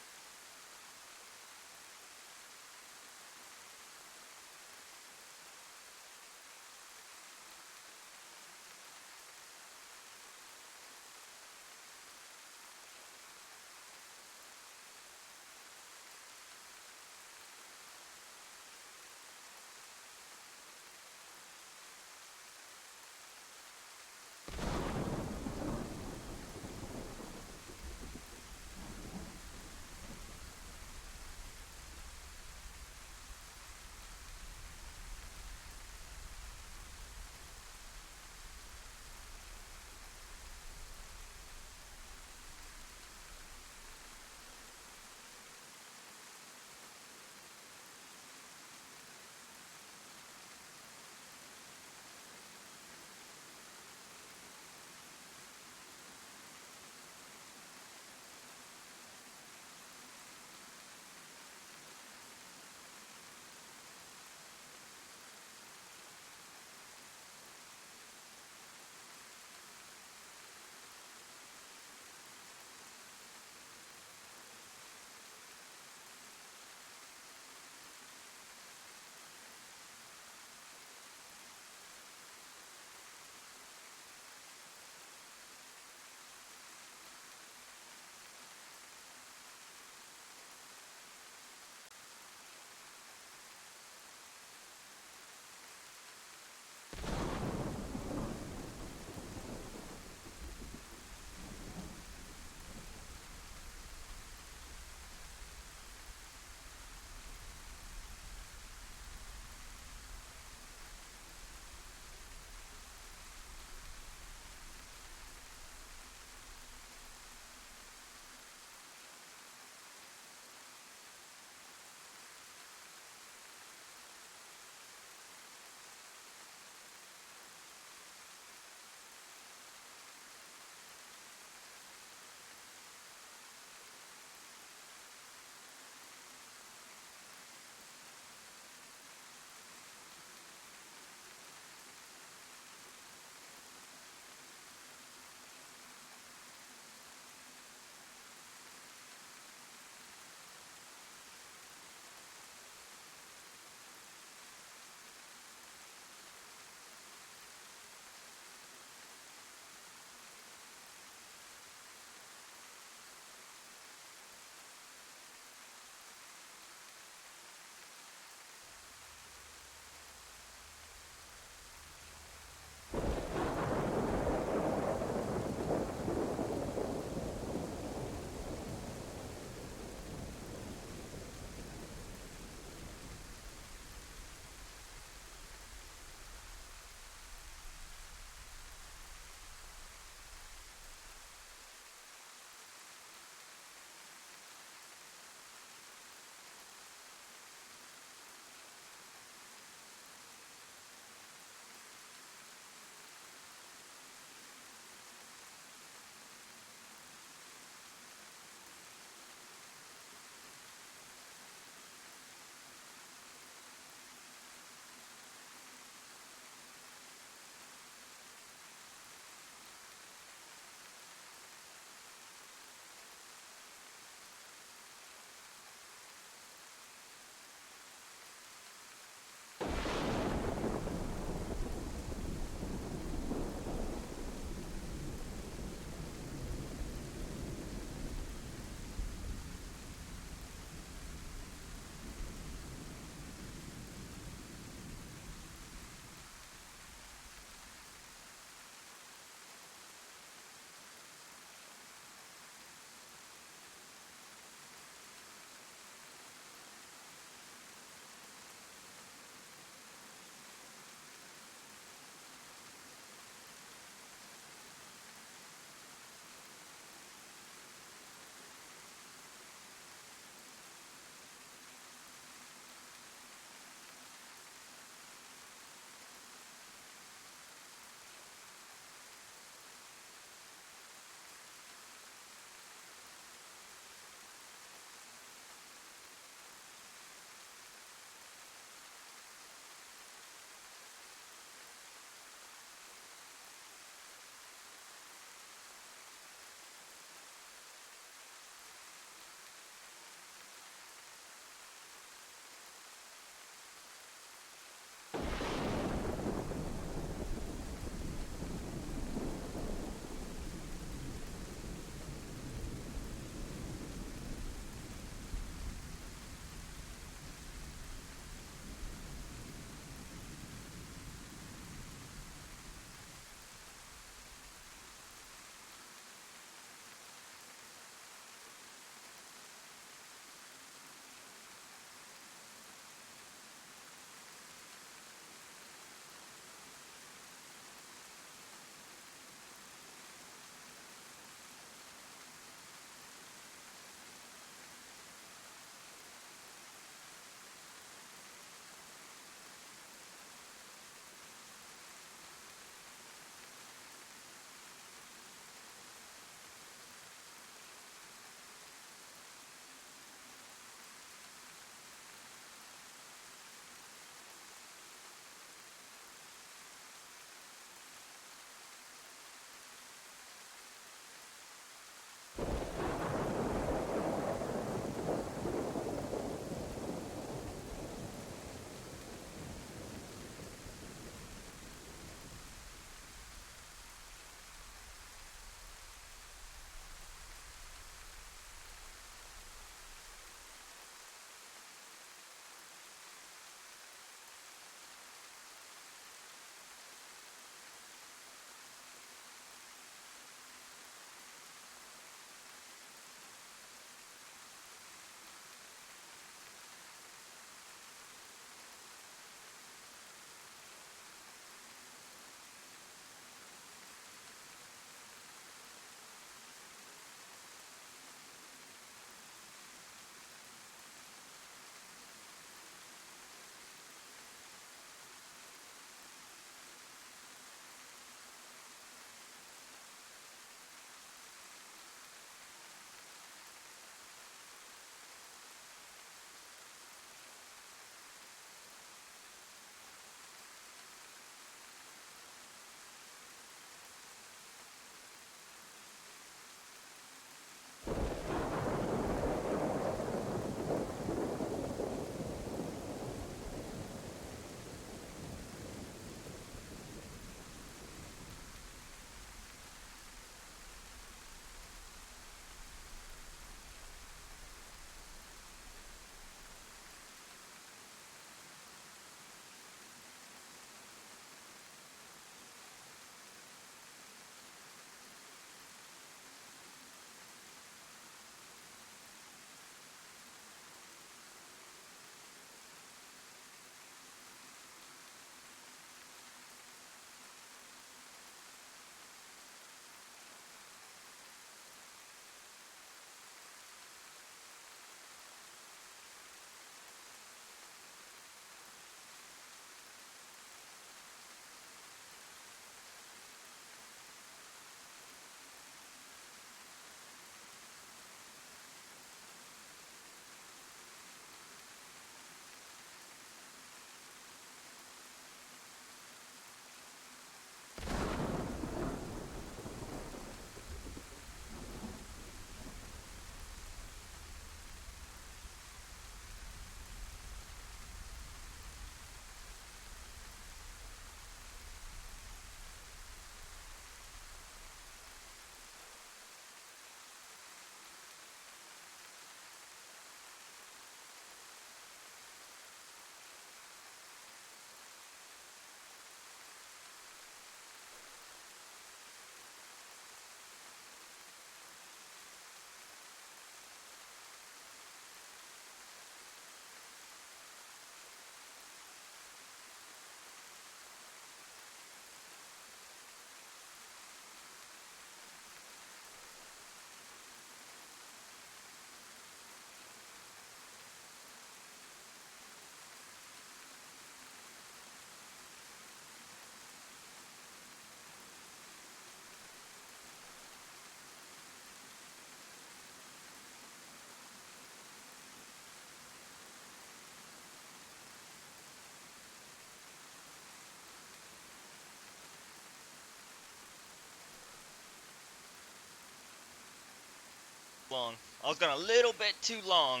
long. I was gone a little bit too long.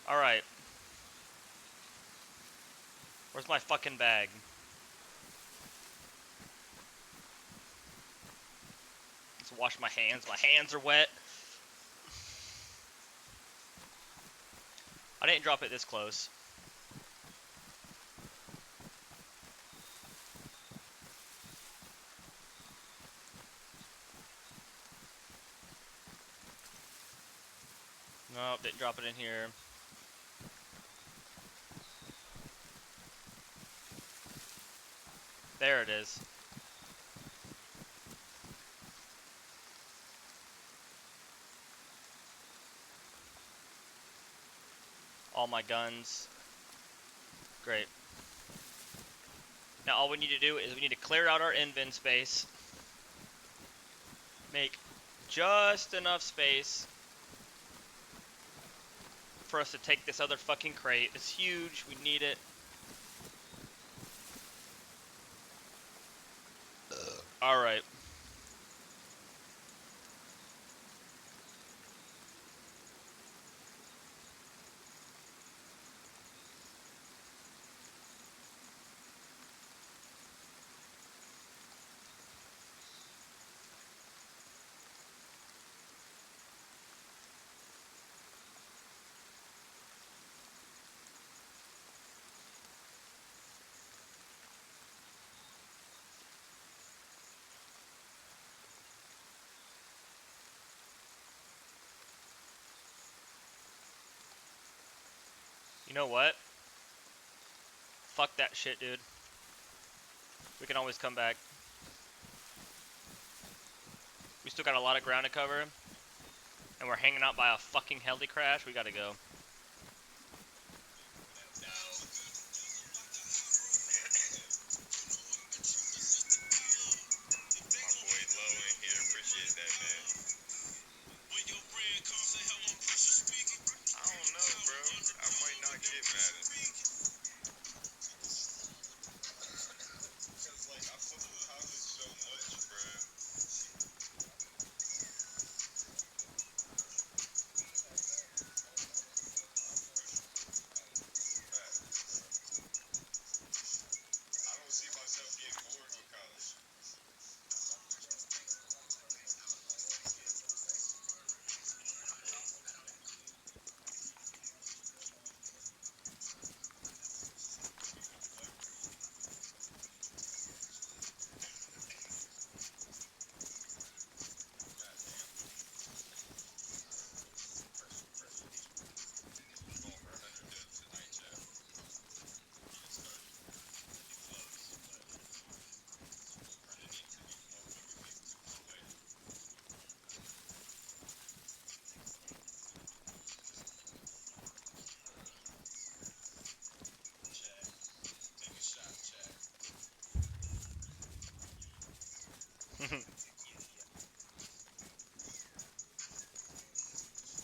Alright. Where's my fucking bag? Let's wash my hands. My hands are wet. I didn't drop it this close. Nope, didn't drop it in here. There it is. All my guns. Great. Now all we need to do is we need to clear out our invent space. Make just enough space for us to take this other fucking crate. It's huge. We need it. Alright. You know what? Fuck that shit, dude. We can always come back. We still got a lot of ground to cover. And we're hanging out by a fucking heli crash. We gotta go.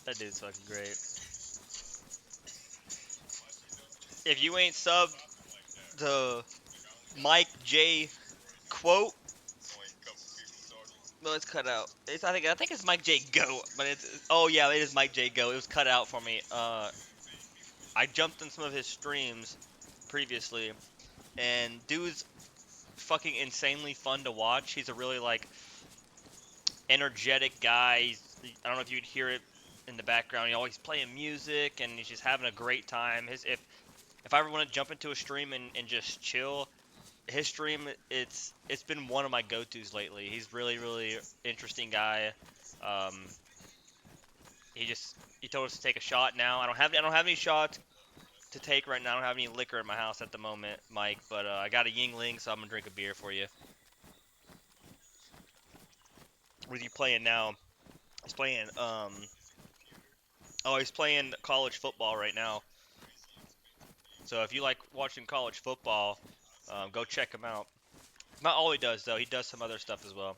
That dude's fucking great. If you ain't subbed the Mike J quote, well, it's cut out. I think it's Mike J Go, but oh yeah, it is Mike J Go. It was cut out for me. I jumped in some of his streams previously, and dude's fucking insanely fun to watch. He's a really like energetic guy. I don't know if you'd hear it in the background. He's always playing music, and he's just having a great time. If I ever want to jump into a stream and just chill, his stream it's been one of my go-tos lately. He's really interesting guy. Um, he told us to take a shot now. I don't have any shots to take right now. I don't have any liquor in my house at the moment, Mike. But I got a Yingling, so I'm gonna drink a beer for you. What are you playing now? He's playing he's playing college football right now. So if you like watching college football, go check him out. Not all he does though. He does some other stuff as well.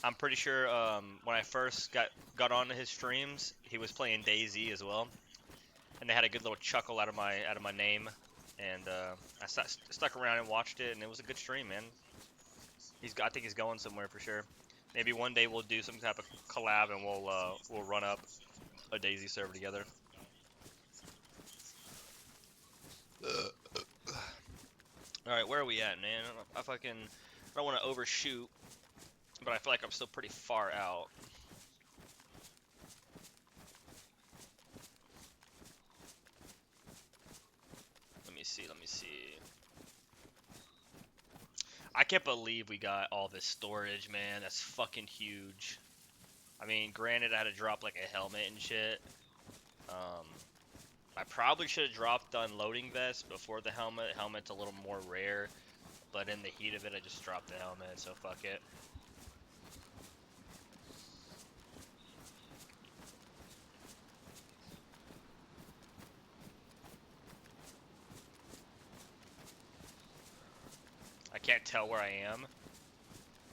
I'm pretty sure when I first got onto his streams, he was playing dayz as well, and they had a good little chuckle out of my name, and I stuck around and watched it, and it was a good stream, man. I think he's going somewhere for sure. Maybe one day we'll do some type of collab and we'll run up a dayz server together. All right, where are we at, man? I don't want to overshoot, but I feel like I'm still pretty far out. Let me see. Let me see. I can't believe we got all this storage, man. That's fucking huge. I mean, granted, I had to drop like a helmet and shit. Um, I probably should have dropped the unloading vest before the helmet. Helmet's a little more rare, but in the heat of it, I just dropped the helmet, so fuck it. I can't tell where I am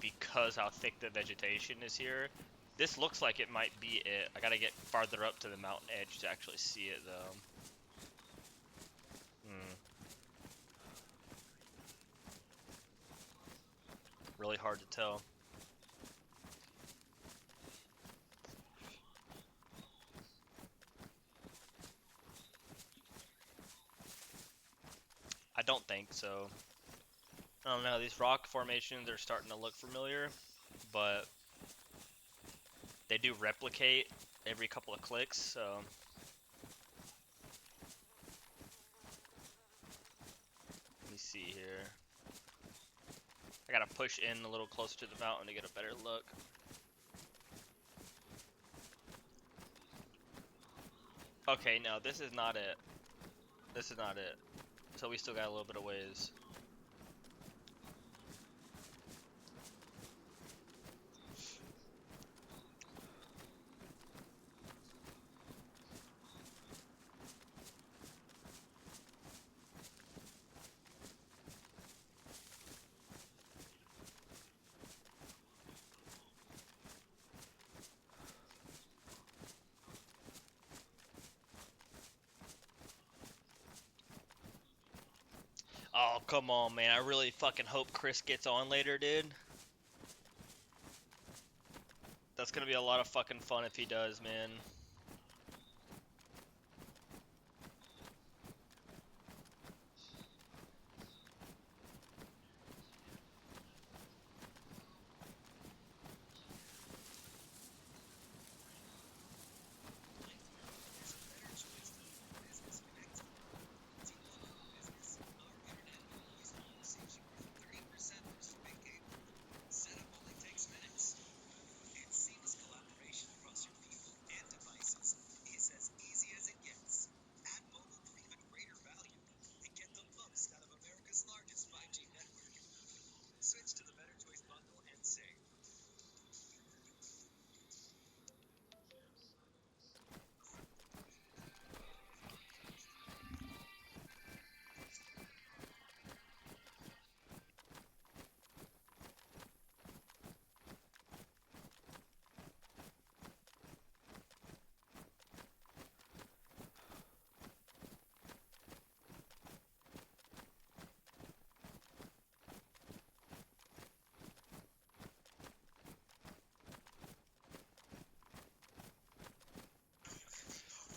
because how thick the vegetation is here. This looks like it might be it. I gotta get farther up to the mountain edge to actually see it, though. Hmm. Really hard to tell. I don't think so. I don't know, these rock formations are starting to look familiar, but they do replicate every couple of clicks, so let me see here. I gotta push in a little closer to the mountain to get a better look. Okay, no, this is not it. This is not it. So we still got a little bit of ways. Oh, come on, man. I really fucking hope Chris gets on later, dude. That's gonna be a lot of fucking fun if he does, man.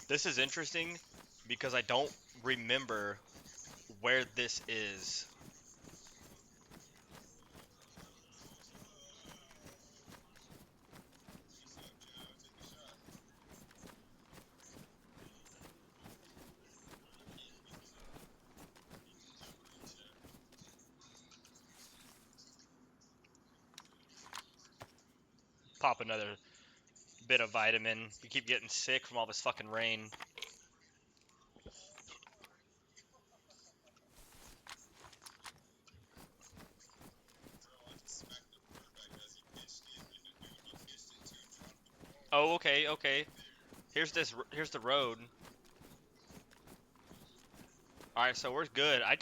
This is interesting because I don't remember where this is. Pop another bit of vitamin. We keep getting sick from all this fucking rain. Oh, okay, okay. Here's the road. All right, so we're good. I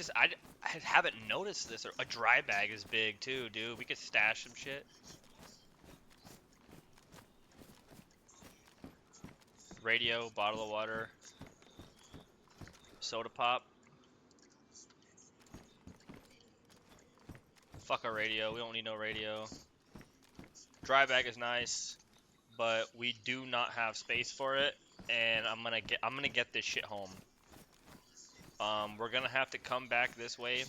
haven't noticed this. A dry bag is big too, dude. We could stash some shit. Radio, bottle of water, soda pop. Fuck a radio. We don't need no radio. Dry bag is nice, but we do not have space for it, and I'm gonna get this shit home. We're gonna have to come back this way.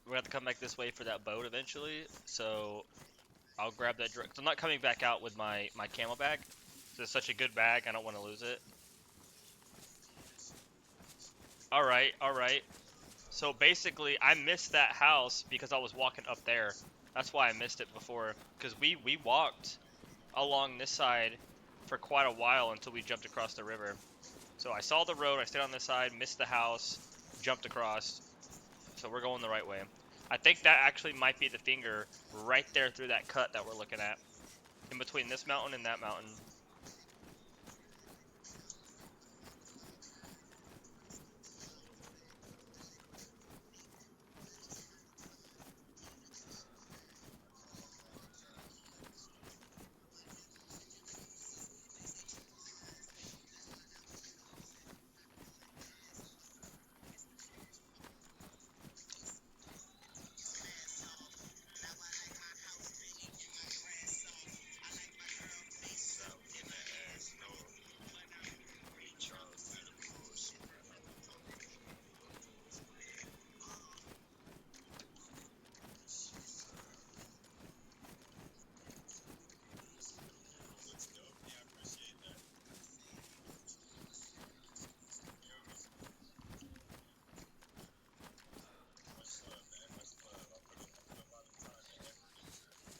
We're gonna have to come back this way for that boat eventually. So I'll grab that. I'm not coming back out with my camel bag. It's such a good bag. I don't want to lose it. All right, all right. So basically, I missed that house because I was walking up there. That's why I missed it before. Because we walked along this side for quite a while until we jumped across the river. So I saw the road, I stayed on this side, missed the house, jumped across. So we're going the right way. I think that actually might be the finger right there through that cut that we're looking at. In between this mountain and that mountain.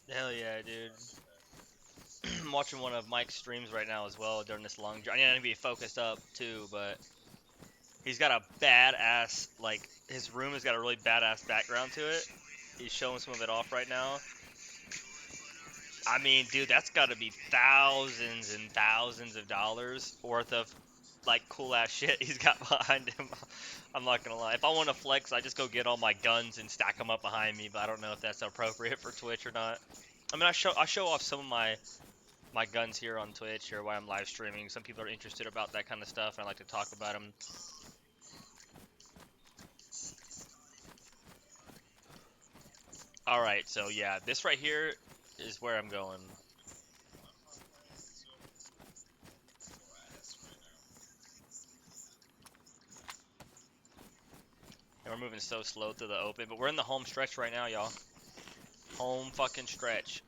Hell yeah, dude. I'm watching one of Mike's streams right now as well during this long journey. I need to be focused up too, but he's got a badass, like, his room has got a really badass background to it. He's showing some of it off right now. I mean, dude, that's got to be thousands and thousands of dollars worth of, like, cool ass shit he's got behind him. I'm not gonna lie. If I want to flex, I just go get all my guns and stack them up behind me, but I don't know if that's appropriate for Twitch or not. I mean, I show off some of my guns here on Twitch or while I'm live streaming. Some people are interested about that kind of stuff, and I like to talk about them. All right, so yeah, this right here is where I'm going. And we're moving so slow through the open, but we're in the home stretch right now, y'all. Home fucking stretch.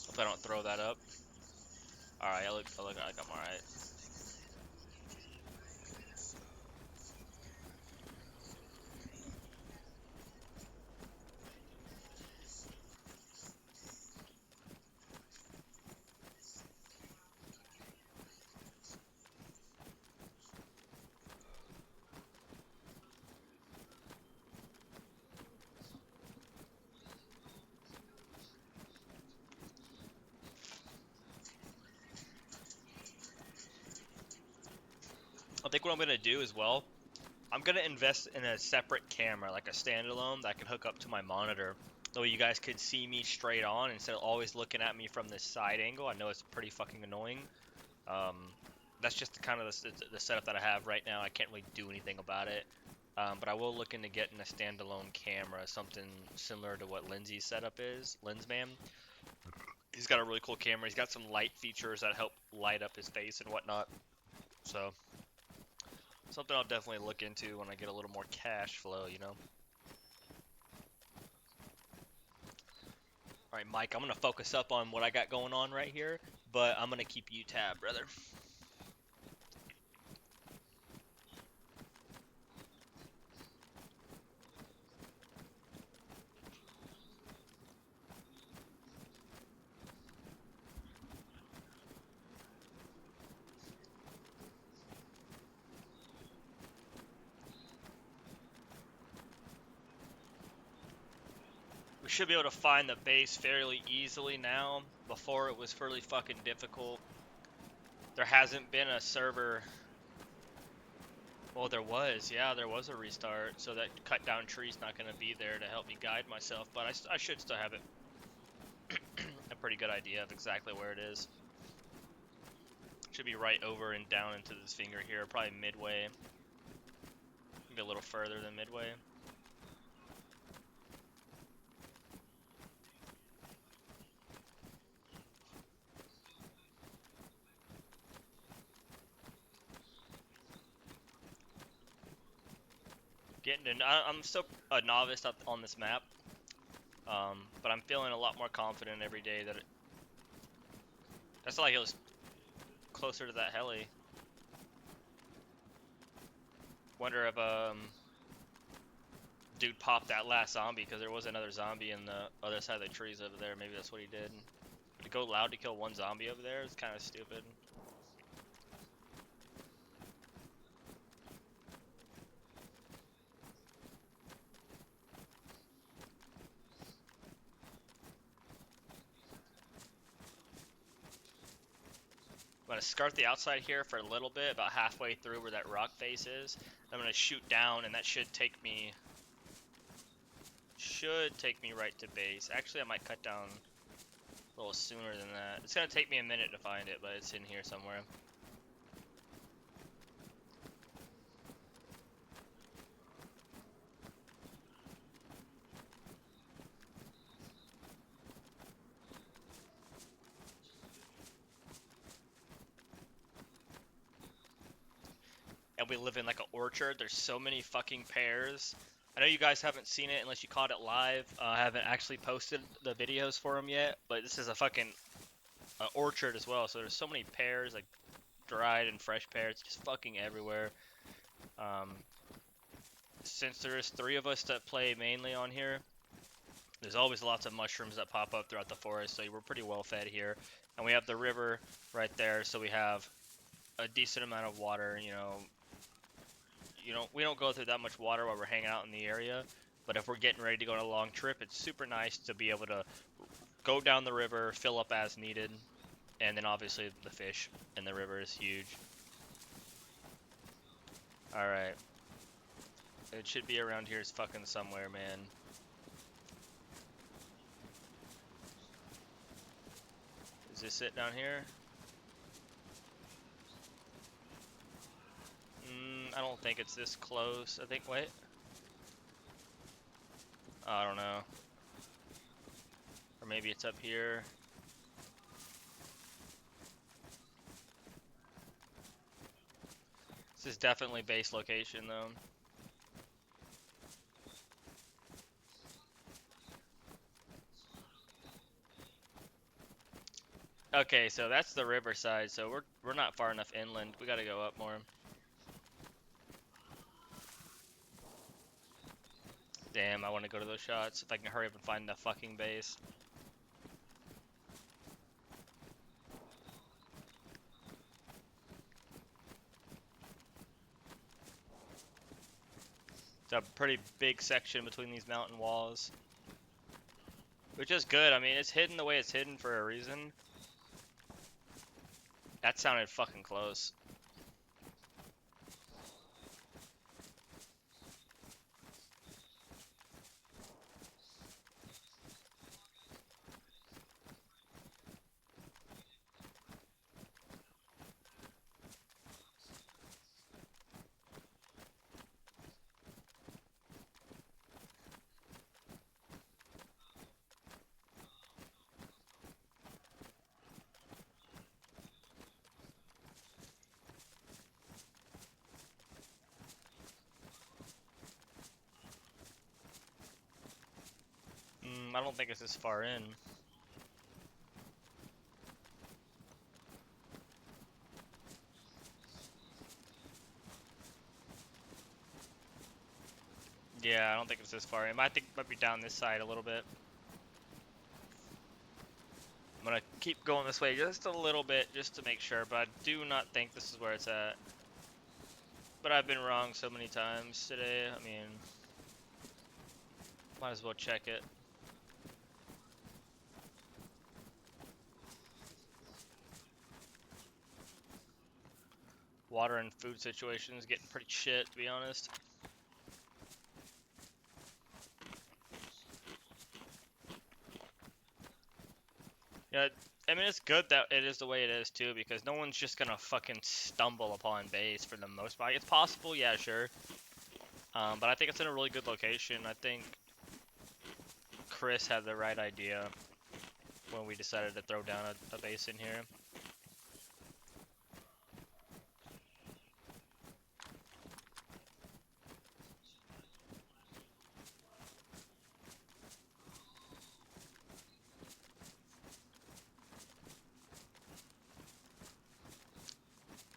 Hope I don't throw that up. All right, I look like I'm all right. I think what I'm gonna do as well, I'm gonna invest in a separate camera, like a standalone that can hook up to my monitor, so you guys could see me straight on instead of always looking at me from this side angle. I know it's pretty fucking annoying. Um, that's just kind of the setup that I have right now. I can't really do anything about it. But I will look into getting a standalone camera, something similar to what Lindsay's setup is. Lensman. He's got a really cool camera. He's got some light features that help light up his face and whatnot. So, something I'll definitely look into when I get a little more cash flow, you know? Alright, Mike, I'm going to focus up on what I got going on right here, but I'm going to keep you tab, brother. We should be able to find the base fairly easily now. Before it was fairly fucking difficult. There hasn't been a server. Well, there was. Yeah, there was a restart. So that cut down tree's not going to be there to help me guide myself. But I should still have it. A pretty good idea of exactly where it is. Should be right over and down into this finger here, probably midway. Maybe a little further than midway. I'm still a novice on this map, but I'm feeling a lot more confident every day that that's like it was closer to that heli. Wonder if dude popped that last zombie because there was another zombie in the other side of the trees over there. Maybe that's what he did. To go loud to kill one zombie over there is kind of stupid. I'm gonna skirt the outside here for a little bit, about halfway through where that rock face is. I'm gonna shoot down, and that should take me right to base. Actually, I might cut down a little sooner than that. It's gonna take me a minute to find it, but it's in here somewhere. And we live in like an orchard. There's so many fucking pears. I know you guys haven't seen it unless you caught it live. I haven't actually posted the videos for them yet, but this is a fucking orchard as well. So there's so many pears, like dried and fresh pears, just fucking everywhere. Since there's 3 of us that play mainly on here, there's always lots of mushrooms that pop up throughout the forest, so we're pretty well fed here. And we have the river right there, so we have a decent amount of water. We don't go through that much water while we're hanging out in the area, but if we're getting ready to go on a long trip, it's super nice to be able to go down the river, fill up as needed, and then obviously the fish in the river is huge. Alright. It should be around here fucking somewhere, man. Is this it down here? I don't think it's this close. I think, wait. Oh, I don't know. Or maybe it's up here. This is definitely base location, though. Okay, so that's the riverside, so we're not far enough inland. We gotta go up more. Damn, I want to go to those shots. If I can hurry up and find the fucking base. It's a pretty big section between these mountain walls. Which is good. I mean, it's hidden the way it's hidden for a reason. That sounded fucking close. I don't think it's this far in. Yeah, I don't think it's this far in. I think it might be down this side a little bit. I'm gonna keep going this way just a little bit, just to make sure, but I do not think this is where it's at. But I've been wrong so many times today, I mean, might as well check it. Water and food situations getting pretty shit, to be honest. Yeah, I mean, it's good that it is the way it is too, because no one's just gonna fucking stumble upon base for the most part. It's possible, yeah, sure. But I think it's in a really good location. I think Chris had the right idea when we decided to throw down a base in here.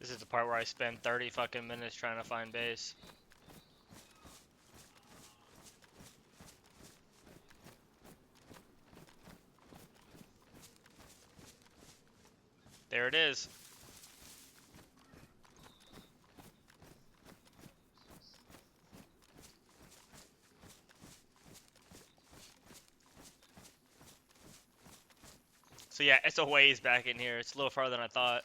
This is the part where I spend 30 fucking minutes trying to find base. There it is. So yeah, it's a ways back in here. It's a little farther than I thought.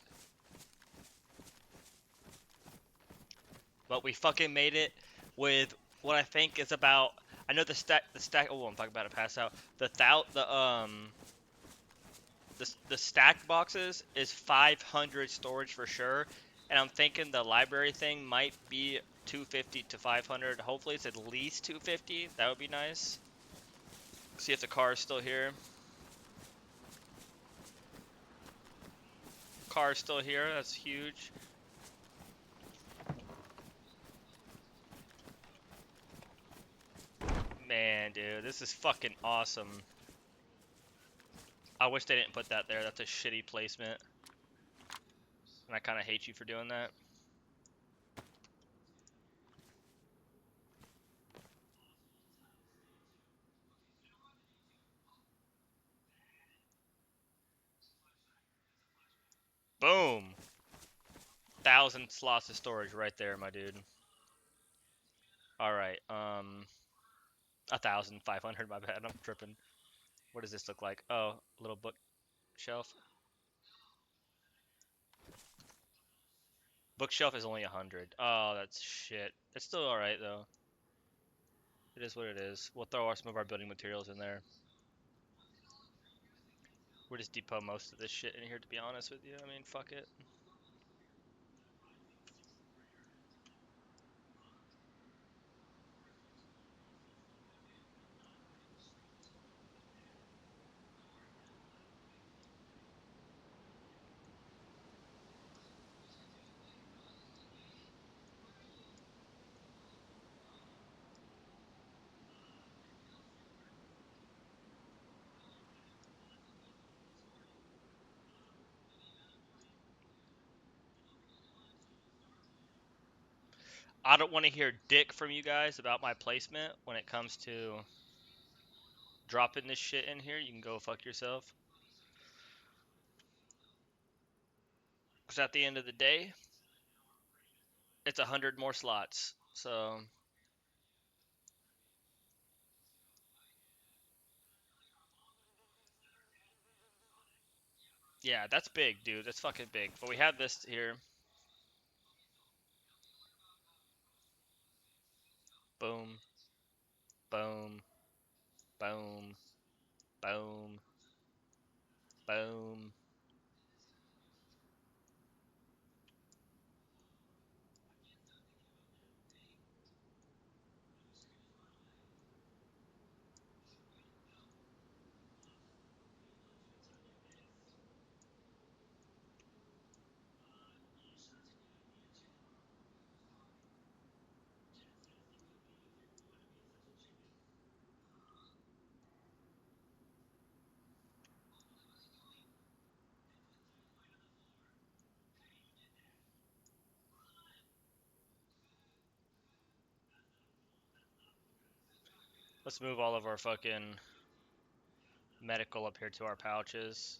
But we fucking made it with what I think is about. I know the stack. Oh, I'm talking about to pass out. The stacked boxes is 500 storage for sure, and I'm thinking the library thing might be 250 to 500. Hopefully, it's at least 250. That would be nice. See if the car is still here. Car is still here. That's huge. Man, dude, this is fucking awesome. I wish they didn't put that there. That's a shitty placement. And I kind of hate you for doing that. Boom! 1,000 slots of storage right there, my dude. Alright, 1,500, my bad. I'm tripping. What does this look like? Oh, little bookshelf. Bookshelf is only 100. Oh, that's shit. It's still alright, though. It is what it is. We'll throw some of our building materials in there. We'll just depot most of this shit in here, to be honest with you. I mean, fuck it. I don't want to hear dick from you guys about my placement when it comes to dropping this shit in here. You can go fuck yourself. Because at the end of the day, it's 100 more slots. So, yeah, that's big, dude. That's fucking big. But we have this here. Boom, boom, boom, boom, boom. Let's move all of our fucking medical up here to our pouches.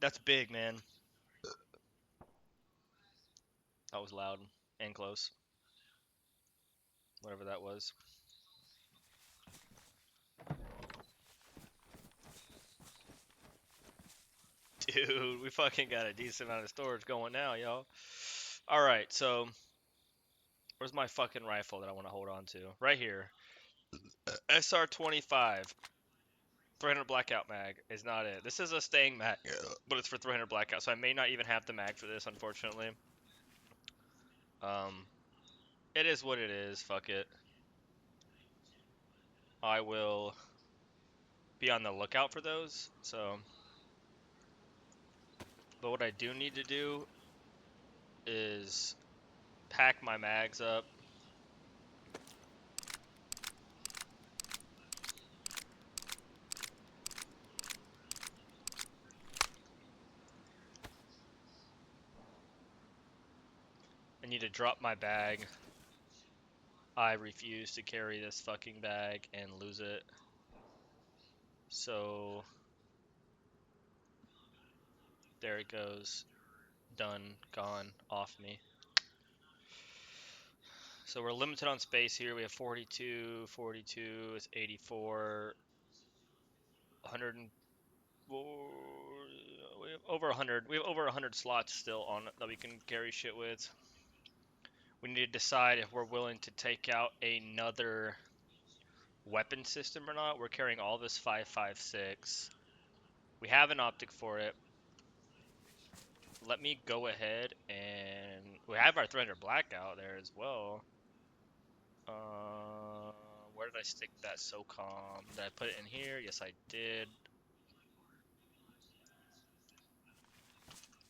That's big, man. That was loud and close. Whatever that was. Dude, we fucking got a decent amount of storage going now, y'all. Alright, so where's my fucking rifle that I want to hold on to? Right here. SR-25. 300 blackout mag is not it. This is a staying mag, but it's for 300 blackout, so I may not even have the mag for this, unfortunately. It is what it is. Fuck it. I will be on the lookout for those. So, but what I do need to do is pack my mags up. I need to drop my bag. I refuse to carry this fucking bag and lose it. So, there it goes. Done. Gone. Off me. So we're limited on space here. We have 42, 42 is 84, 100, we have over 100. We have over 100 slots still on that we can carry shit with. We need to decide if we're willing to take out another weapon system or not. We're carrying all this 5.56. We have an optic for it. Let me go ahead and we have our 300 blackout there as well. Where did I stick that SOCOM? Did I put it in here? Yes, I did.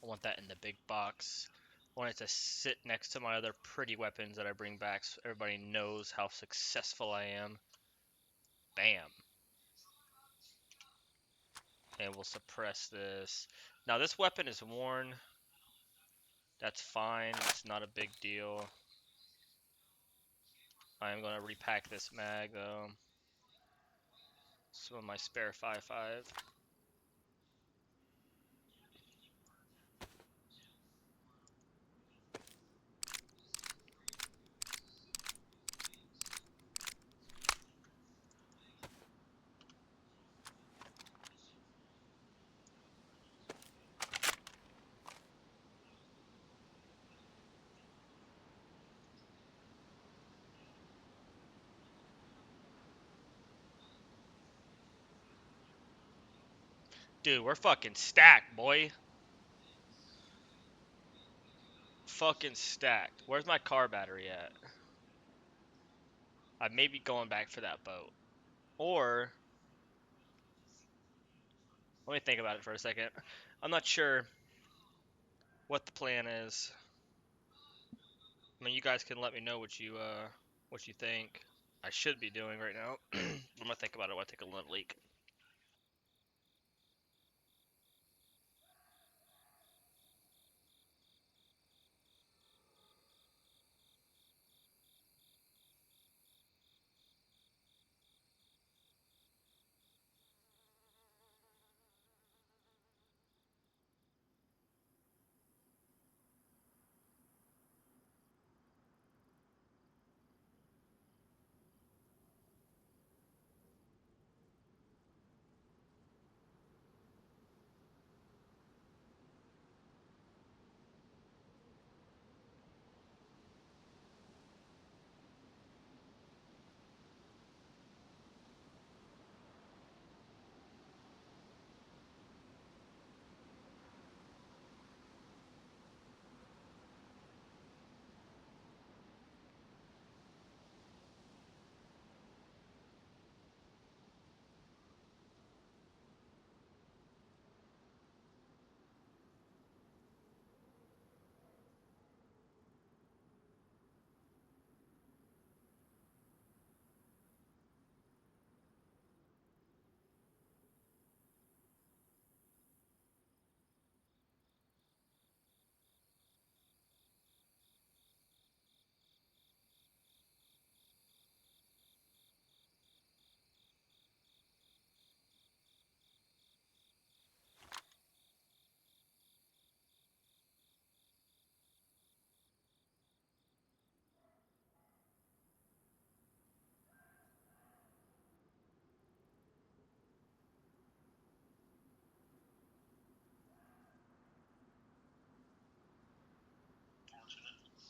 I want that in the big box. I want it to sit next to my other pretty weapons that I bring back so everybody knows how successful I am. Bam. And we'll suppress this. Now this weapon is worn. That's fine. It's not a big deal. I am going to repack this mag though. Some of my spare 5.5. Dude, we're fucking stacked, boy. Fucking stacked. Where's my car battery at? I may be going back for that boat. Or, let me think about it for a second. I'm not sure what the plan is. I mean, you guys can let me know what you think I should be doing right now. I'm gonna think about it while I take a little leak.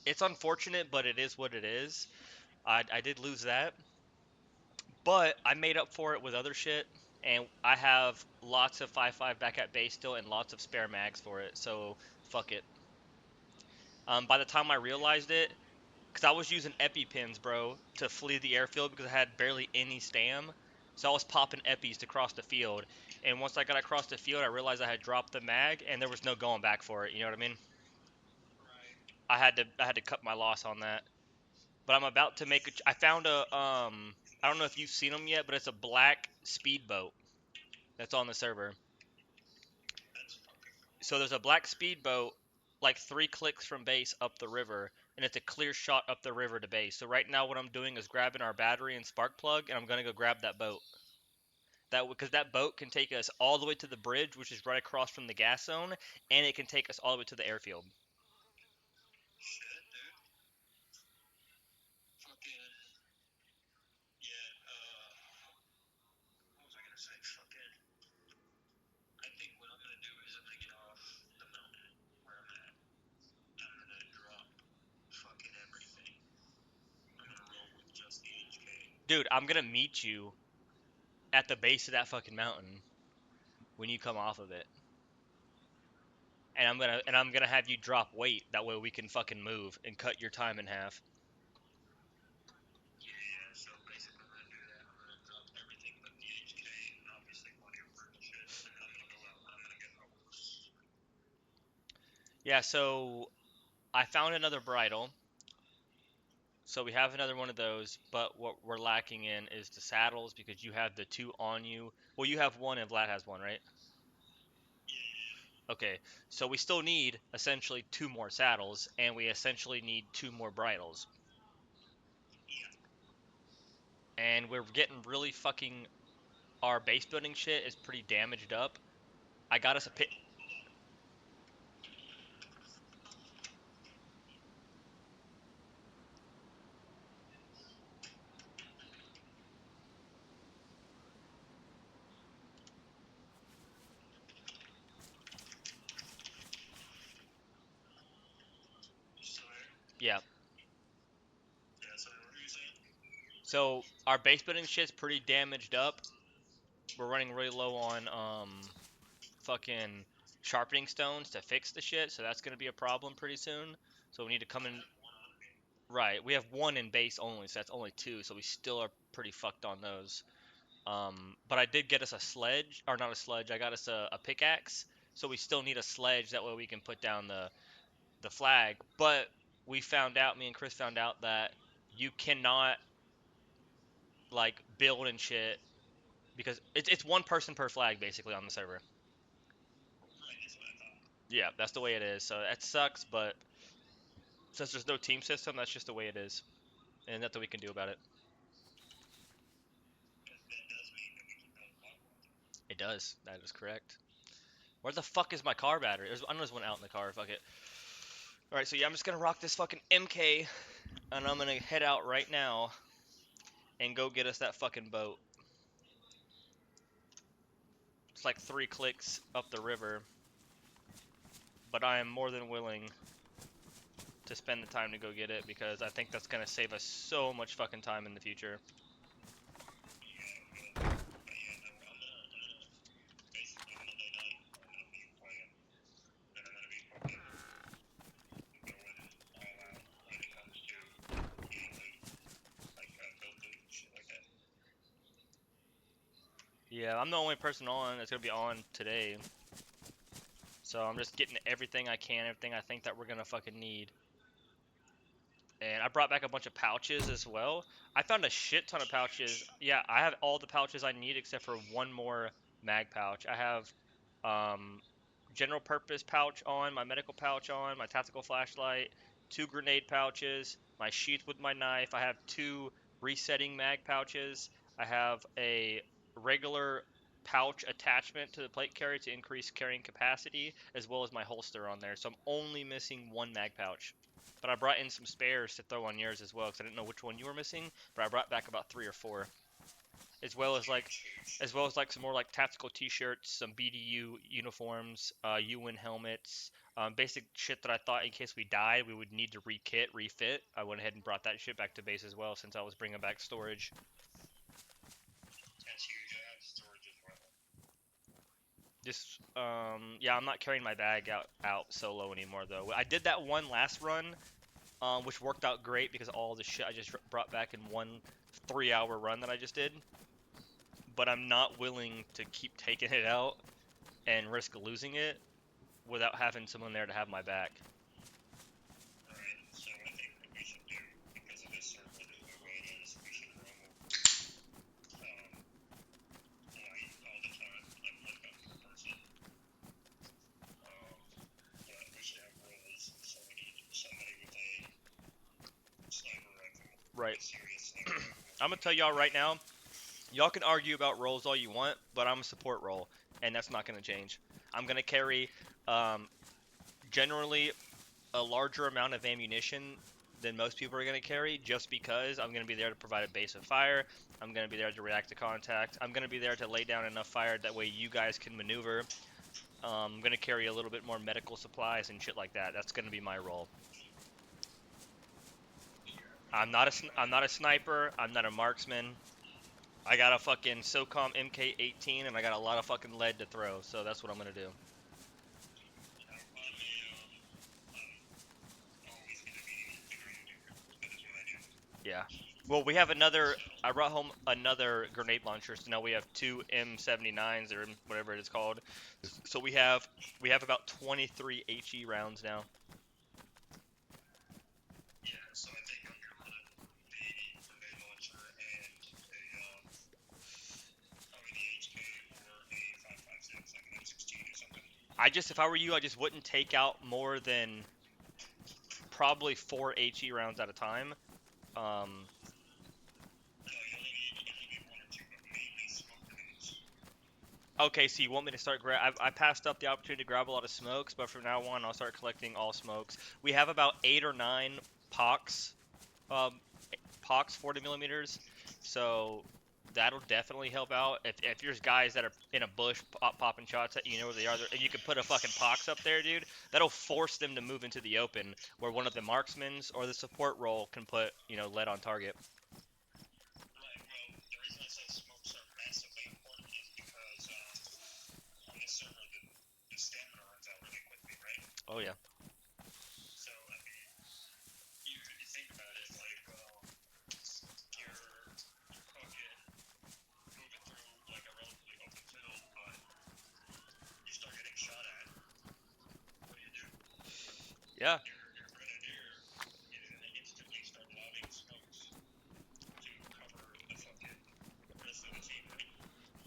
It's unfortunate, but it is what it is. I did lose that, but I made up for it with other shit, and I have lots of 5.5 back at base still, and lots of spare mags for it. So fuck it. By the time I realized it, because I was using EpiPens, bro, to flee the airfield because I had barely any stam. So I was popping Epis to cross the field. And once I got across the field, I realized I had dropped the mag and there was no going back for it. You know what I mean? I had to cut my loss on that. But I'm about to make I found I don't know if you've seen them yet, but it's a black speedboat that's on the server. So there's a black speedboat like 3 clicks from base up the river, and it's a clear shot up the river to base. So right now what I'm doing is grabbing our battery and spark plug, and I'm gonna go grab that boat. That because that boat can take us all the way to the bridge, which is right across from the gas zone, and it can take us all the way to the airfield. Dude, I'm gonna meet you at the base of that fucking mountain when you come off of it. And I'm gonna have you drop weight. That way we can fucking move and cut your time in half. Yeah, so I found another bridle. So we have another one of those, but what we're lacking in is the saddles because you have the two on you. Well, you have one and Vlad has one, right? Okay, so we still need essentially two more saddles, and we essentially need two more bridles. And we're getting really fucking. Our base building shit is pretty damaged up. I got us a pit. Yeah. So our base building shit's pretty damaged up. We're running really low on fucking sharpening stones to fix the shit, so that's gonna be a problem pretty soon. So we need to come in. Right, we have one in base only, so that's only two. So we still are pretty fucked on those. But I did get us a sledge, or not a sledge. I got us a pickaxe, so we still need a sledge. That way we can put down the flag. But we found out, me and Chris found out that you cannot like build and shit because it's one person per flag basically on the server. Yeah, that's the way it is. So that sucks, but since there's no team system, that's just the way it is, and nothing we can do about it. It does. That is correct. Where the fuck is my car battery? I know there's one out in the car. Fuck it. All right, so yeah, I'm just gonna rock this fucking MK, and I'm gonna head out right now and go get us that fucking boat. It's like 3 clicks up the river, but I am more than willing to spend the time to go get it because I think that's gonna save us so much fucking time in the future. Yeah, I'm the only person on that's gonna be on today, so I'm just getting everything I can, everything I think that we're gonna fucking need. And I brought back a bunch of pouches as well. I found a shit ton of pouches. Yeah, I have all the pouches I need except for one more mag pouch. I have um, general purpose pouch on, my medical pouch on, my tactical flashlight, two grenade pouches, my sheath with my knife. I have two resetting mag pouches. I have a regular pouch attachment to the plate carrier to increase carrying capacity, as well as my holster on there. So I'm only missing one mag pouch. But I brought in some spares to throw on yours as well, because I didn't know which one you were missing. But I brought back about 3 or 4. as well as like some more like tactical T-shirts, some BDU uniforms, UN helmets, basic shit that I thought in case we died we would need to rekit, refit. I went ahead and brought that shit back to base as well since I was bringing back storage. That's huge. I have storage as well. Just yeah, I'm not carrying my bag out solo anymore though. I did that one last run, which worked out great because all the shit I just brought back in one 3-hour run that I just did. But I'm not willing to keep taking it out and risk losing it without having someone there to have my back. Alright, so I think what we should do, because of this server the way it is, we should roll light all the time, like a per person. But we should have rolls, so we need somebody with a sniper rifle. Right. A serious sniper rifle. I'm gonna tell y'all right now, y'all can argue about roles all you want, but I'm a support role, and that's not gonna change. I'm gonna carry generally a larger amount of ammunition than most people are gonna carry, just because I'm gonna be there to provide a base of fire. I'm gonna be there to react to contact. I'm gonna be there to lay down enough fire that way you guys can maneuver. I'm gonna carry a little bit more medical supplies and shit like that. That's gonna be my role. I'm not a sniper. I'm not a marksman. I got a fucking SOCOM MK18 and I got a lot of fucking lead to throw, so that's what I'm gonna do. Yeah. Well, we have another. I brought home another grenade launcher, so now we have two M79s or whatever it is called. So we have about 23 HE rounds now. Yeah, so I think I'm gonna run the grenade launcher and probably the HK or a 5.56, like an M16 or something. If I were you, I just wouldn't take out more than probably 4 HE rounds at a time. No, you only need one or two, but mainly smoke grenades. Okay, so you want me to start I passed up the opportunity to grab a lot of smokes, but from now on I'll start collecting all smokes. We have about 8 or 9 pox, um, pox 40 millimeters, so that'll definitely help out. If there's guys that are in a bush popping shots at you, know where they are, and you can put a fucking pox up there, dude, that'll force them to move into the open, where one of the marksmen's or the support role can put, lead on target. Right, well, the reason I say smokes are massively important is because on this server, the stamina runs out really quickly, right? Oh yeah. So, I mean, you think about it, like, you're fucking moving through, like, a relatively open field, but you start getting shot at. What do? Yeah. Your grenadier is gonna instantly start lobbing smokes to cover the fucking rest of the team, right?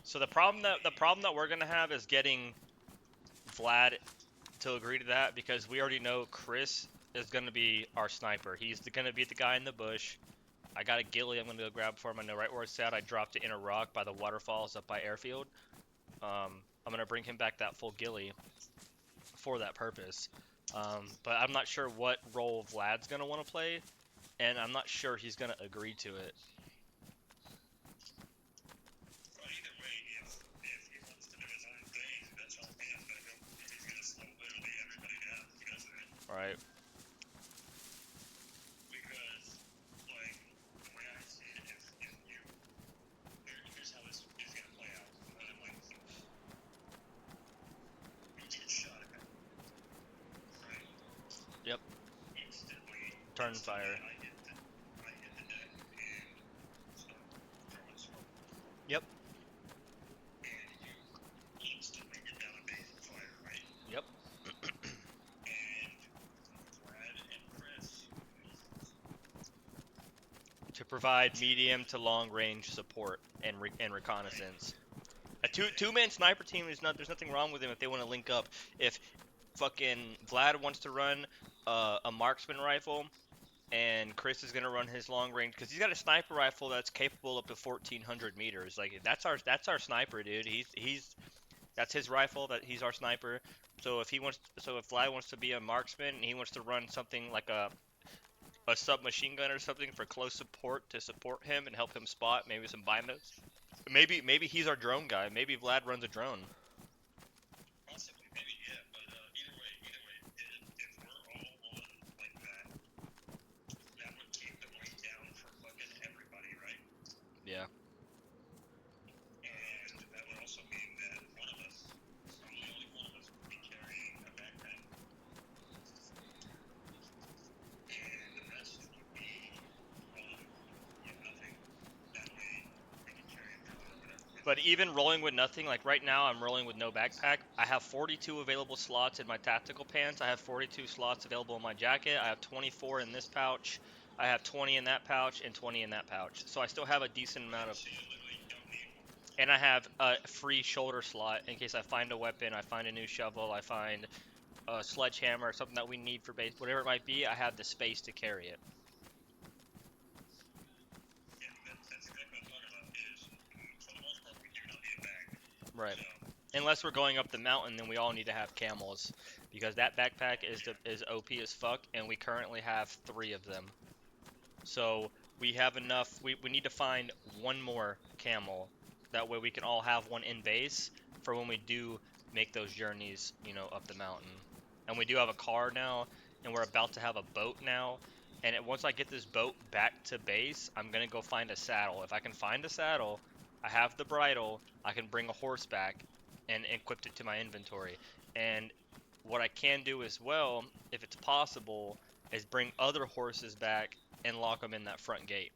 So the problem that we're gonna have is getting Vlad to agree to that, because we already know Chris is gonna be our sniper. He's gonna be the guy in the bush. I got a ghillie I'm gonna go grab for him. I know right where it's at. I dropped it in a rock by the waterfalls up by Airfield. I'm gonna bring him back that full ghillie for that purpose. But I'm not sure what role Vlad's gonna want to play, and I'm not sure he's gonna agree to it. Well, either way, if he wants to do his own thing, that's on him, but he's gonna slow literally everybody down if he does that. Right. Because, like, the way I see it, if you, here's how this is gonna play out. More than likely, you get shot at, right? Yep. Instantly, Turn fire. I hit the deck and start throwing smoke. Yep. And you instantly get down a base of fire, right? Yep. And Vlad and Chris To provide medium to long range support and reconnaissance. A two-man sniper team is not. There's nothing wrong with them if they want to link up. If fucking Vlad wants to run a marksman rifle, and Chris is gonna run his long range, because he's got a sniper rifle that's capable up to 1,400 meters. Like that's our sniper, dude. That's his rifle. That he's our sniper. So if Vlad wants to be a marksman and he wants to run something like a submachine gun or something for close support to support him and help him spot maybe some binos, Maybe he's our drone guy. Maybe Vlad runs a drone. Possibly, maybe, yeah. But either way, if we're all on like that, that would keep the weight down for fucking everybody, right? Yeah. And that would also mean that one of us, probably only one of us, would be carrying a backpack, and the rest would be rolling with nothing. That way, we can carry a drone or whatever with But us. even rolling with nothing, like right now, I'm rolling with no backpack. I have 42 available slots in my tactical pants. I have 42 slots available in my jacket. I have 24 in this pouch. I have 20 in that pouch and 20 in that pouch. So I still have a decent amount of. So you literally don't need more. And I have a free shoulder slot in case I find a weapon, I find a new shovel, I find a sledgehammer, something that we need for base, whatever it might be. I have the space to carry it. Yeah, that's exactly what I'm talking about. Is for the most part, we do not need a bag. Right. So Unless we're going up the mountain, then we all need to have camels because that backpack is OP as fuck, and we currently have 3 of them. So we have enough. We need to find one more camel. That way we can all have one in base for when we do make those journeys, up the mountain. And we do have a car now, and we're about to have a boat now. And once I get this boat back to base, I'm gonna go find a saddle. If I can find a saddle, I have the bridle. I can bring a horse back and equip it to my inventory. And what I can do as well, if it's possible, is bring other horses back and lock them in that front gate.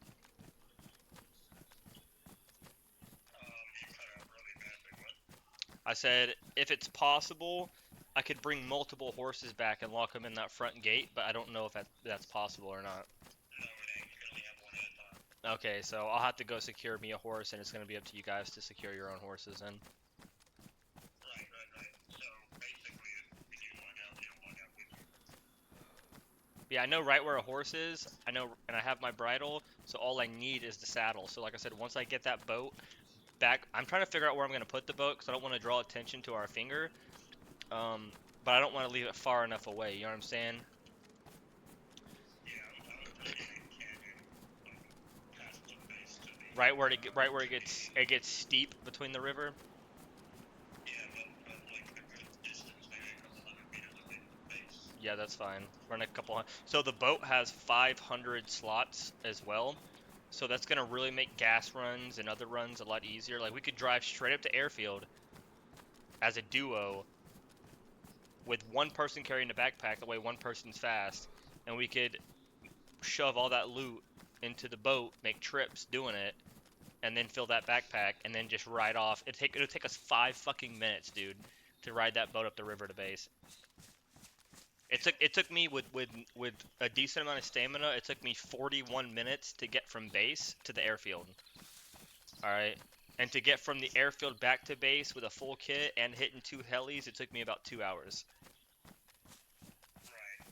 you cut out really badly. What? I said, if it's possible, I could bring multiple horses back and lock them in that front gate, but I don't know if that's possible or not. No, it ain't. You can only have one at a time. Okay, so I'll have to go secure me a horse, and it's going to be up to you guys to secure your own horses then. Right. So basically, if you log out, it'll log out with you. Yeah, I know right where a horse is. I know, and I have my bridle, so all I need is the saddle. So like I said, once I get that boat back, I'm trying to figure out where I'm going to put the boat because I don't want to draw attention to our finger. But I don't want to leave it far enough away. You know what I'm saying? Yeah, I would probably leave the canyon like past the base to the Right where to the it gets steep between the river. yeah, but like a good distance, maybe a couple hundred meters away from the base. Yeah, that's fine. Run a couple. So the boat has 500 slots as well. So that's gonna really make gas runs and other runs a lot easier. Like we could drive straight up to airfield as a duo with one person carrying a backpack. That way one person's fast, and we could shove all that loot into the boat, make trips doing it, and then fill that backpack, and then just ride off. It'll take us 5 fucking minutes, dude, to ride that boat up the river to base. It took me with a decent amount of stamina. It took me 41 minutes to get from base to the airfield. All right, and to get from the airfield back to base with a full kit and hitting 2 helis, it took me about 2 hours. Right.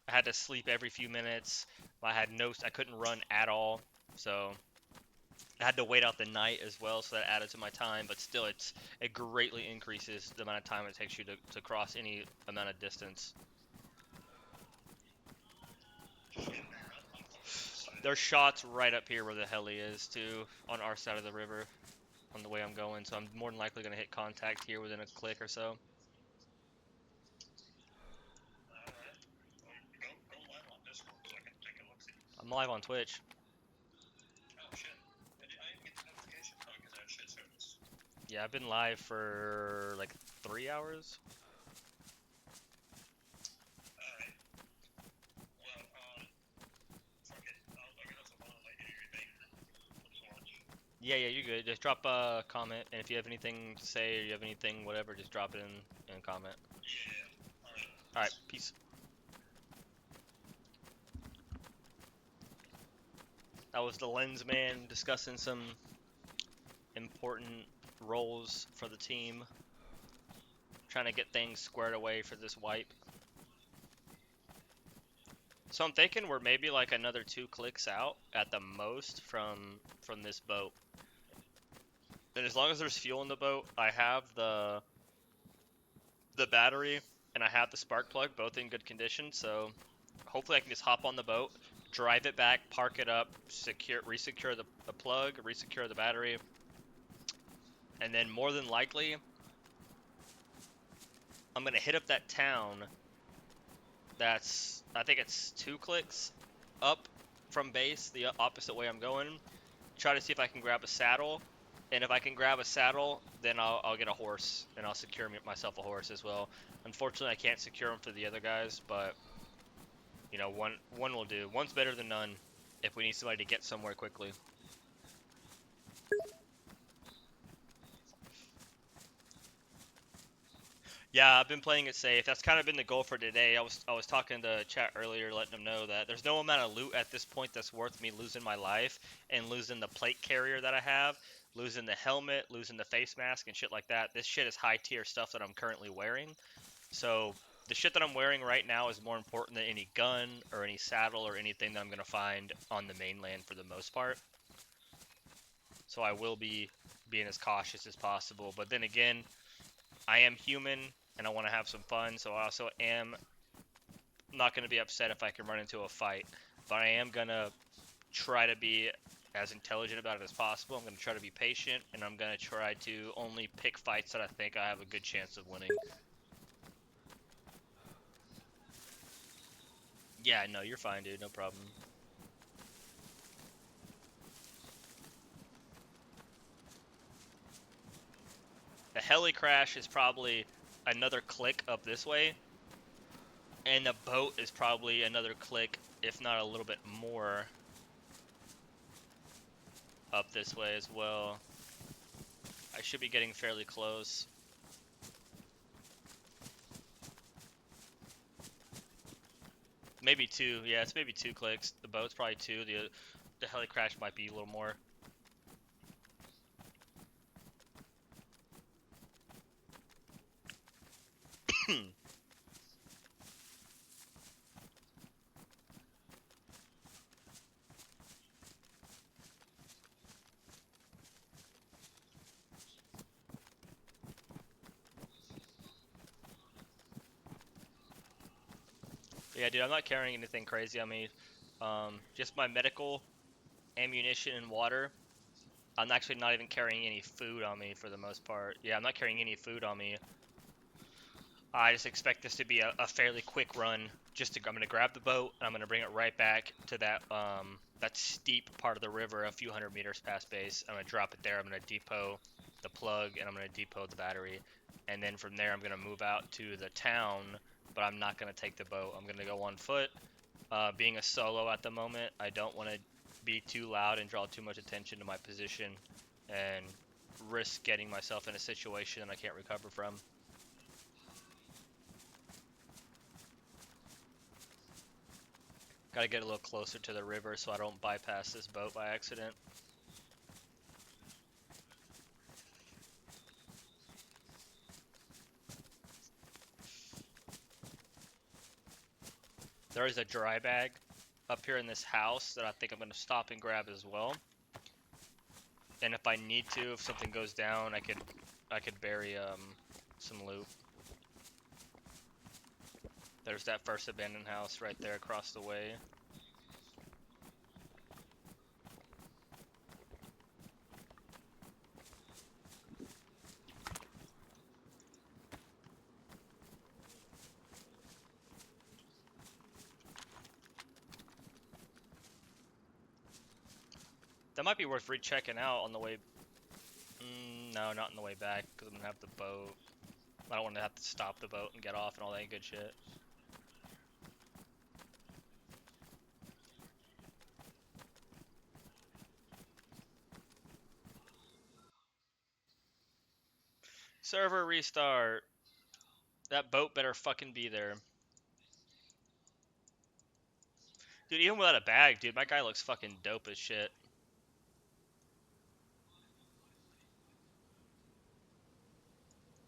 I had to sleep every few minutes. I couldn't run at all, so I had to wait out the night as well, so that added to my time. But still, it greatly increases the amount of time it takes you to cross any amount of distance. Shit, man, I'm fucking excited. There's shots right up here where the heli is too, on our side of the river, on the way I'm going. So I'm more than likely gonna hit contact here within a click or so. Alright. Well, go live on Discord so I can take a look see. I'm live on Twitch. Oh shit. I didn't get the notification. Oh, because that shit service. Yeah, I've been live for like 3 hours. Alright. Well, fuck it. I'll get off the phone and let you do your thing and then we'll just watch. Yeah, you're good. Just drop a comment, and if you have anything to say or you have anything, whatever, just drop it in comment. Yeah. Alright. All right, peace. That was the Lens Man discussing some important roles for the team, trying to get things squared away for this wipe. So I'm thinking we're maybe like another 2 clicks out at the most from this boat. And as long as there's fuel in the boat, I have the battery and I have the spark plug, both in good condition. So hopefully I can just hop on the boat, drive it back, park it up, resecure the plug, resecure the battery, And then more than likely, I'm gonna hit up that town that's, I think it's 2 clicks up from base, the opposite way I'm going. Try to see if I can grab a saddle. And if I can grab a saddle, then I'll get a horse, and I'll secure myself a horse as well. Unfortunately, I can't secure them for the other guys, but you know, one will do. One's better than none if we need somebody to get somewhere quickly. Yeah, I've been playing it safe. That's kind of been the goal for today. I was talking to chat earlier, letting them know that there's no amount of loot at this point that's worth me losing my life and losing the plate carrier that I have, losing the helmet, losing the face mask and shit like that. This shit is high tier stuff that I'm currently wearing. So the shit that I'm wearing right now is more important than any gun or any saddle or anything that I'm gonna find on the mainland for the most part. So I will be being as cautious as possible. But then again, I am human and I want to have some fun, so I also am not going to be upset if I can run into a fight. But I am going to try to be as intelligent about it as possible. I'm going to try to be patient, and I'm going to try to only pick fights that I think I have a good chance of winning. Yeah, no, you're fine, dude. No problem. The heli crash is probably another click up this way, and the boat is probably another click, if not a little bit more, up this way as well. I should be getting fairly close. Maybe two. Yeah, it's maybe 2 clicks. The boat's probably two. The heli crash might be a little more. Yeah, dude, I'm not carrying anything crazy on me. Just my medical ammunition and water. I'm actually not even carrying any food on me for the most part. Yeah, I'm not carrying any food on me. I just expect this to be a fairly quick run. I'm gonna grab the boat and I'm gonna bring it right back to that steep part of the river, a few hundred meters past base. I'm gonna drop it there. I'm gonna depot the plug and I'm gonna depot the battery, and then from there I'm gonna move out to the town. But I'm not gonna take the boat. I'm gonna go on foot. Being a solo at the moment, I don't want to be too loud and draw too much attention to my position and risk getting myself in a situation I can't recover from. Gotta get a little closer to the river so I don't bypass this boat by accident. There is a dry bag up here in this house that I think I'm gonna stop and grab as well. And if I need to, if something goes down, I could bury some loot. There's that first abandoned house right there across the way. That might be worth rechecking out on the way. No, not on the way back, because I'm gonna have the boat. I don't want to have to stop the boat and get off and all that good shit. Server restart. That boat better fucking be there. Dude, even without a bag, dude, my guy looks fucking dope as shit.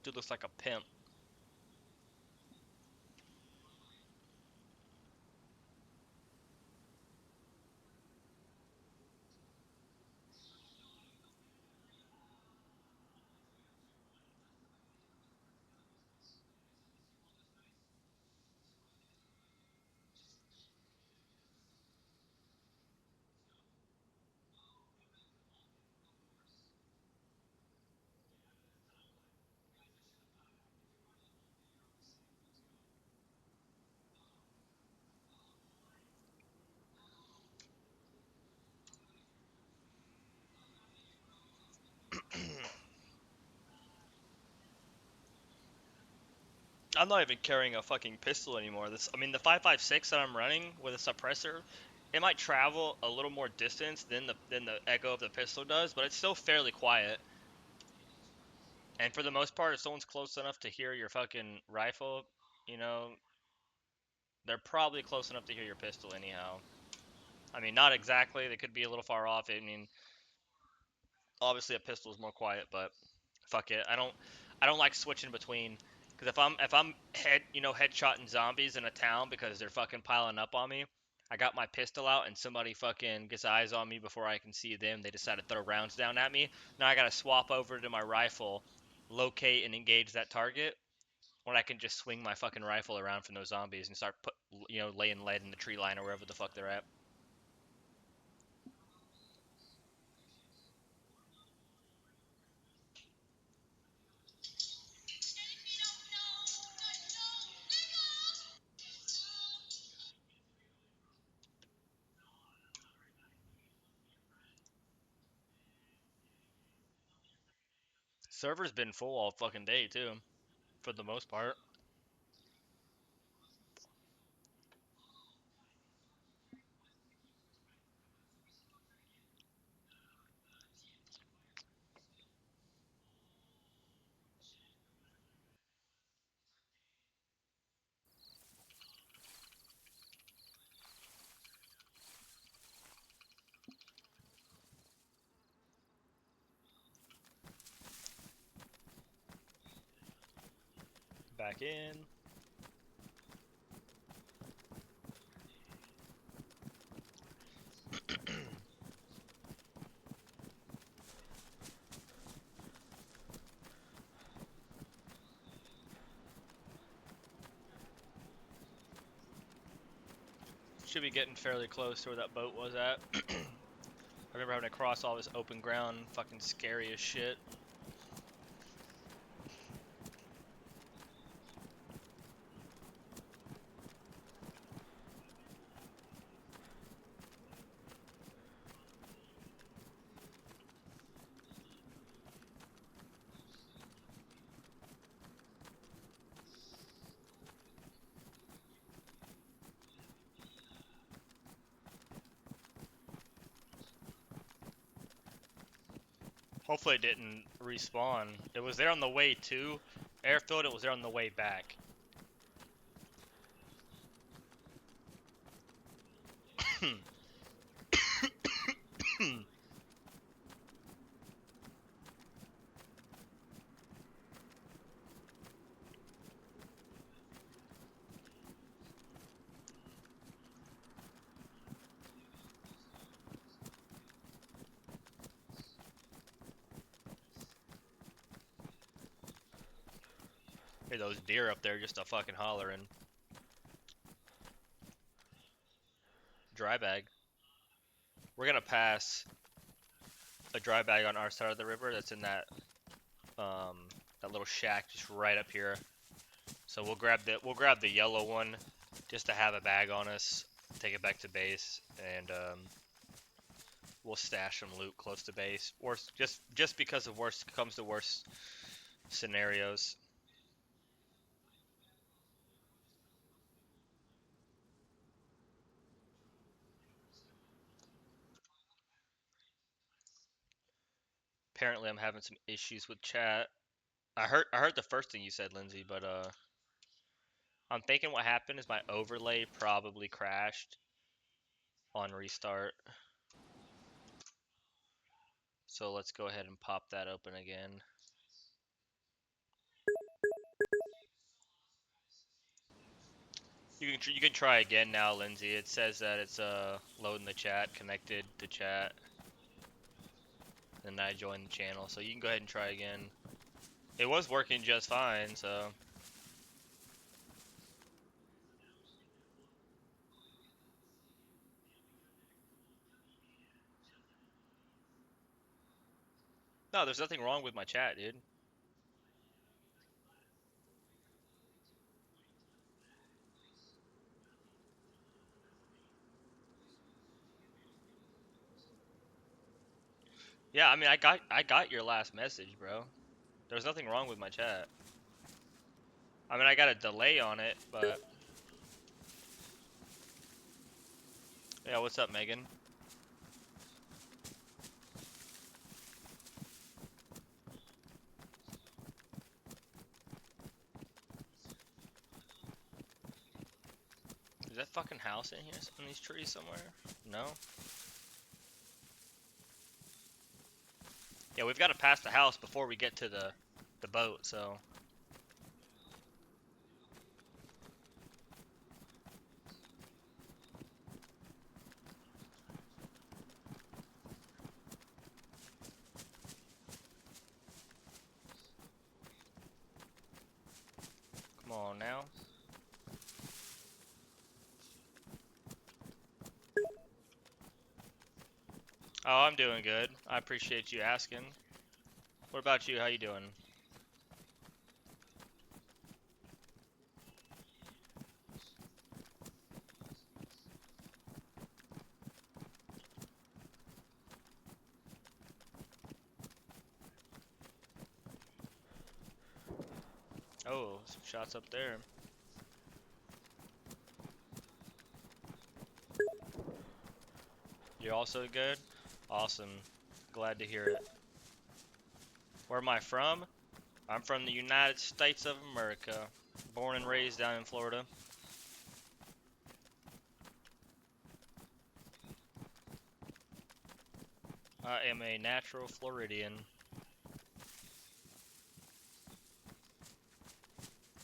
Dude looks like a pimp. I'm not even carrying a fucking pistol anymore. I mean, the 5.56 that I'm running with a suppressor, it might travel a little more distance than the echo of the pistol does, but it's still fairly quiet. And for the most part, if someone's close enough to hear your fucking rifle, you know, they're probably close enough to hear your pistol anyhow. I mean, not exactly. They could be a little far off. I mean, obviously a pistol is more quiet, but fuck it. I don't like switching between because if I'm headshotting zombies in a town because they're fucking piling up on me, I got my pistol out and somebody fucking gets eyes on me before I can see them. They decide to throw rounds down at me. Now I gotta swap over to my rifle, locate and engage that target when I can just swing my fucking rifle around from those zombies and start laying lead in the tree line or wherever the fuck they're at. Server's been full all fucking day too, for the most part. Back in. Should be getting fairly close to where that boat was at. I remember having to cross all this open ground, fucking scary as shit. Hopefully it didn't respawn. It was there on the way to airfield, it was there on the way back. Hey, those deer up there just a fucking hollering. Dry bag. We're gonna pass a dry bag on our side of the river that's in um that little shack just right up here. So we'll grab the yellow one just to have a bag on us, take it back to base, and we'll stash some loot close to base. Or just because of worst comes to worst scenarios. Apparently, I'm having some issues with chat. I heard the first thing you said, Lindsay, but I'm thinking what happened is my overlay probably crashed on restart. So let's go ahead and pop that open again. You can try again now, Lindsay. It says that it's loading the chat, connected to chat, and I joined the channel. So you can go ahead and try again. It was working just fine, so no, there's nothing wrong with my chat, dude. Yeah, I mean, I got your last message, bro. There's nothing wrong with my chat. I mean, I got a delay on it, but yeah. What's up, Megan? Is that fucking house in here in these trees somewhere? No. Yeah, we've got to pass the house before we get to the boat. So come on now. Oh, I'm doing good. I appreciate you asking. What about you? How you doing? Oh, some shots up there. You're also good? Awesome. Glad to hear it. Where am I from? I'm from the United States of America. Born and raised down in Florida. I am a natural Floridian.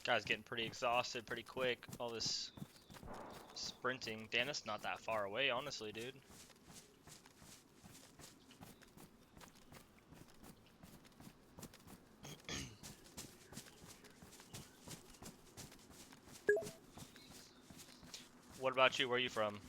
Guy's getting pretty exhausted pretty quick. All this sprinting. Damn, that's not that far away, honestly, dude. What about you? Where are you from?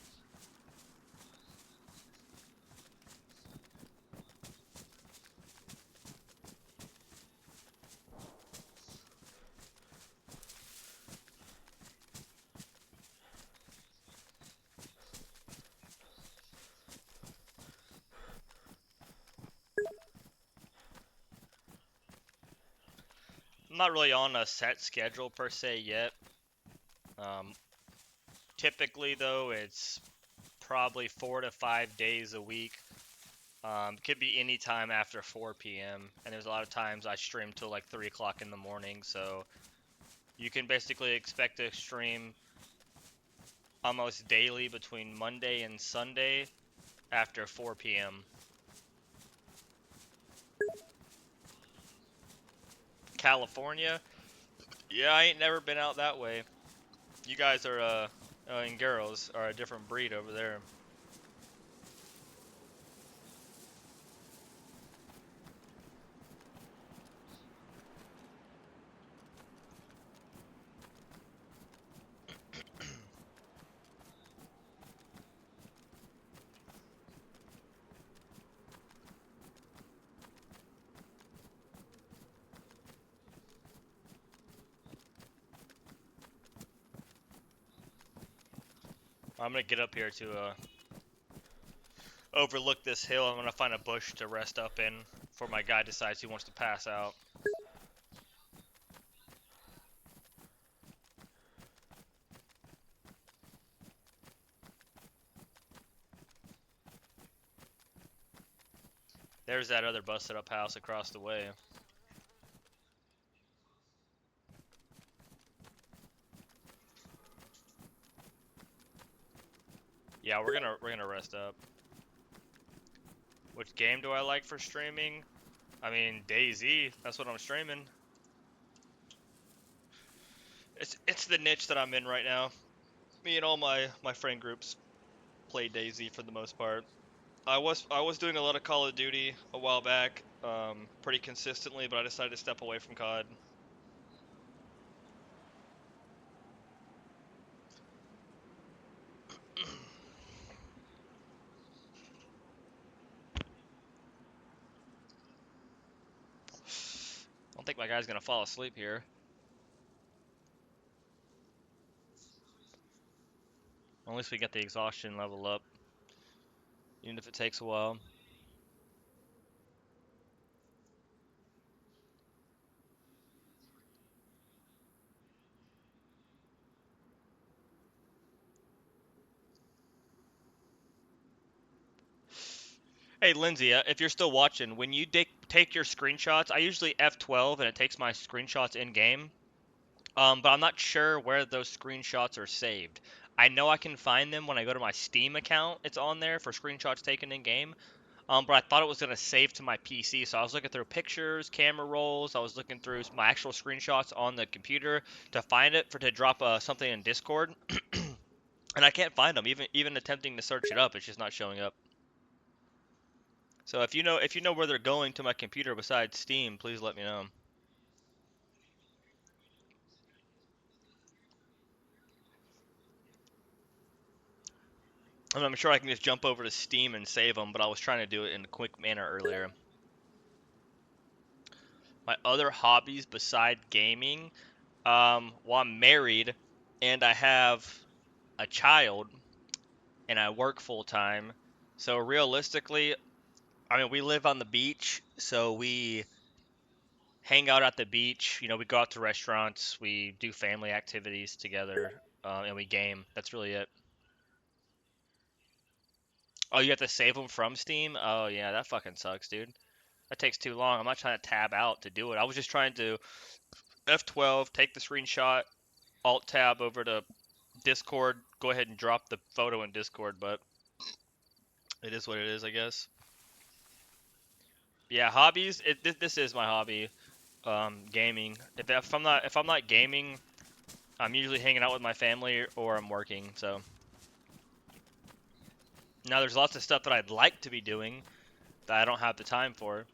I'm not really on a set schedule per se yet. Um, Typically, though, it's probably 4 to 5 days a week. Could be any time after 4 p.m. And there's a lot of times I stream till like 3 o'clock in the morning. So you can basically expect to stream almost daily between Monday and Sunday after 4 p.m. California? Yeah, I ain't never been out that way. You guys are, and girls are a different breed over there. I'm gonna get up here to, overlook this hill. I'm gonna find a bush to rest up in before my guy decides he wants to pass out. There's that other busted up house across the way. Yeah, we're gonna rest up. Which game do I like for streaming? I mean, dayz. That's what I'm streaming. It's the niche that I'm in right now. Me and all my friend groups play dayz for the most part. I was doing a lot of Call of Duty a while back, pretty consistently, but I decided to step away from COD. I don't think my guy's gonna fall asleep here. At least we get the exhaustion level up, even if it takes a while. Hey Lindsay, if you're still watching, when you take your screenshots, I usually F12 and it takes my screenshots in game. But I'm not sure where those screenshots are saved. I know I can find them when I go to my Steam account. It's on there for screenshots taken in game. But I thought it was gonna save to my PC, so I was looking through pictures, camera rolls. I was looking through my actual screenshots on the computer to find it for to drop something in Discord, and I can't find them. Even attempting to search it up, it's just not showing up. So if you know where they're going to my computer besides Steam, please let me know. And I'm sure I can just jump over to Steam and save them, but I was trying to do it in a quick manner earlier. My other hobbies beside gaming, well, I'm married and I have a child and I work full time. So realistically, I mean, we live on the beach, so we hang out at the beach. We go out to restaurants, we do family activities together, and we game. That's really it. Oh, you have to save them from Steam? Oh, yeah, that fucking sucks, dude. That takes too long. I'm not trying to tab out to do it. I was just trying to F12, take the screenshot, Alt tab over to Discord, go ahead and drop the photo in Discord, but it is what it is, I guess. Yeah, hobbies. This is my hobby. Gaming. If I'm not gaming, I'm usually hanging out with my family or I'm working. So now there's lots of stuff that I'd like to be doing that I don't have the time for.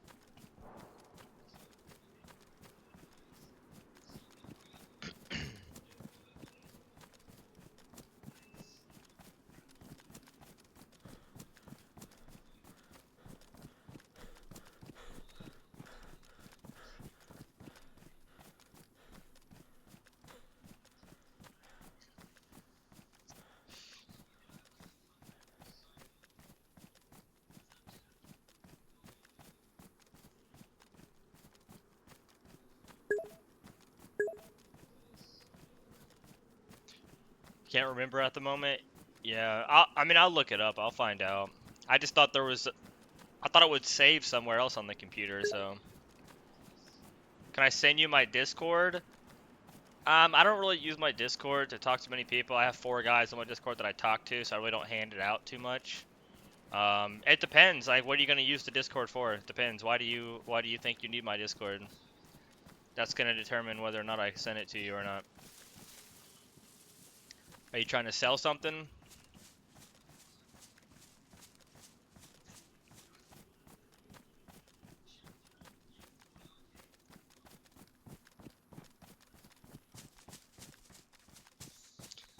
Can't remember at the moment. Yeah, I mean, I'll look it up. I'll find out. I just thought there was. I thought it would save somewhere else on the computer. So can I send you my Discord? I don't really use my Discord to talk to many people. I have 4 guys on my Discord that I talk to, so I really don't hand it out too much. It depends. Like, what are you gonna use the Discord for? It depends. Why do you think you need my Discord? That's gonna determine whether or not I send it to you or not. Are you trying to sell something?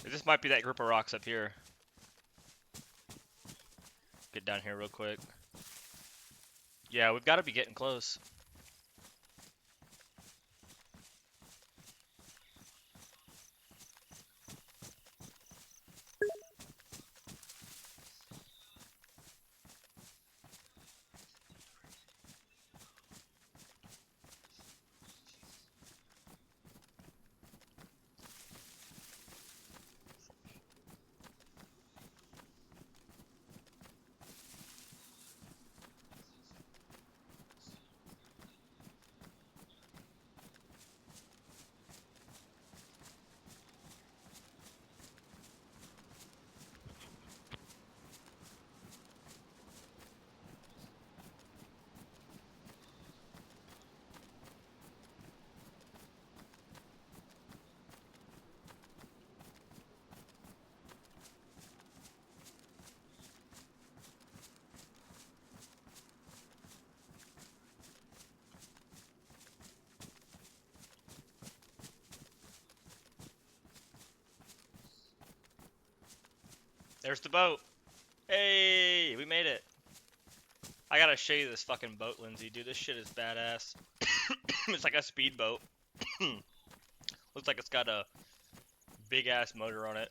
This might be that group of rocks up here. Get down here real quick. Yeah, we've got to be getting close. There's the boat. Hey, we made it. I gotta show you this fucking boat, Lindsay. Dude, this shit is badass. It's like a speedboat. Looks like it's got a big ass motor on it.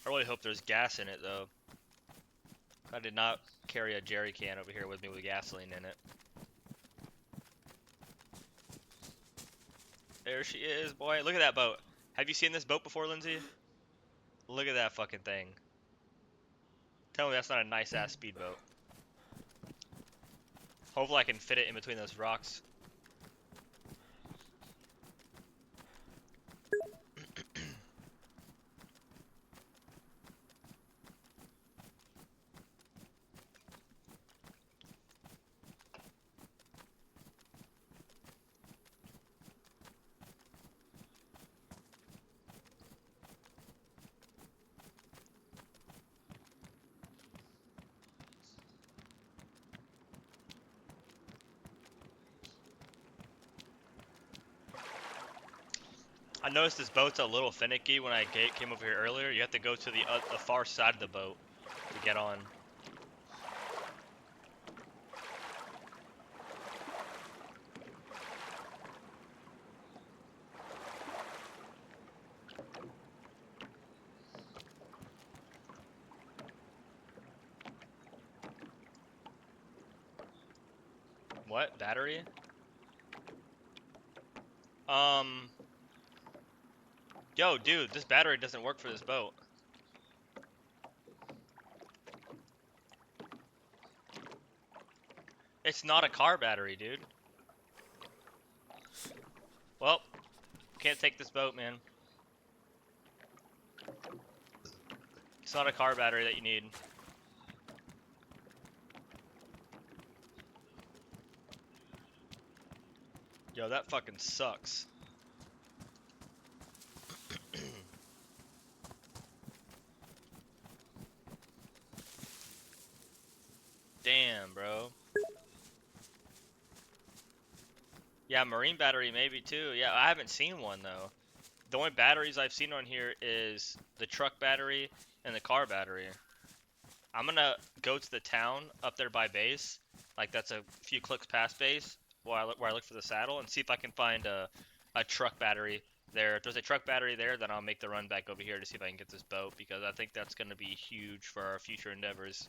I really hope there's gas in it though. I did not carry a jerry can over here with me with gasoline in it. There she is, boy. Look at that boat. Have you seen this boat before, Lindsay? Look at that fucking thing. Tell me that's not a nice ass speedboat. Hopefully I can fit it in between those rocks. I noticed this boat's a little finicky when I came over here earlier. You have to go to the far side of the boat to get on. What? Battery? Um, Yo, dude, this battery doesn't work for this boat. It's not a car battery, dude. Well, can't take this boat, man. It's not a car battery that you need. Yo, that fucking sucks. Damn, bro. Yeah, marine battery maybe too. Yeah, I haven't seen one though. The only batteries I've seen on here is the truck battery and the car battery. I'm gonna go to the town up there by base, like that's a few clicks past base, where I look for the saddle, and see if I can find a truck battery there. If there's a truck battery there, then I'll make the run back over here to see if I can get this boat, because I think that's gonna be huge for our future endeavors.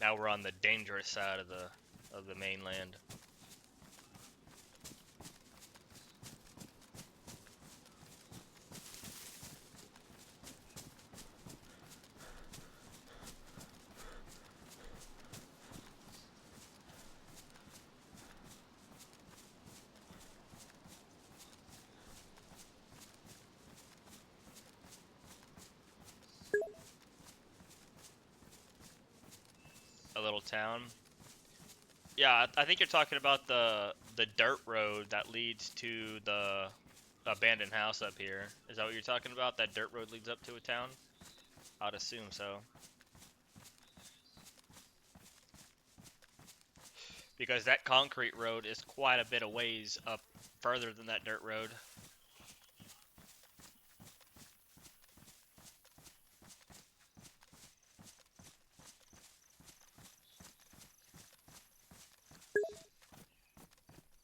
Now we're on the dangerous side of the mainland. A little town. Yeah, I think you're talking about the dirt road that leads to the abandoned house up here. Is that what you're talking about? That dirt road leads up to a town? I'd assume so. Because that concrete road is quite a bit of ways up further than that dirt road.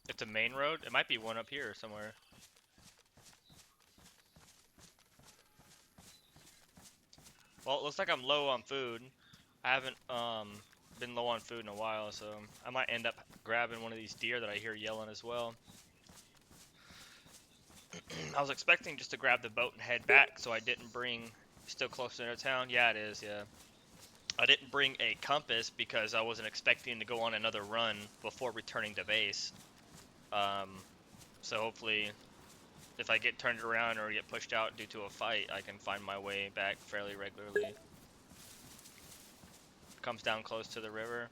It's a main road? It might be one up here somewhere. Well, it looks like I'm low on food. I haven't been low on food in a while, so I might end up grabbing one of these deer that I hear yelling as well. I was expecting just to grab the boat and head back, so I didn't bring... Still close to town? Yeah, it is, yeah. I didn't bring a compass because I wasn't expecting to go on another run before returning to base. So hopefully, if I get turned around or get pushed out due to a fight, I can find my way back fairly regularly. Comes down close to the river.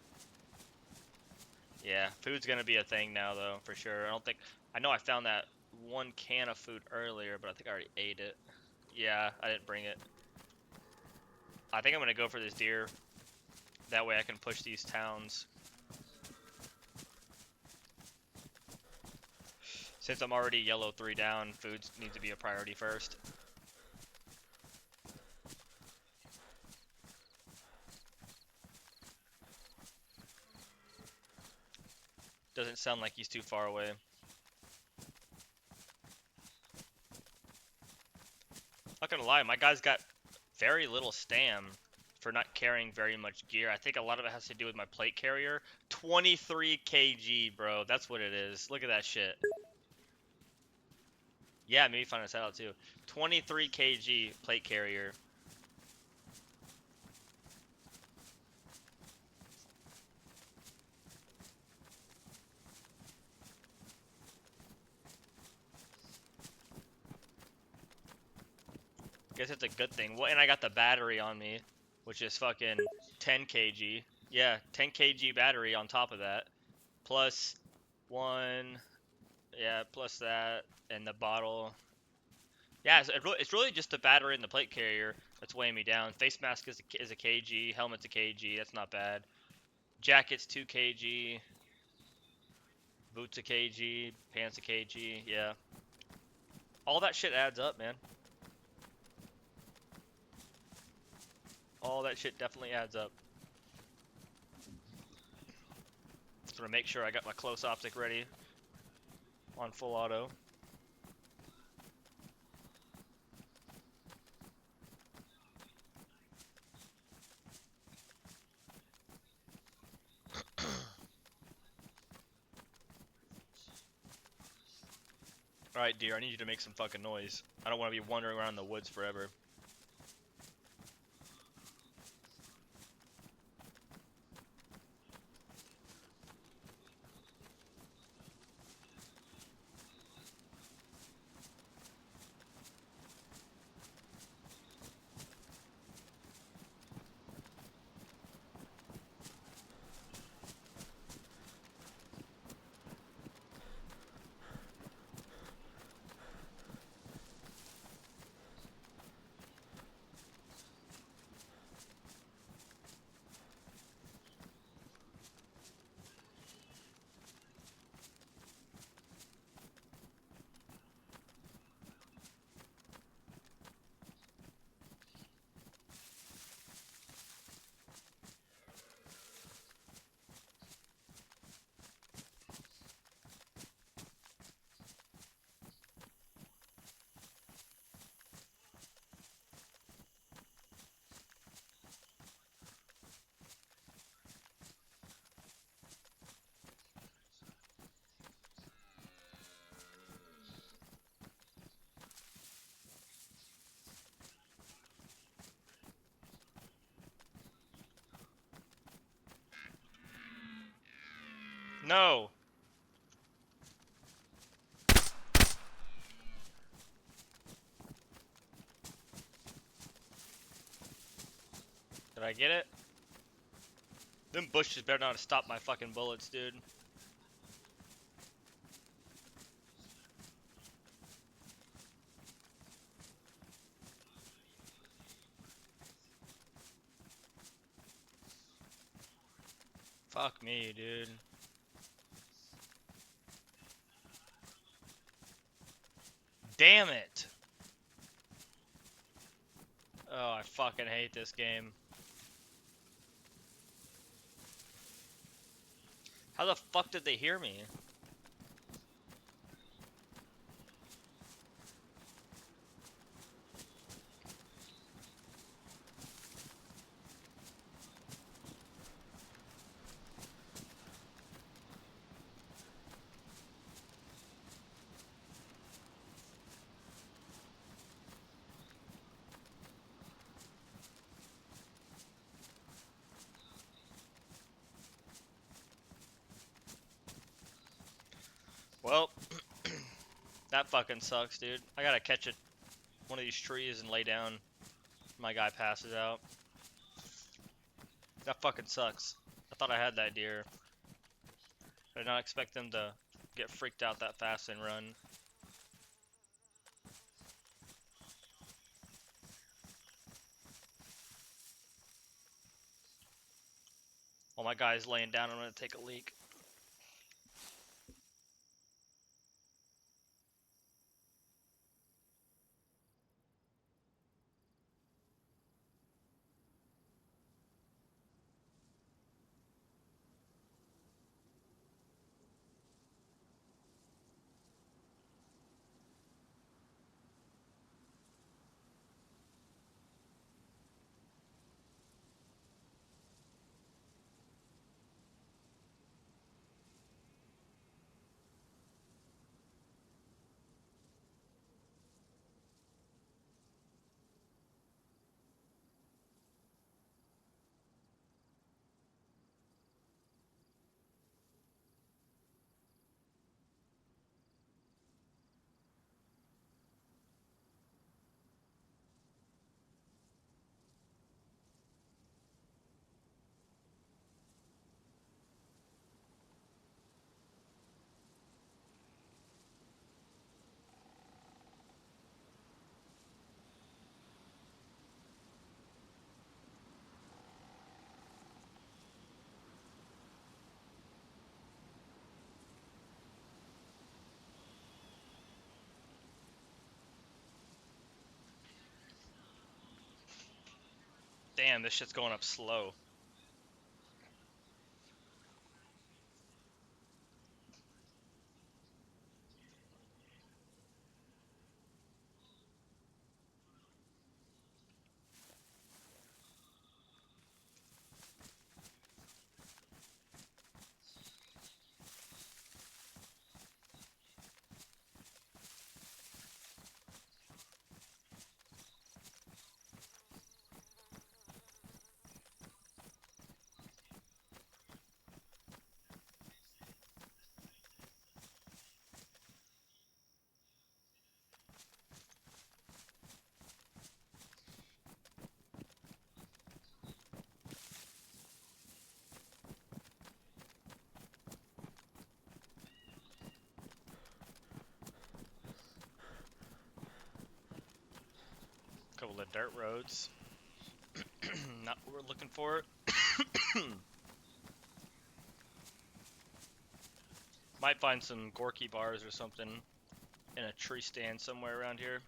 Yeah, food's gonna be a thing now, though, for sure. I don't think... I know I found that one can of food earlier, but I think I already ate it. Yeah, I didn't bring it. I think I'm gonna go for this deer. That way I can push these towns. Since I'm already yellow 3 down, food needs to be a priority first. Doesn't sound like he's too far away. Not gonna lie, my guy's got very little stam for not carrying very much gear. I think a lot of it has to do with my plate carrier. 23 kg, bro. That's what it is. Look at that shit. Yeah, maybe find us out too. 23 kg plate carrier. Guess it's a good thing. Well, and I got the battery on me, which is fucking 10 kg. Yeah, 10 kg battery on top of that. Plus one, yeah, plus that, and the bottle. Yeah, it's really just the battery and the plate carrier that's weighing me down. Face mask is a kg, helmet's a kg, that's not bad. Jacket's 2 kg, boots a kg, pants a kg, yeah. All that shit adds up, man. All that shit definitely adds up. Just want to make sure I got my close optic ready on full auto. Alright, dear, I need you to make some fucking noise. I don't want to be wandering around in the woods forever. No! Did I get it? Them bushes better not stop my fucking bullets, dude. Fuck me, dude. Damn it! Oh, I fucking hate this game. How the fuck did they hear me? Well, that fucking sucks, dude. I gotta catch one of these trees and lay down. My guy passes out. That fucking sucks. I thought I had that deer. I did not expect them to get freaked out that fast and run. While my guy's laying down, I'm gonna take a leak. Damn, this shit's going up slow. Couple of dirt roads. Not what we're looking for. Might find some Gorky bars or something in a tree stand somewhere around here.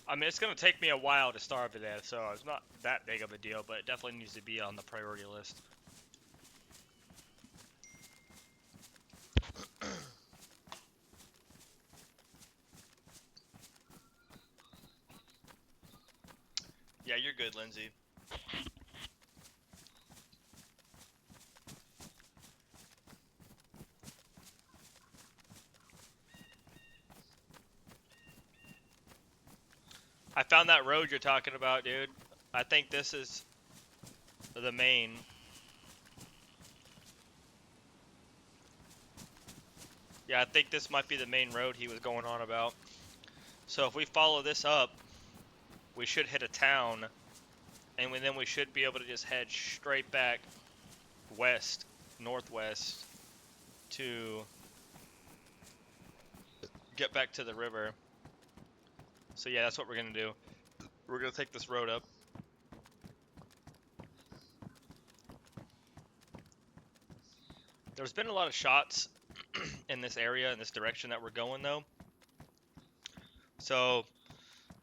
I mean, it's gonna take me a while to starve to death, so it's not that big of a deal, but it definitely needs to be on the priority list. Yeah, you're good, Lindsay. I found that road you're talking about, dude. I think this is the main. Yeah, I think this might be the main road he was going on about. So if we follow this up, we should hit a town, and then we should be able to just head straight back west, northwest, to get back to the river. So yeah, that's what we're gonna do. We're gonna take this road up. There's been a lot of shots in this area, in this direction that we're going, though. So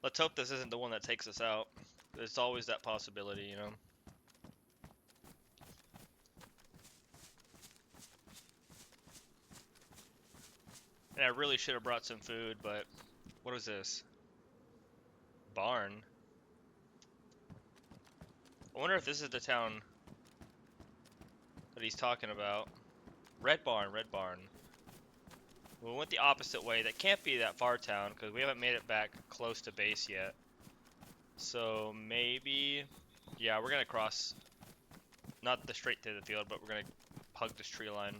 let's hope this isn't the one that takes us out. There's always that possibility, you know. And I really should have brought some food, but what is this? Barn. I wonder if this is the town that he's talking about. Red Barn, Red Barn. We went the opposite way. That can't be that far town, because we haven't made it back close to base yet. So maybe, yeah, we're gonna cross, not the straight to the field, but we're gonna hug this tree line.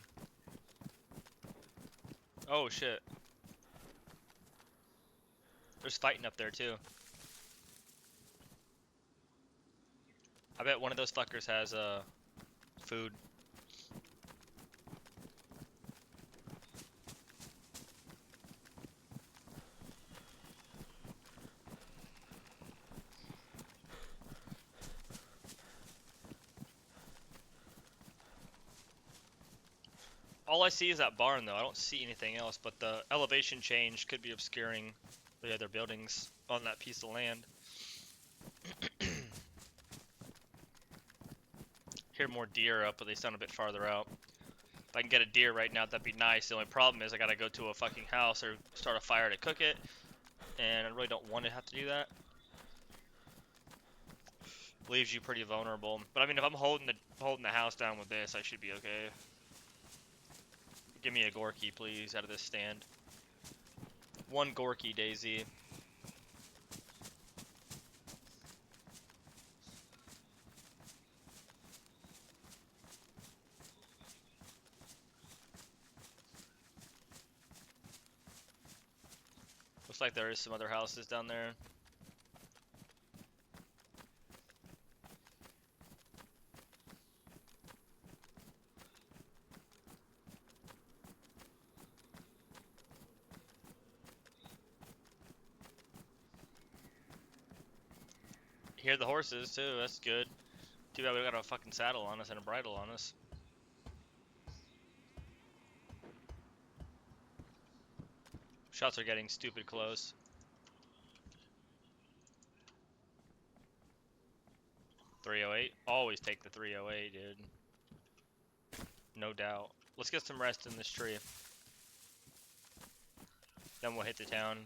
Oh shit. There's fighting up there too. I bet one of those fuckers has food. All I see is that barn though. I don't see anything else, but the elevation change could be obscuring the other buildings on that piece of land. Hear more deer up, but they sound a bit farther out. If I can get a deer right now, that'd be nice. The only problem is I gotta go to a fucking house or start a fire to cook it, and I really don't want to have to do that. Leaves you pretty vulnerable. But I mean, if I'm holding the house down with this, I should be okay. Give me a Gorky, please, out of this stand. One Gorky, dayz. Looks like there is some other houses down there. Hear the horses too. That's good. Too bad we got a fucking saddle on us and a bridle on us. Shots are getting stupid close. 308. Always take the 308, dude. No doubt. Let's get some rest in this tree. Then we'll hit the town.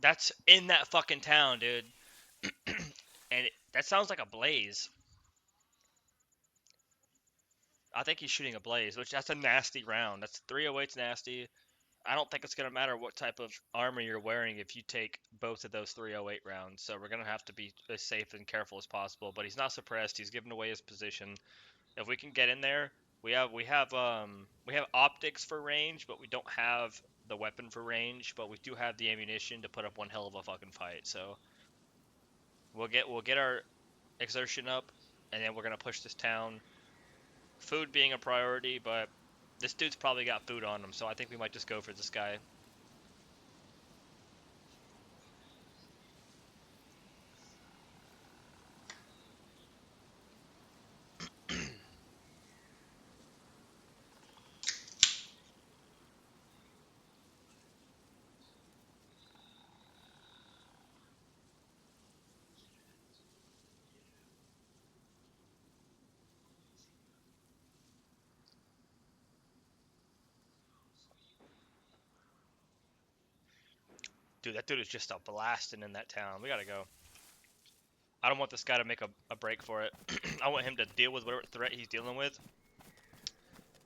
That's in that fucking town, dude. And that sounds like a blaze. I think he's shooting a blaze, which that's a nasty round. That's 308's nasty. I don't think it's going to matter what type of armor you're wearing if you take both of those 308 rounds. So we're going to have to be as safe and careful as possible. But he's not suppressed. He's given away his position. If we can get in there, we have optics for range, but we don't have the weapon for range. But we do have the ammunition to put up one hell of a fucking fight. So we'll get our exertion up, and then we're going to push this town. Food being a priority, but this dude's probably got food on him, so I think we might just go for this guy. Dude, that dude is just a blasting in that town. We gotta go. I don't want this guy to make a break for it. I want him to deal with whatever threat he's dealing with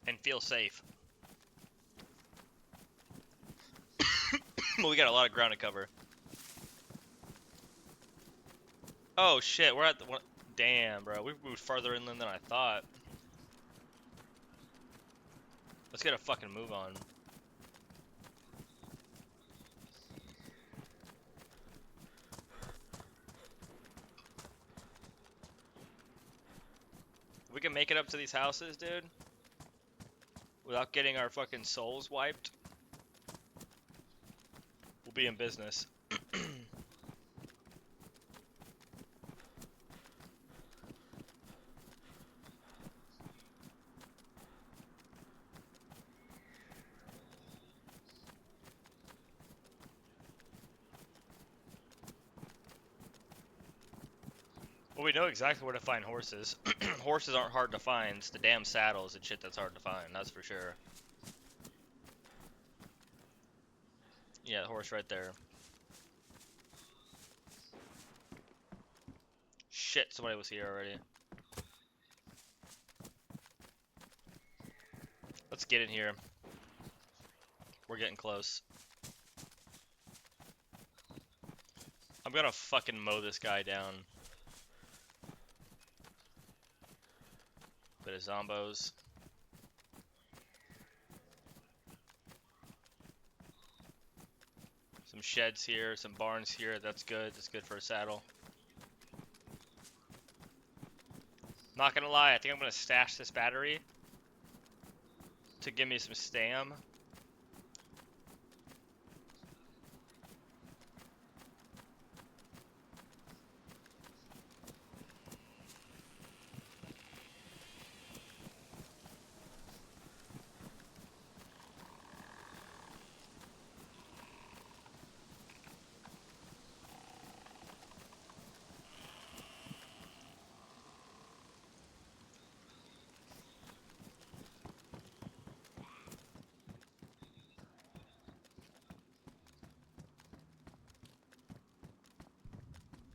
and feel safe. We got a lot of ground to cover. Oh shit, we're at the one. Damn, bro, we moved farther inland than I thought. Let's get a fucking move on. If we can make it up to these houses, dude, without getting our fucking souls wiped, we'll be in business. Well, we know exactly where to find horses. Horses aren't hard to find. It's the damn saddles and shit that's hard to find, that's for sure. Yeah, the horse right there. Shit, somebody was here already. Let's get in here. We're getting close. I'm gonna fucking mow this guy down. Bit of zombos. Some sheds here, some barns here. That's good. That's good for a saddle. Not gonna lie, I think I'm gonna stash this battery to give me some stam.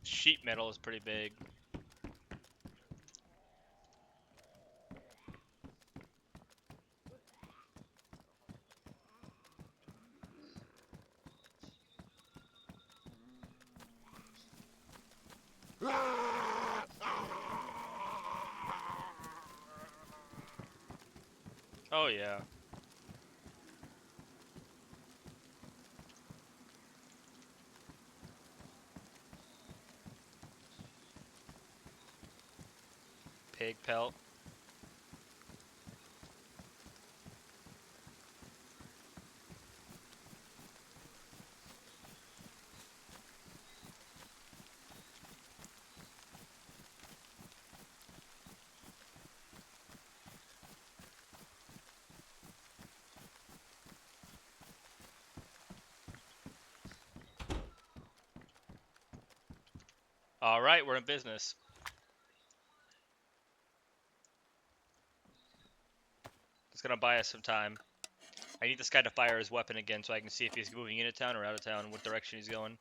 Sheet metal is pretty big. Oh yeah. Pig pelt. All right, we're in business. It's gonna buy us some time. I need this guy to fire his weapon again so I can see if he's moving into town or out of town, what direction he's going.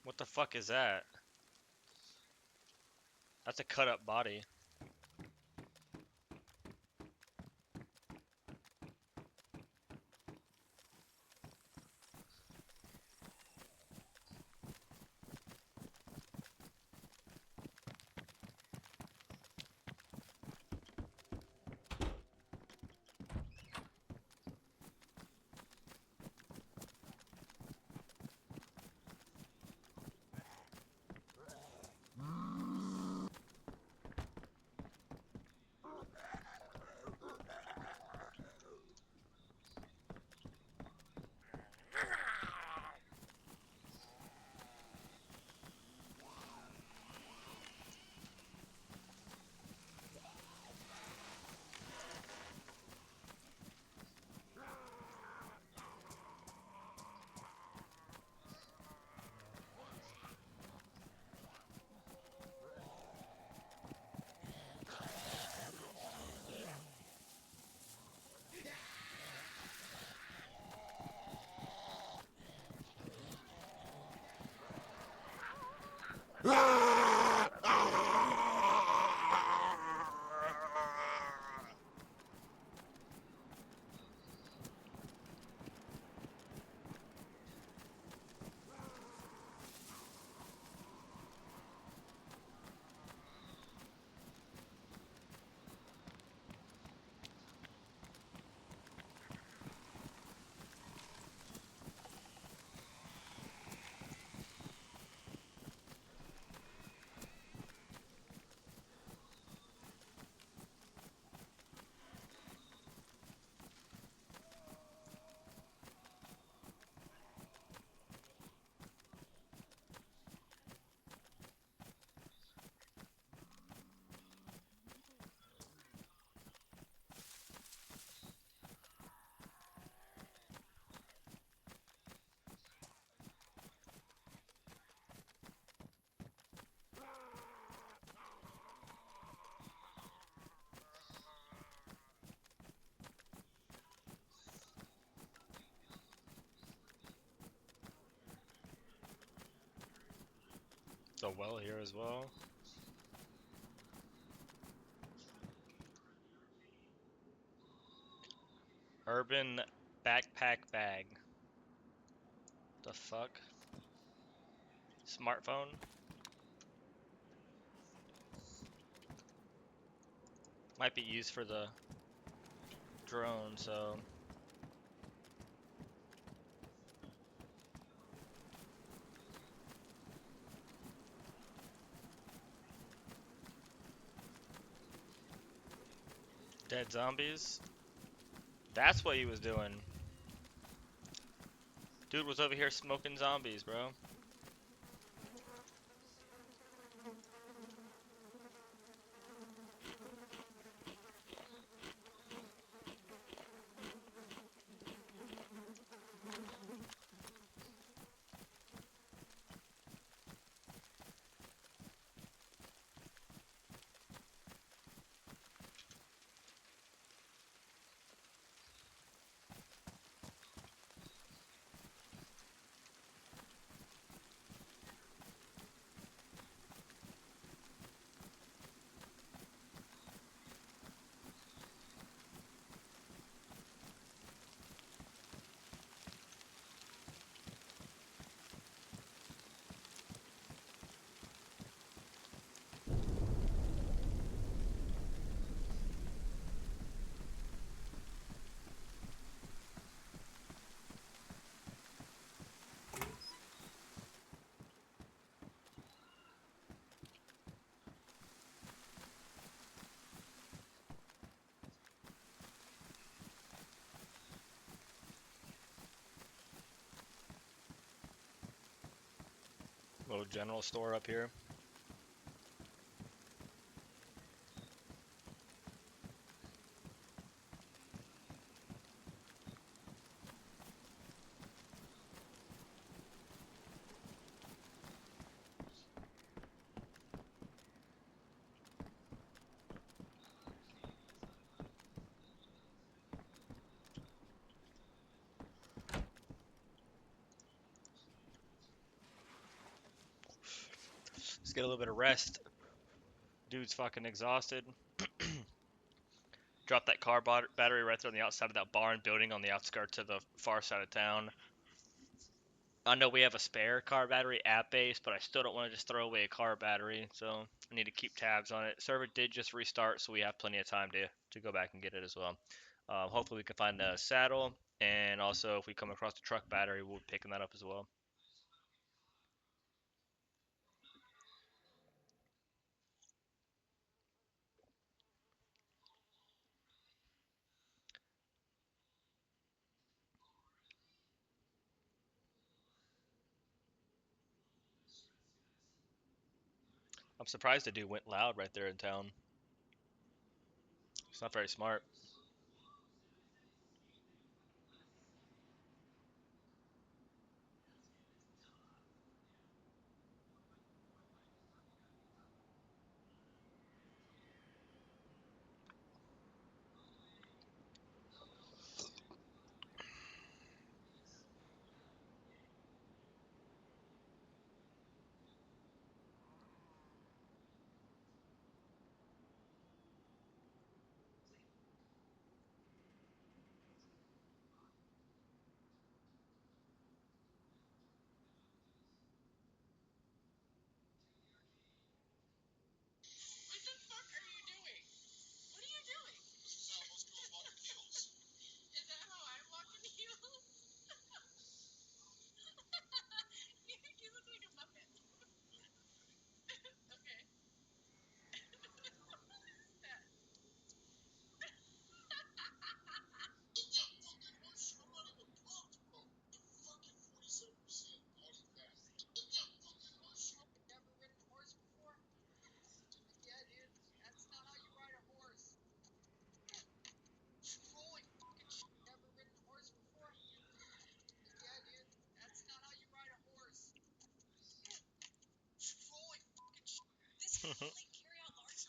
What the fuck is that? That's a cut up body. There's a well here as well. Urban backpack bag. The fuck? Smartphone? Might be used for the drone, so. Dead zombies? That's what he was doing. Dude was over here smoking zombies, bro. Little general store up here. Let's get a little bit of rest. Dude's fucking exhausted. Drop that car battery right there on the outside of that barn building on the outskirts of the far side of town. I know we have a spare car battery at base, but I still don't want to just throw away a car battery, so I need to keep tabs on it. Server did just restart, so we have plenty of time to go back and get it as well. Hopefully we can find the saddle, and also if we come across the truck battery, we'll be picking that up as well. I'm surprised the dude went loud right there in town. It's not very smart. What the fuck are you doing? What are you doing? This is how most girls walk in heels. Is that how I walk in heels? You look like a Muppet. Okay. Never ridden a horse before? Yeah, dude. That's not how you ride a horse. Holy fucking shit. Never ridden a horse before? Yeah, dude. That's not how you ride a horse. Holy fucking shit. This can only carry out large.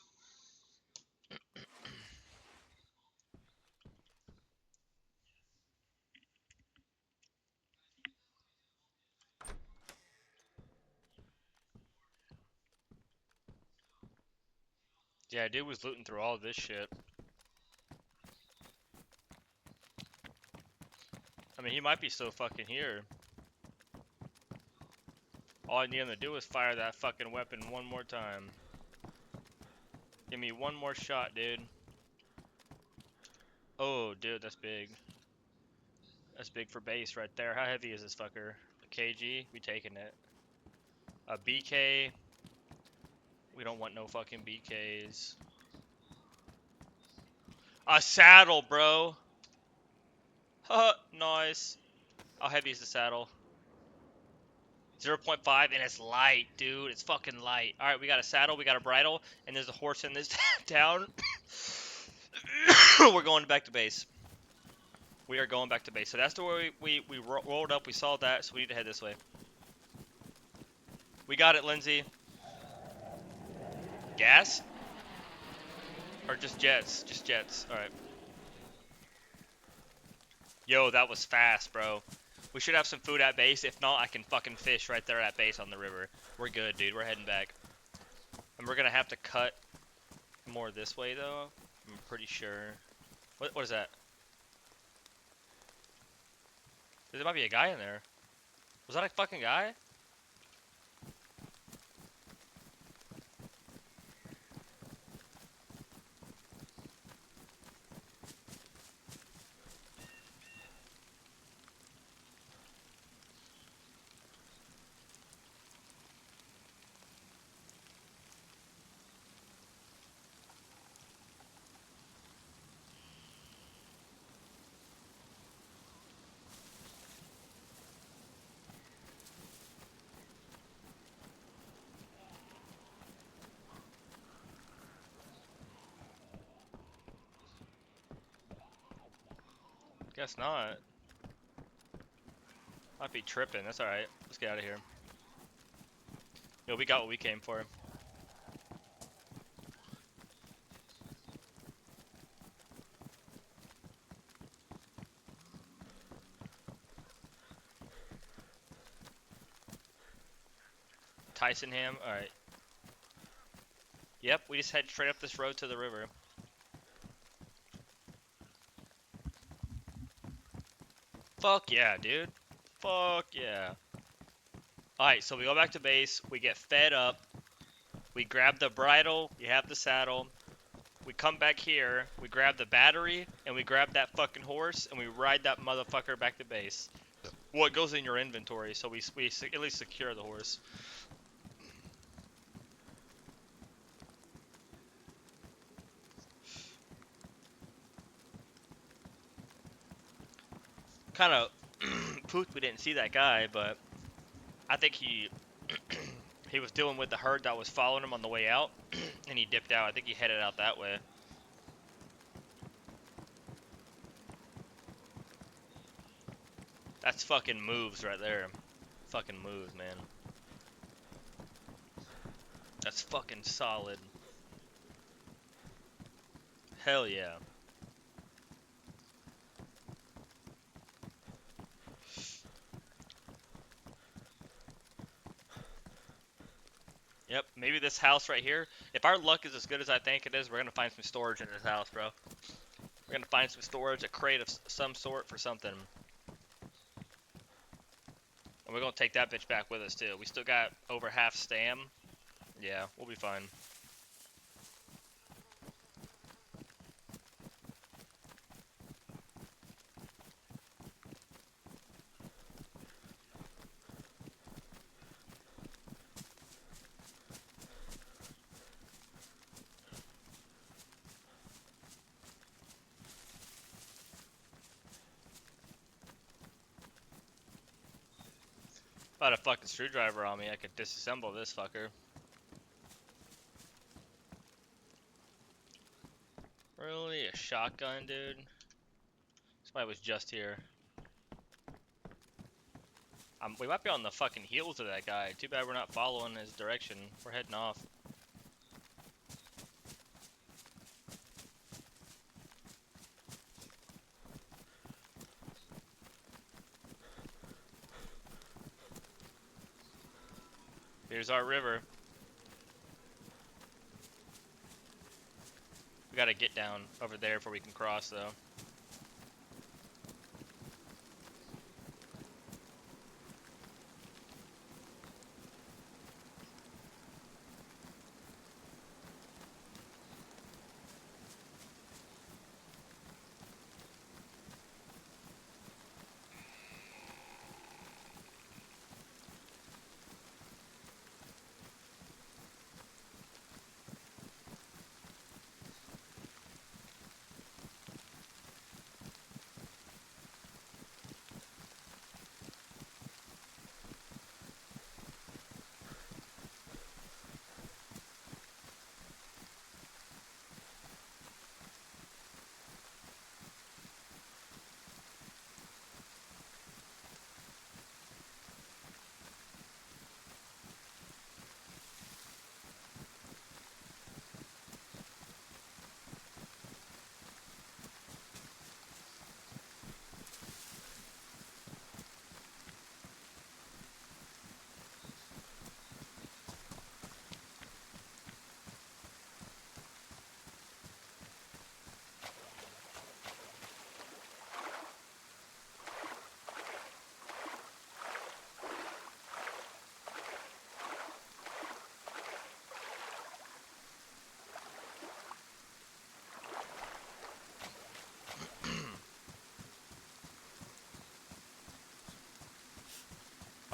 Yeah, dude was looting through all this shit. I mean, he might be still fucking here. All I need him to do is fire that fucking weapon one more time. Give me one more shot, dude. Oh, dude, that's big. That's big for base right there. How heavy is this fucker? A kg? We taking it. A BK? We don't want no fucking BKs. A saddle, bro! Huh, nice. How heavy is the saddle? 0.5 and it's light, dude. It's fucking light. Alright, we got a saddle, we got a bridle, and there's a horse in this town. We're going back to base. We are going back to base. So that's the way we rolled up. We saw that, so we need to head this way. We got it, Lindsay. Gas? Or just jets? Just jets. Alright. Yo, that was fast, bro. We should have some food at base. If not, I can fucking fish right there at base on the river. We're good, dude. We're heading back. And we're gonna have to cut more this way, though. I'm pretty sure. What is that? There might be a guy in there. Was that a fucking guy? Guess not. Might be tripping. That's alright. Let's get out of here. Yo, we got what we came for. Tyson Ham. Alright. Yep, we just head straight up this road to the river. Fuck yeah, dude. Fuck yeah. Alright, so we go back to base. We get fed up. We grab the bridle. You have the saddle. We come back here. We grab the battery. And we grab that fucking horse. And we ride that motherfucker back to base. Well, it goes in your inventory, so we at least secure the horse. Kind of pooped we didn't see that guy, but I think he he was dealing with the herd that was following him on the way out, and he dipped out. I think he headed out that way. That's fucking moves right there. Fucking moves, man. That's fucking solid. Hell yeah. Yep, maybe this house right here. If our luck is as good as I think it is, we're gonna find some storage in this house, bro. We're gonna find some storage, a crate of some sort for something. And we're gonna take that bitch back with us too. We still got over half stam. Yeah, we'll be fine. If I had a fucking screwdriver on me, I could disassemble this fucker. Really? A shotgun, dude? Somebody was just here. We might be on the fucking heels of that guy. Too bad we're not following his direction. We're heading off. Here's our river. We gotta get down over there before we can cross, though.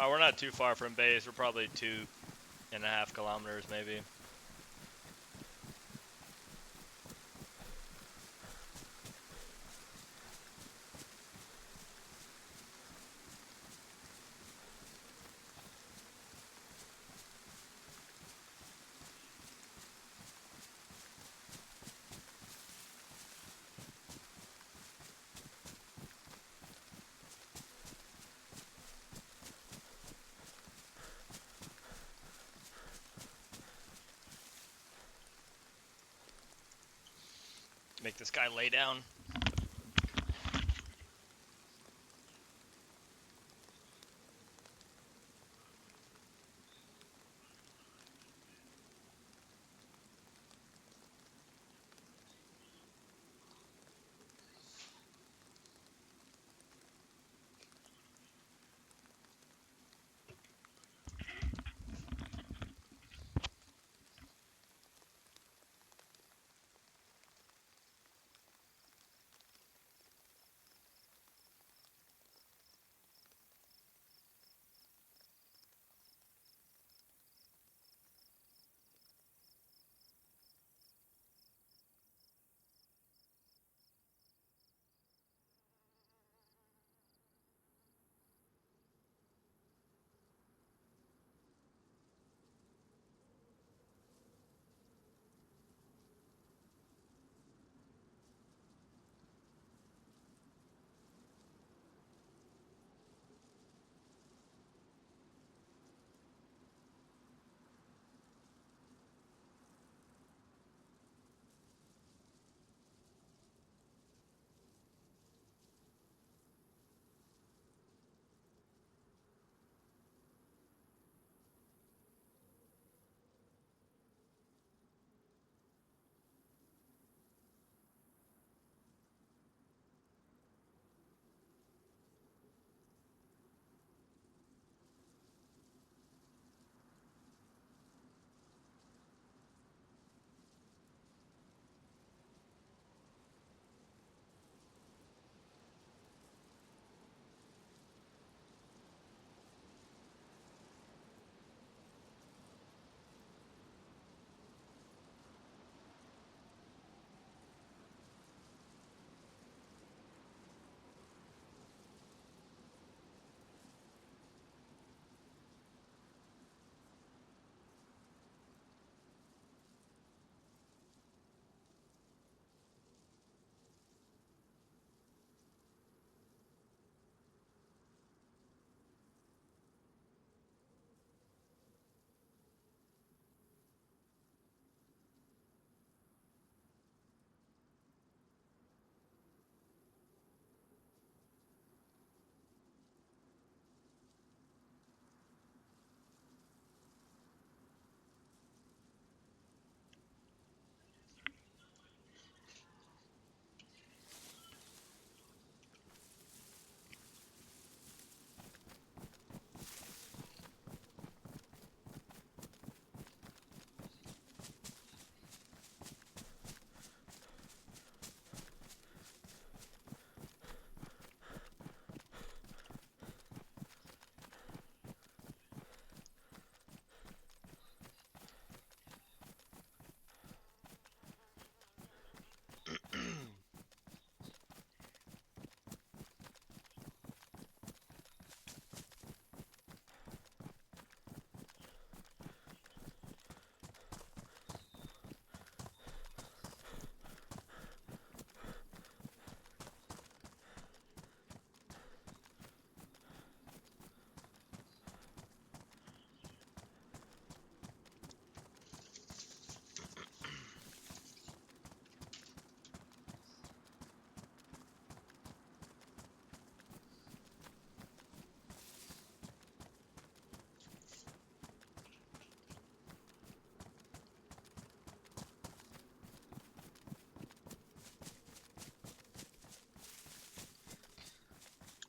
Oh, we're not too far from base. We're probably 2.5 kilometers, maybe. make this guy lay down.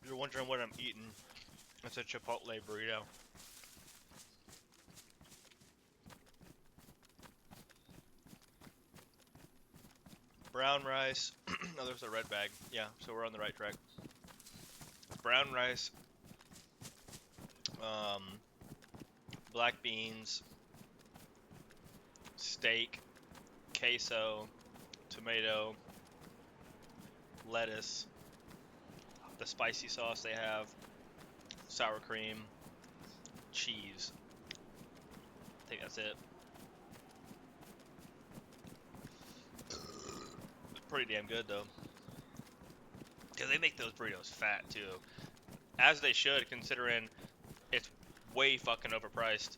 If you're wondering what I'm eating, it's a Chipotle burrito. Brown rice. Oh, there's a red bag. Yeah, so we're on the right track. Brown rice, um, black beans, steak, queso, tomato, lettuce, the spicy sauce they have, sour cream, cheese. I think that's it. It's pretty damn good though. Because they make those burritos fat too. As they should, considering it's way fucking overpriced.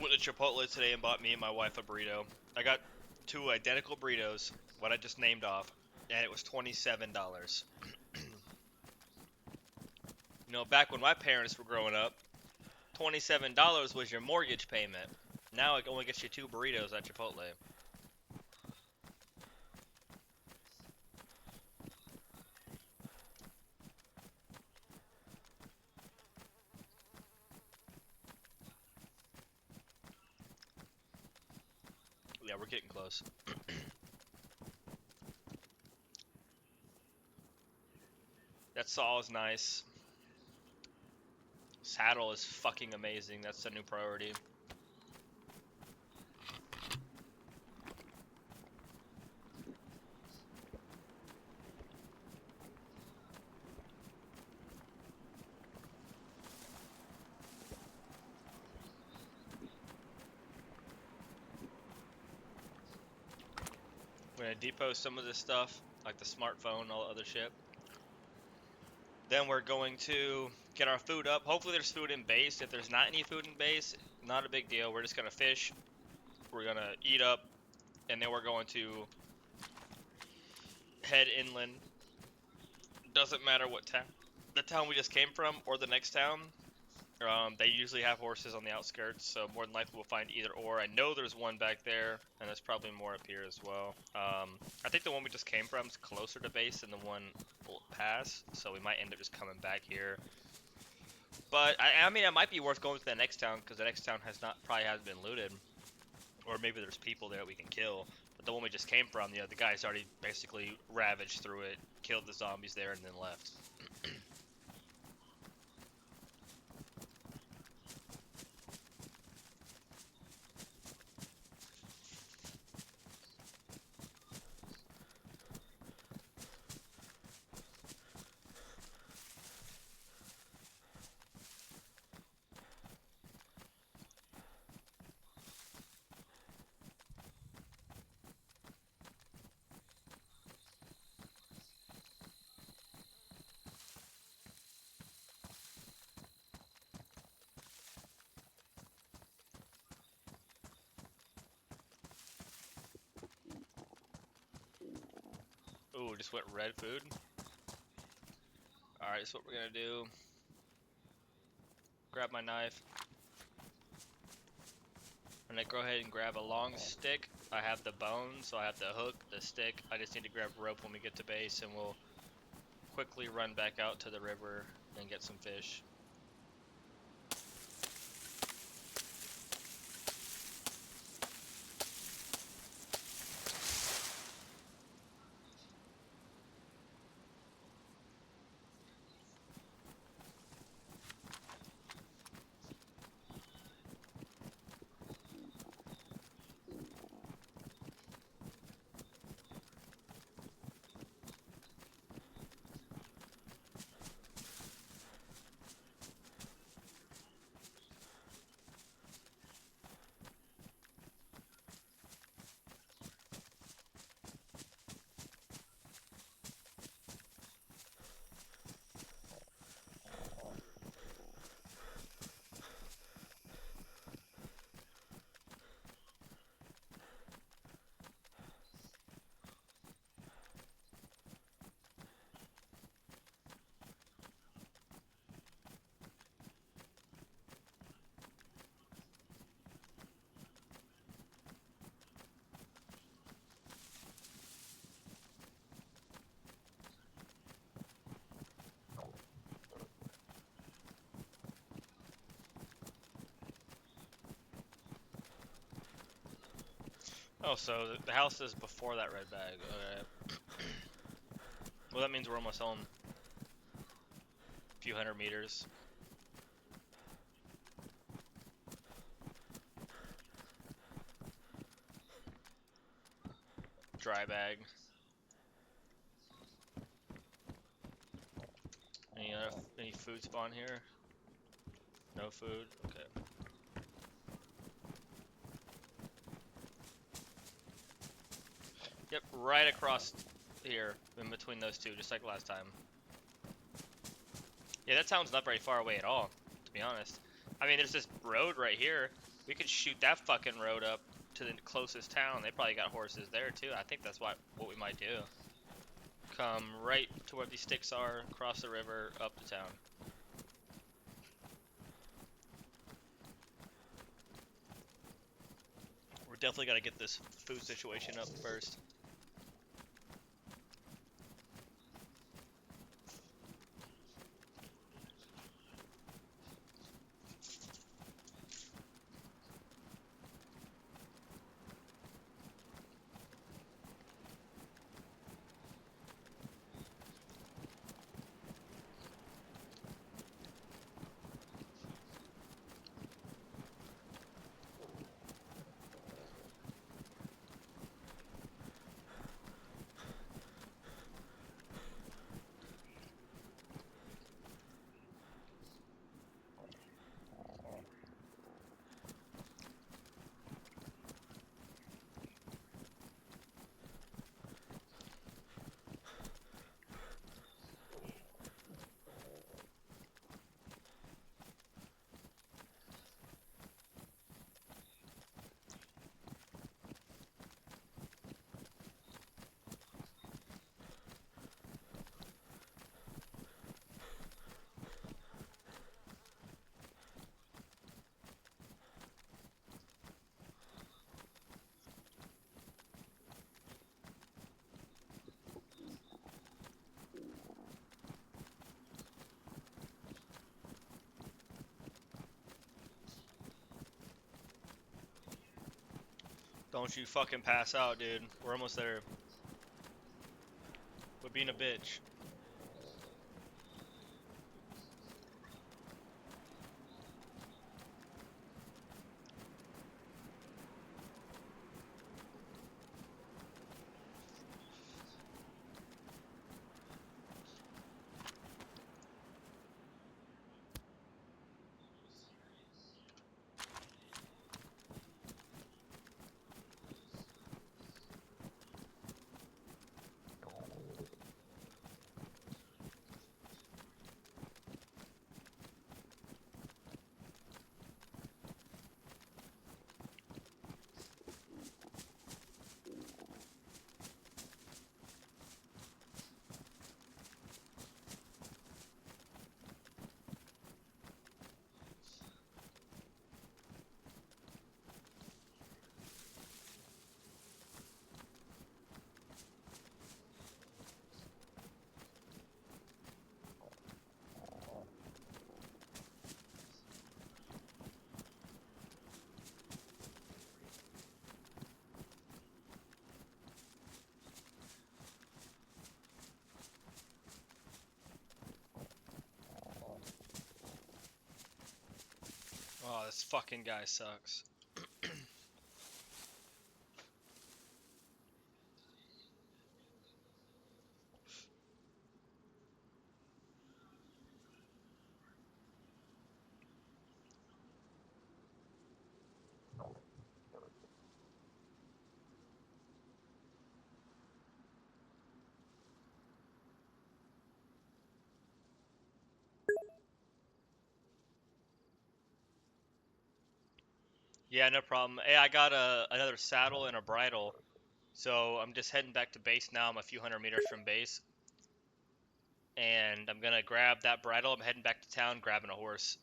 Went to Chipotle today and bought me and my wife a burrito. I got two identical burritos what I just named off, and it was $27. You know, back when my parents were growing up, $27 was your mortgage payment. Now it only gets you 2 burritos at Chipotle. Yeah, we're getting close. That saw is nice. Saddle is fucking amazing. That's the new priority. We're gonna depot some of this stuff, like the smartphone and all the other shit. Then we're going to get our food up. Hopefully there's food in base. If there's not any food in base, not a big deal. We're just gonna fish. We're gonna eat up, and then we're going to head inland. Doesn't matter what town, the town we just came from or the next town. They usually have horses on the outskirts, so more than likely we'll find either or. I know there's one back there, and there's probably more up here as well. I think the one we just came from is closer to base than the one past, so we might end up just coming back here. But I mean, it might be worth going to the next town because the next town probably hasn't been looted, or maybe there's people there we can kill. But the one we just came from, the guy's already basically ravaged through it, killed the zombies there, and then left. Ooh, just went red food. Alright, so what we're gonna do, grab my knife. I'm gonna go ahead and grab a long stick. I have the bone, so I have the hook, the stick. I just need to grab rope when we get to base, and we'll quickly run back out to the river and get some fish. Oh, so the house is before that red bag. Okay. Well, that means we're almost home. A few hundred meters. Dry bag. Any food spawn here? No food? Okay. Yep, right across here, in between those two, just like last time. Yeah, that town's not very far away at all, to be honest. I mean, there's this road right here. We could shoot that fucking road up to the closest town. They probably got horses there too. I think that's what we might do. Come right to where these sticks are, cross the river, up to town. We're definitely gotta get this food situation up first. Don't you fucking pass out, dude. We're almost there. We're being a bitch. Oh, this fucking guy sucks. Yeah, no problem. Hey, I got another saddle and a bridle, so I'm just heading back to base now. I'm a few hundred meters from base, and I'm gonna grab that bridle. I'm heading back to town, grabbing a horse.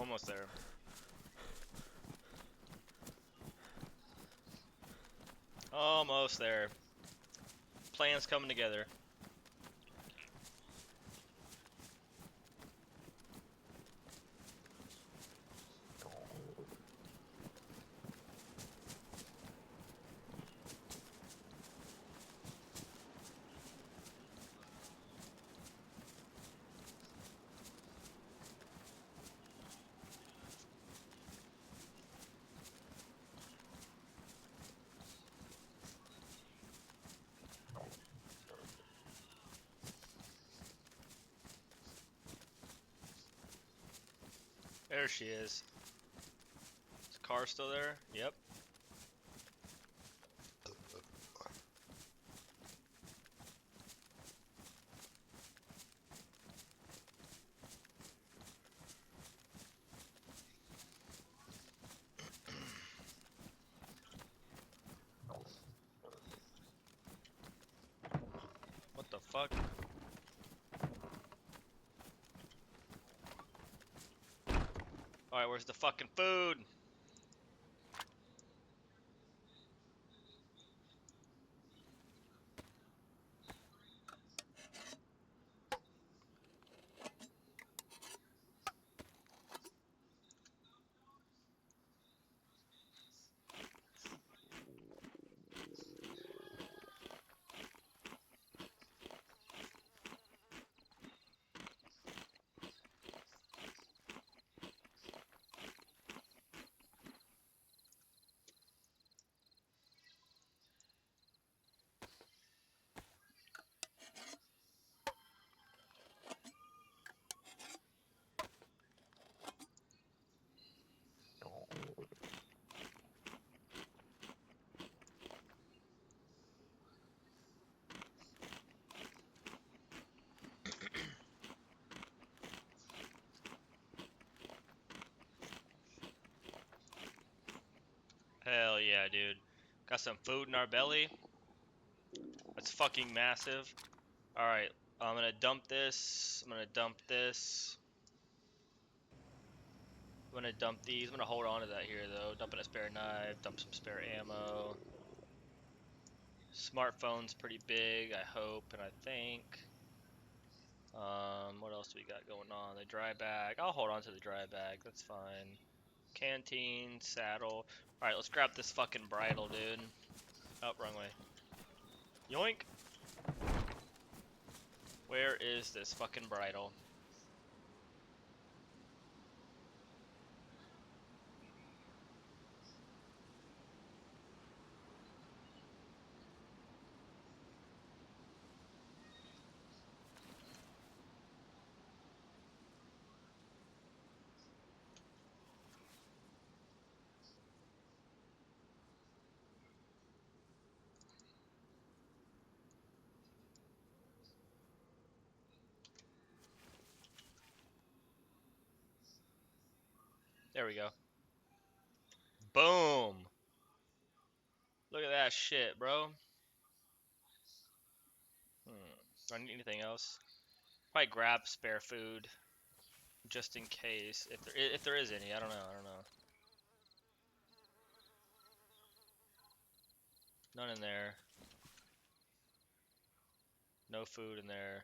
Almost there. Almost there. Plans coming together. There she is. Is the car still there? Yep. What the fuck? Alright, where's the fucking food? Hell yeah, dude. Got some food in our belly. That's fucking massive. Alright, I'm gonna dump this. I'm gonna dump this. I'm gonna dump these. I'm gonna hold on to that here though. Dumping a spare knife, dump some spare ammo. Smartphone's pretty big, I hope and I think. What else do we got going on? The dry bag. I'll hold on to the dry bag. That's fine. Canteen, saddle. Alright, let's grab this fucking bridle, dude. Oh, wrong way. Yoink! Where is this fucking bridle? There we go. Boom! Look at that shit, bro. Do I need anything else? Probably grab spare food, just in case. If there is any, I don't know. I don't know. None in there. No food in there.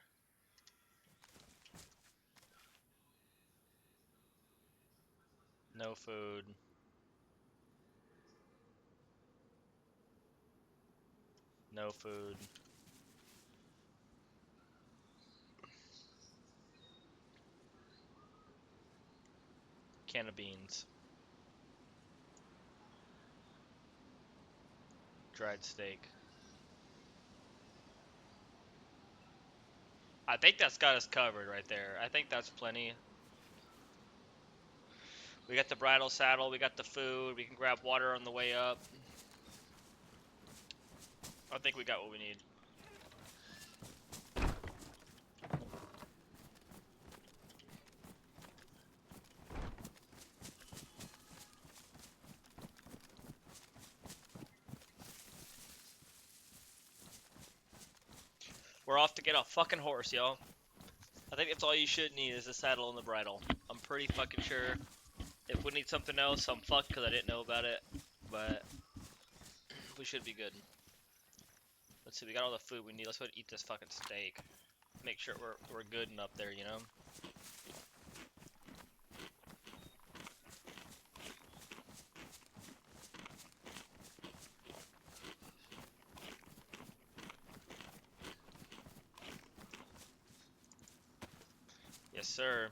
No food. No food. Can of beans. Dried steak. I think that's got us covered right there. I think that's plenty. We got the bridle saddle, we got the food, we can grab water on the way up. I think we got what we need. We're off to get a fucking horse, y'all. I think that's all you should need is the saddle and the bridle. I'm pretty fucking sure If we need something else, I'm fucked because I didn't know about it. But we should be good. Let's see, we got all the food we need. Let's go ahead and eat this fucking steak. Make sure we're good and up there, you know? Yes, sir.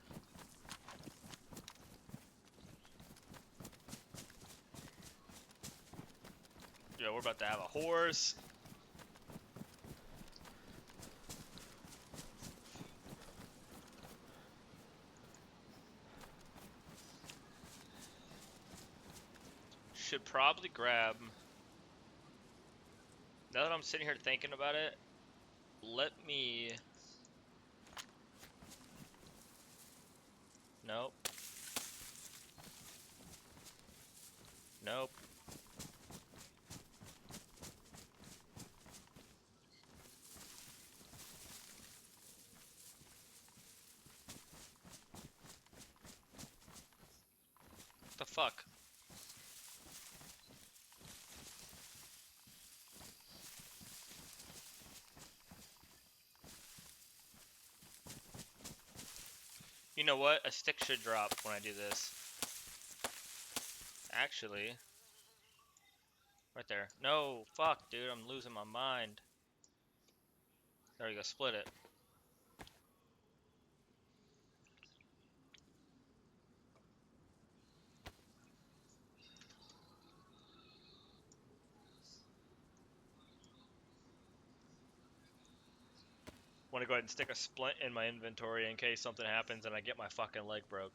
Yo, we're about to have a horse. Should probably grab. Now that I'm sitting here thinking about it, let me. Nope. Nope. What the fuck? You know what? A stick should drop when I do this. Actually. Right there. No, fuck, dude. I'm losing my mind. There we go. Split it. Want to go ahead and stick a splint in my inventory in case something happens and I get my fucking leg broke.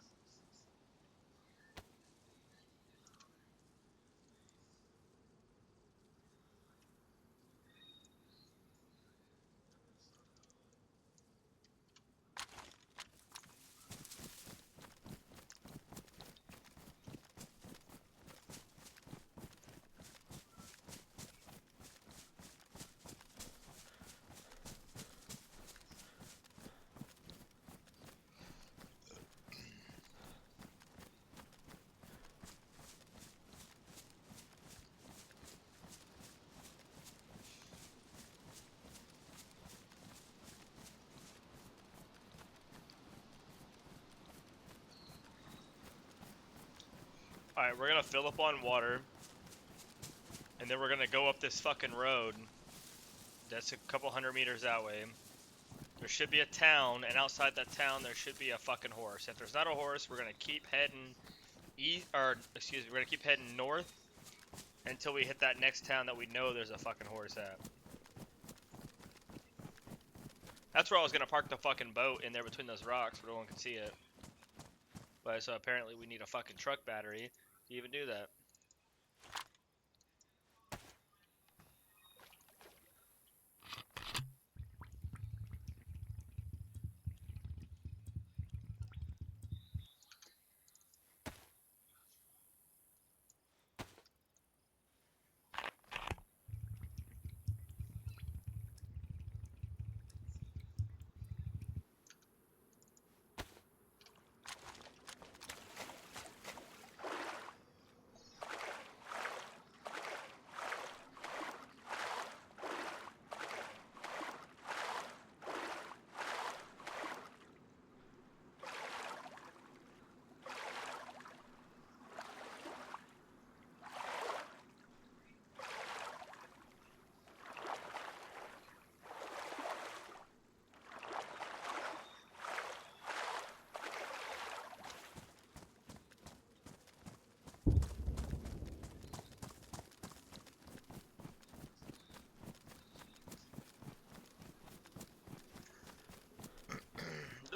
Alright, we're gonna fill up on water. And then we're gonna go up this fucking road. That's a couple 100 meters that way. There should be a town, and outside that town there should be a fucking horse. If there's not a horse, we're gonna keep heading we're gonna keep heading north until we hit that next town that we know there's a fucking horse at. That's where I was gonna park the fucking boat, in there between those rocks where no one can see it. But so apparently we need a fucking truck battery to even do that.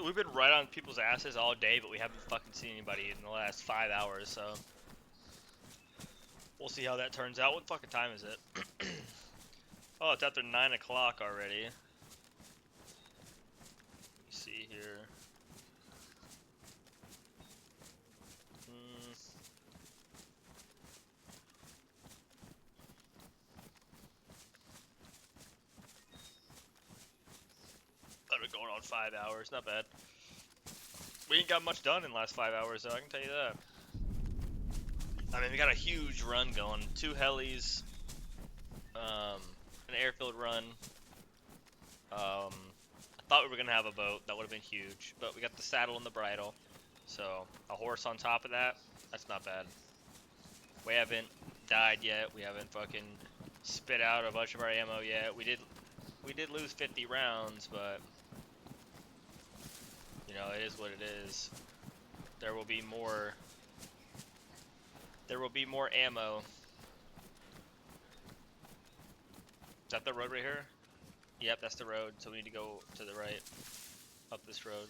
We've been right on people's asses all day, but we haven't fucking seen anybody in the last 5 hours, so we'll see how that turns out. What fucking time is it? Oh, it's after 9 o'clock already. Let me see here. I've been going on 5 hours, not bad. We ain't got much done in the last 5 hours, though, I can tell you that. I mean, we got a huge run going. 2 helis, an airfield run. I thought we were gonna have a boat. That would have been huge. But we got the saddle and the bridle. So a horse on top of that. That's not bad. We haven't died yet. We haven't fucking spit out a bunch of our ammo yet. We did lose 50 rounds, but you know, it is what it is. There will be more. There will be more ammo. Is that the road right here? Yep, that's the road. So we need to go to the right, up this road.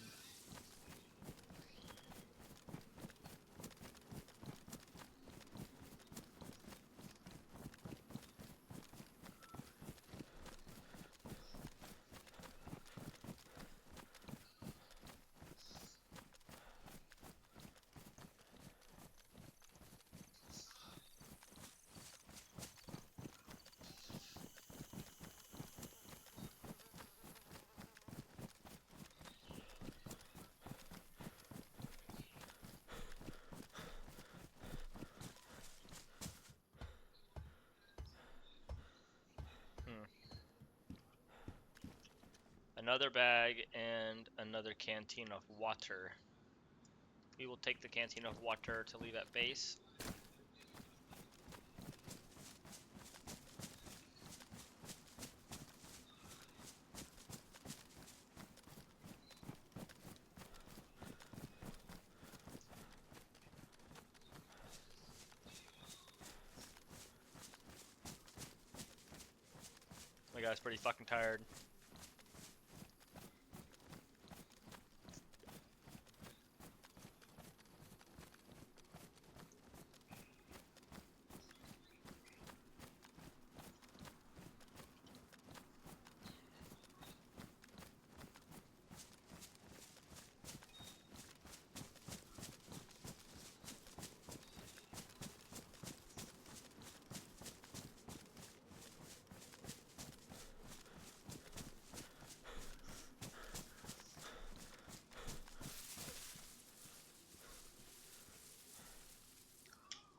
Hmm. Another bag and another canteen of water. We will take the canteen of water to leave at base. My guy's pretty fucking tired.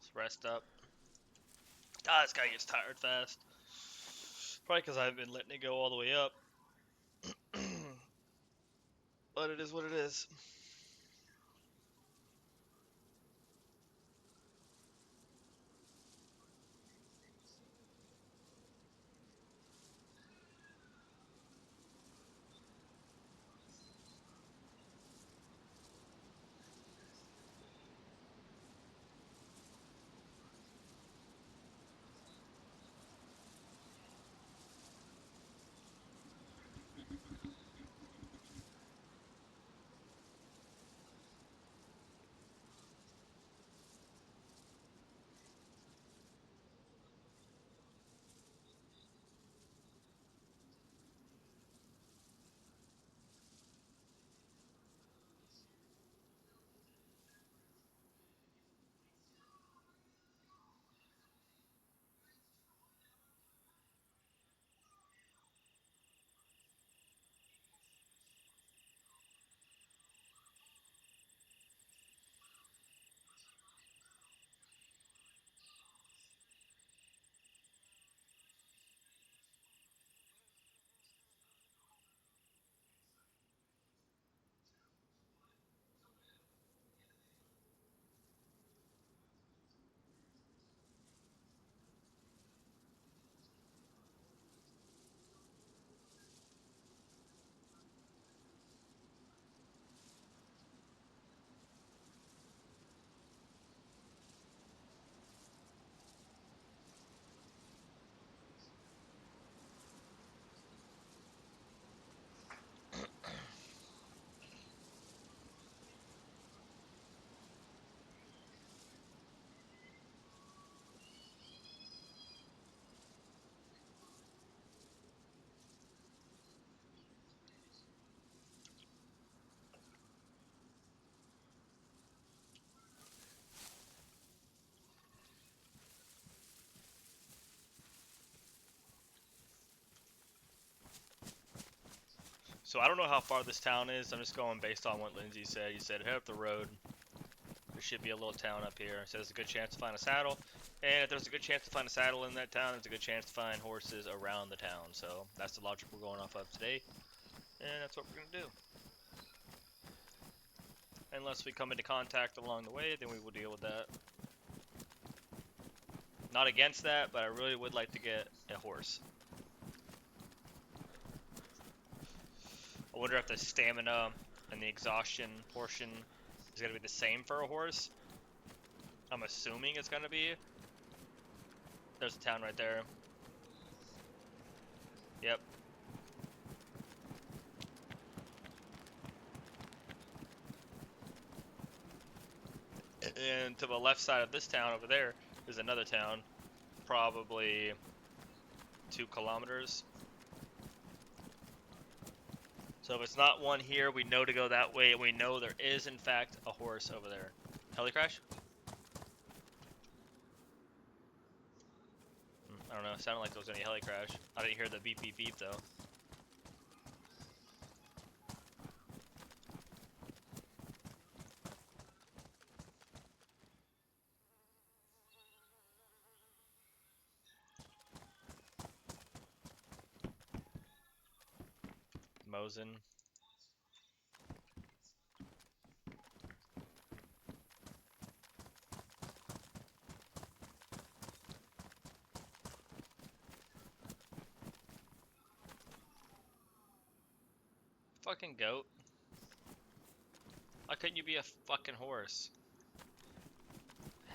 Let's rest up. Ah, this guy gets tired fast. Probably because I haven't been letting it go all the way up. But it is what it is. So I don't know how far this town is. I'm just going based on what Lindsay said. He said head up the road. There should be a little town up here. So there's a good chance to find a saddle. And if there's a good chance to find a saddle in that town, there's a good chance to find horses around the town. So that's the logic we're going off of today. And that's what we're going to do. Unless we come into contact along the way, then we will deal with that. Not against that, but I really would like to get a horse. I wonder if the stamina and the exhaustion portion is going to be the same for a horse. I'm assuming it's going to be. There's a town right there. Yep. And to the left side of this town over there is another town, probably 2 kilometers. So if it's not one here, we know to go that way, and we know there is in fact a horse over there. Heli crash? I don't know, it sounded like there was any heli crash. I didn't hear the beep beep beep though. Mosin. Fucking goat. Why couldn't you be a fucking horse?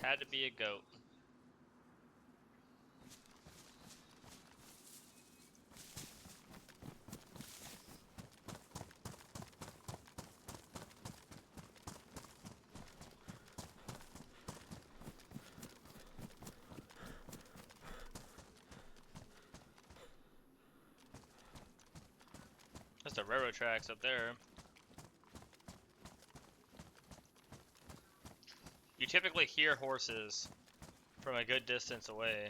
Had to be a goat. That's the railroad tracks up there. You typically hear horses from a good distance away.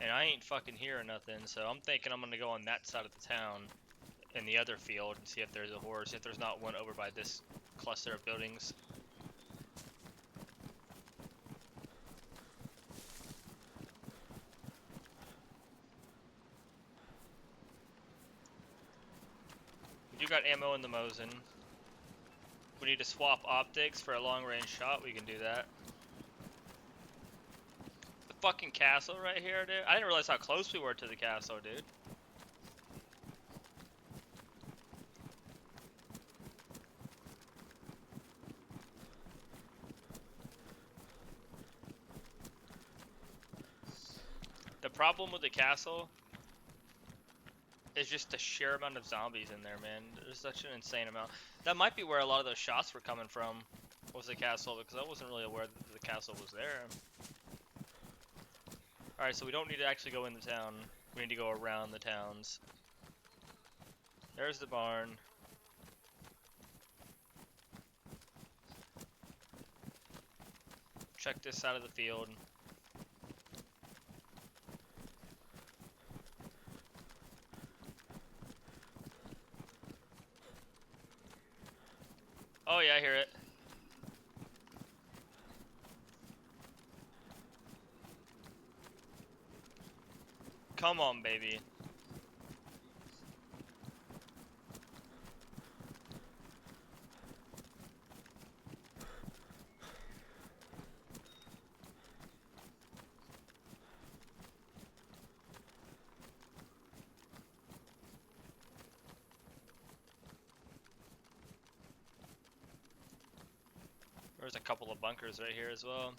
And I ain't fucking hearing nothing, so I'm thinking I'm gonna go on that side of the town in the other field and see if there's a horse, if there's not one over by this cluster of buildings. We do got ammo in the Mosin. We need to swap optics for a long range shot, we can do that. The fucking castle right here, dude. I didn't realize how close we were to the castle, dude. The problem with the castle is just the sheer amount of zombies in there, man. There's such an insane amount. That might be where a lot of those shots were coming from, was the castle, because I wasn't really aware that the castle was there. Alright, so we don't need to actually go in the town. We need to go around the towns. There's the barn. Check this side of the field. Oh yeah, I hear it. Come on, baby. There's a couple of bunkers right here as well.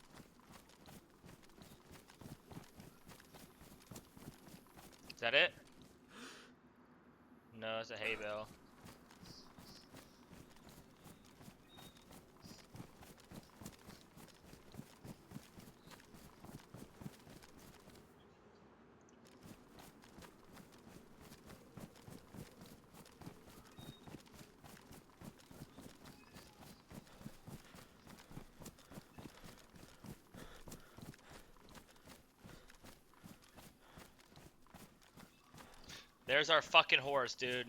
Is that it? No, it's a hay bale. There's our fucking horse, dude.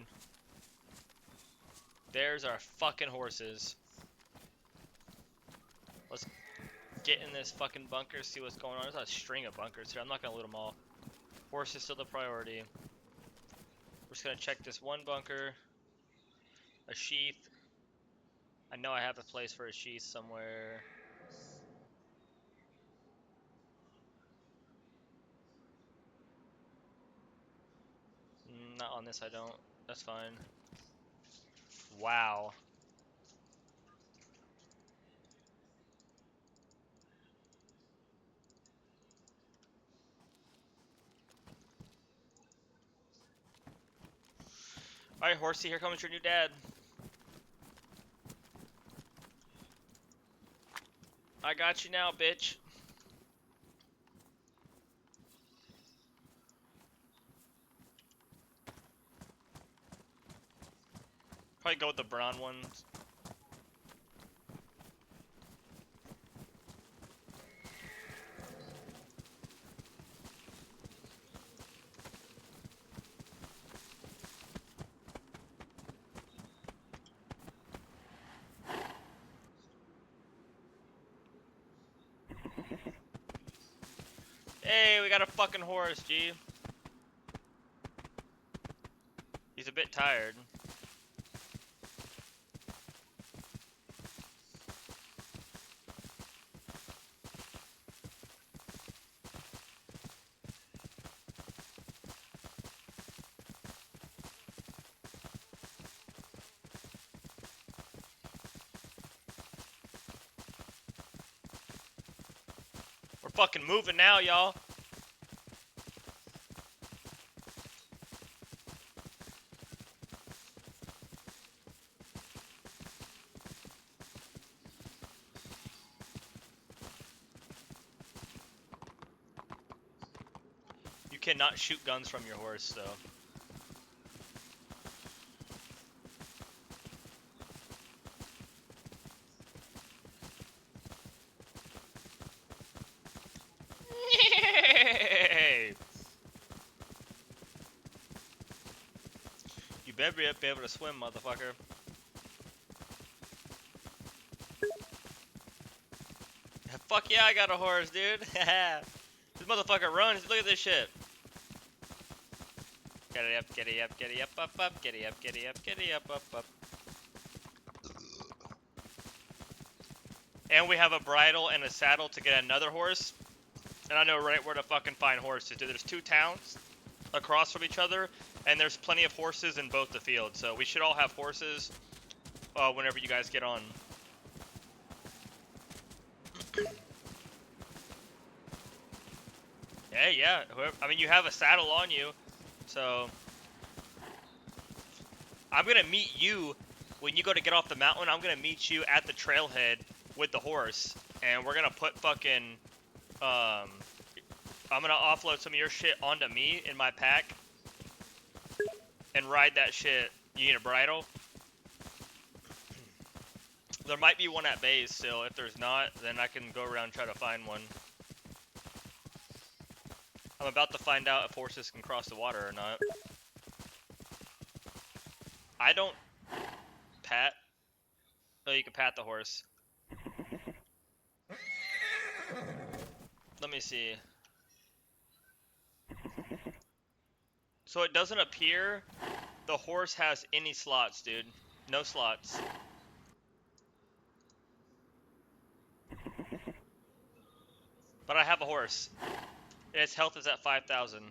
There's our fucking horses. get in this fucking bunker, see what's going on. There's a string of bunkers here. I'm not gonna loot them all. Horse is still the priority. We're just gonna check this one bunker. A sheath. I know I have a place for a sheath somewhere. Not on this, I don't. That's fine. Wow. Alright, Horsey, here comes your new dad. I got you now, bitch. Probably go with the brown ones. Hey, we got a fucking horse, G. He's a bit tired. We're fucking moving now, y'all. You cannot shoot guns from your horse, though. You better be able to swim, motherfucker. Fuck yeah, I got a horse, dude. This motherfucker runs. Look at this shit. Get it up, get it up, get it up, get it up, get it up, get it up. And we have a bridle and a saddle to get another horse. And I know right where to fucking find horses, dude. There's 2 towns across from each other, and there's plenty of horses in both the fields. So we should all have horses whenever you guys get on. Hey, yeah. I mean, you have a saddle on you, so I'm gonna meet you when you go to get off the mountain. I'm gonna meet you at the trailhead with the horse, and we're gonna put fucking I'm gonna offload some of your shit onto me in my pack and ride that shit. You need a bridle? There might be one at base still. If there's not, then I can go around and try to find one. I'm about to find out if horses can cross the water or not. I don't pat. Oh, you can pat the horse. Let me see. So it doesn't appear the horse has any slots, dude. No slots. But I have a horse. Its health is at 5,000.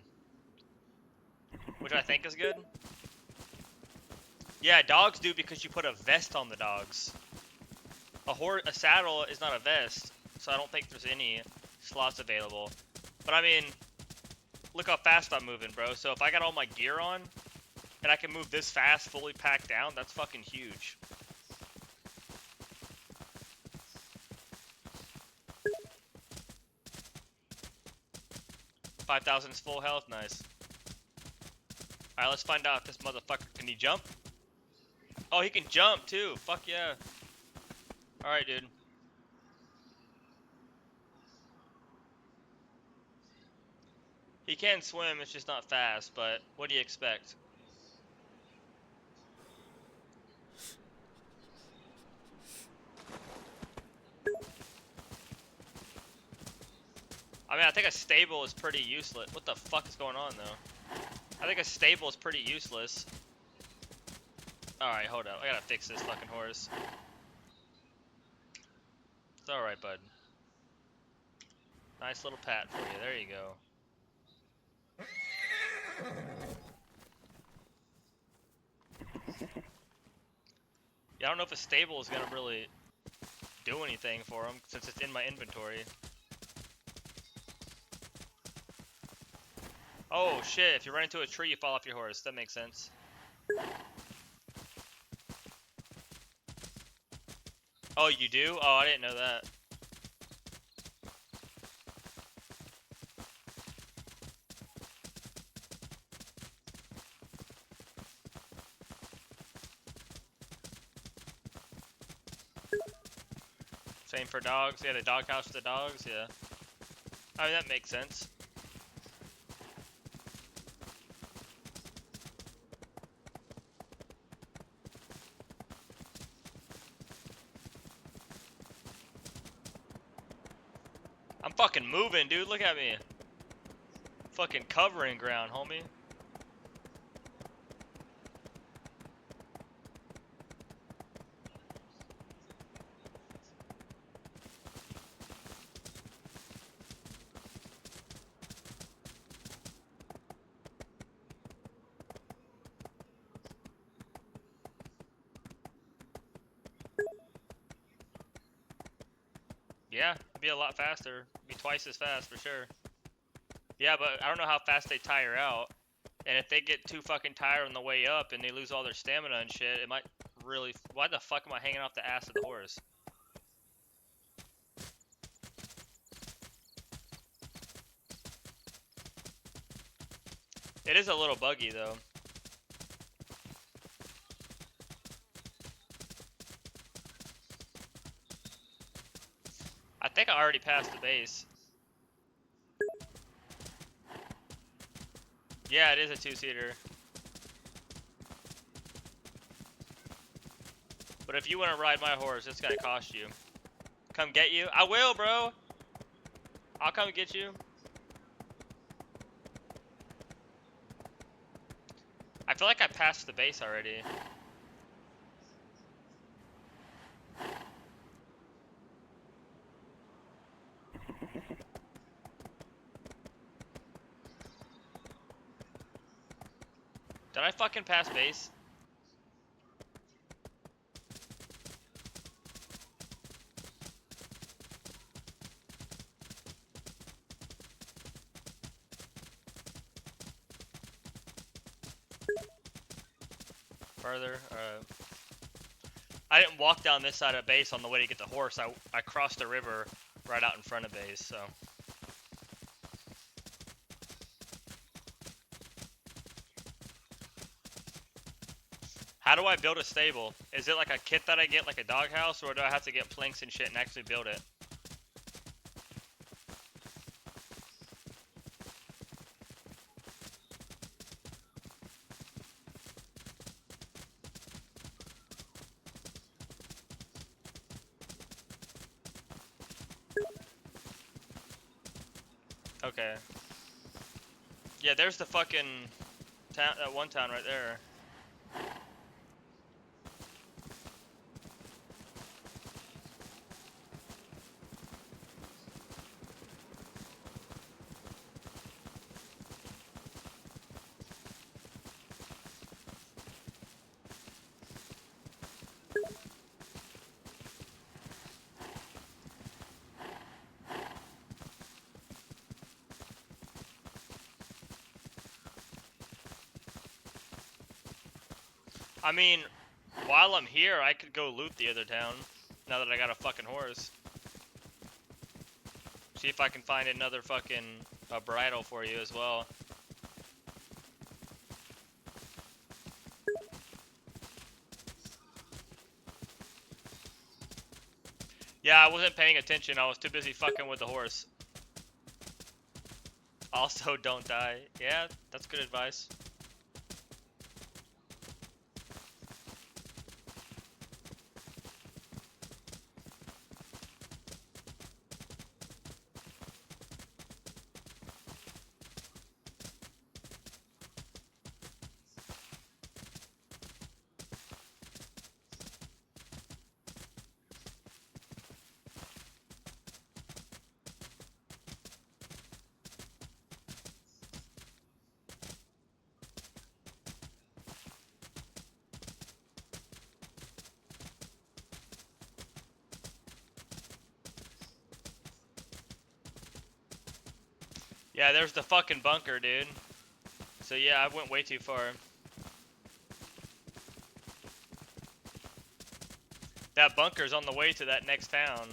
Which I think is good. Yeah, dogs do because you put a vest on the dogs. A saddle is not a vest, so I don't think there's any slots available. But I mean, look how fast I'm moving, bro. So if I got all my gear on, and I can move this fast, fully packed down, that's fucking huge. $5,000 is full health, nice. Alright, let's find out if this motherfucker, can he jump? Oh, he can jump too, fuck yeah. Alright, dude. He can swim, it's just not fast, but what do you expect? I mean, I think a stable is pretty useless. What the fuck is going on, though? I think a stable is pretty useless. Alright, hold up. I gotta fix this fucking horse. It's alright, bud. Nice little pat for you. There you go. Yeah, I don't know if a stable is gonna really do anything for him since it's in my inventory. Oh shit, if you run into a tree, you fall off your horse. That makes sense. Oh, you do? Oh, I didn't know that. Same for dogs. Yeah, the doghouse for the dogs. Yeah. I mean, that makes sense. I'm fucking moving, dude. Look at me. Fucking covering ground, homie. Yeah, it'd be a lot faster. It'd be twice as fast for sure. Yeah, but I don't know how fast they tire out. And if they get too fucking tired on the way up and they lose all their stamina and shit, it might really... Why the fuck am I hanging off the ass of the horse? It is a little buggy, though. I think I already passed the base. Yeah, it is a two-seater. But if you want to ride my horse, it's gonna cost you. Come get you? I will, bro! I'll come get you. I feel like I passed the base already. Did I fucking pass base? Further? I didn't walk down this side of base on the way to get the horse. I crossed the river right out in front of base, so... How do I build a stable? Is it like a kit that I get, like a doghouse, or do I have to get planks and shit and actually build it? Okay. Yeah, there's the fucking town, that one town right there. I mean, while I'm here, I could go loot the other town, now that I got a fucking horse. See if I can find another fucking bridle for you as well. Yeah, I wasn't paying attention. I was too busy fucking with the horse. Also, don't die. Yeah, that's good advice. Yeah, there's the fucking bunker, dude. So yeah, I went way too far. That bunker's on the way to that next town.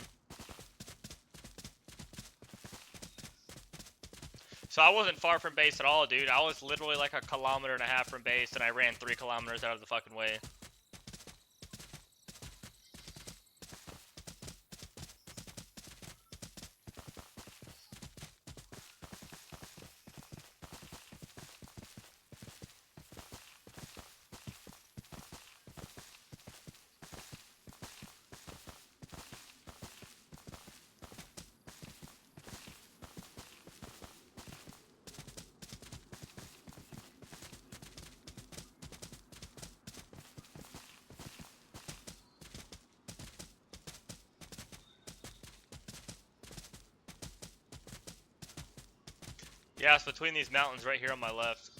So I wasn't far from base at all, dude. I was literally like 1.5 kilometers from base, and I ran 3 kilometers out of the fucking way. Yeah, it's between these mountains right here on my left.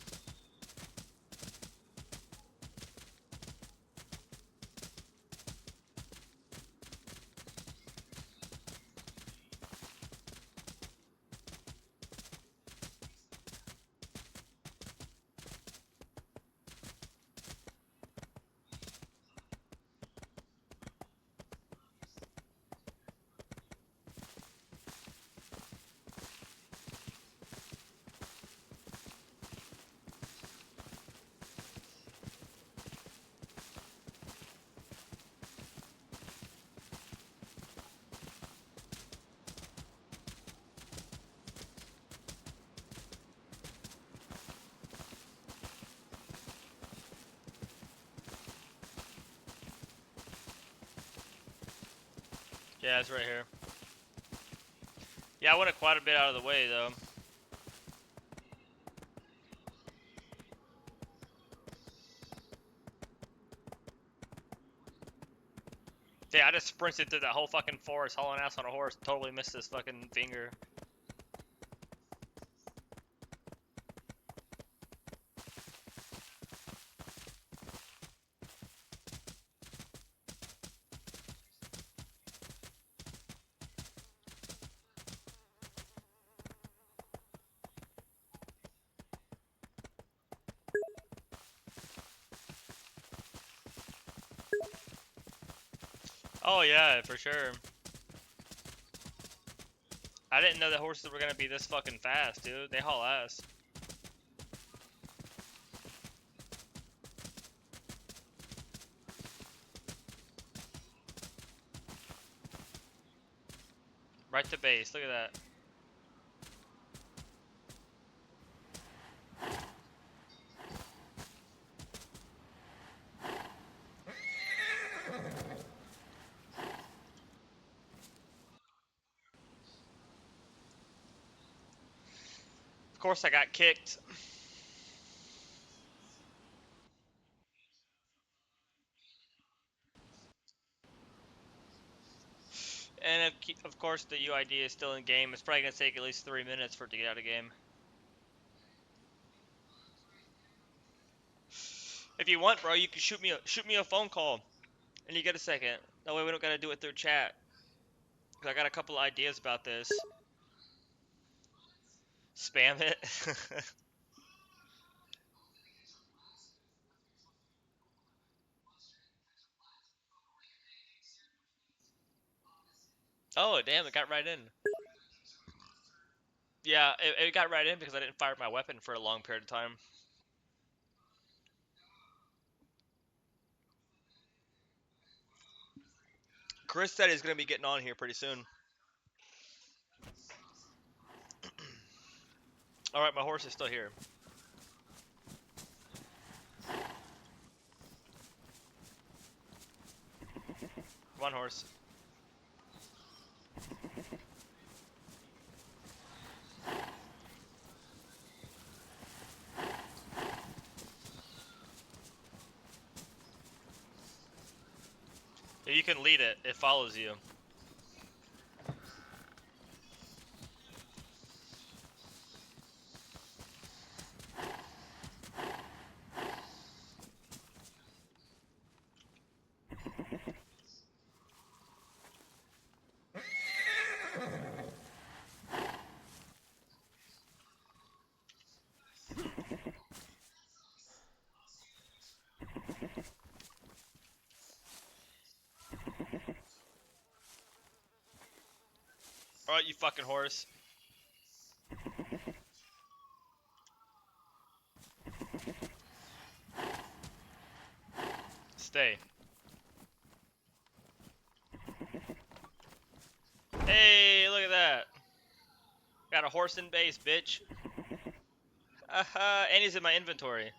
Yeah, it's right here. Yeah, I went quite a bit out of the way, though. Yeah, I just sprinted through that whole fucking forest, hauling ass on a horse, totally missed this fucking finger. Oh yeah, for sure. I didn't know that horses were gonna be this fucking fast, dude. They haul ass. Right to base, look at that. Of course I got kicked. And of course the UID is still in game. It's probably gonna take at least 3 minutes for it to get out of game. If you want, bro, you can shoot me a phone call, and you get a second. That way we don't gotta do it through chat. Cause I got a couple of ideas about this. Spam it. Oh damn, it got right in. Yeah, it got right in because I didn't fire my weapon for a long period of time. Chris said he's gonna be getting on here pretty soon. All right, my horse is still here. Come on, horse. If you can lead it, it follows you. Alright, you fucking horse. Stay. Hey, look at that. Got a horse in base, bitch. And he's in my inventory.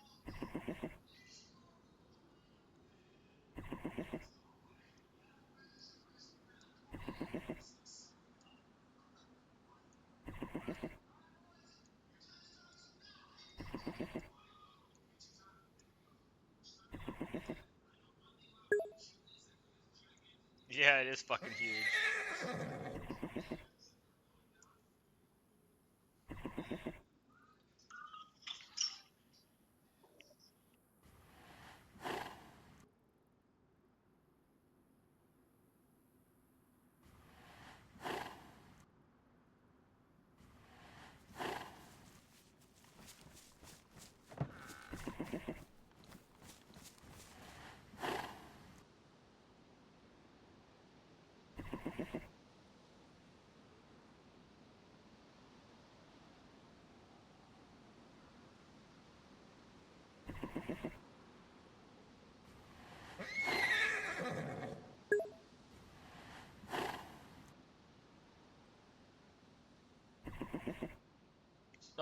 Yeah, it is fucking huge.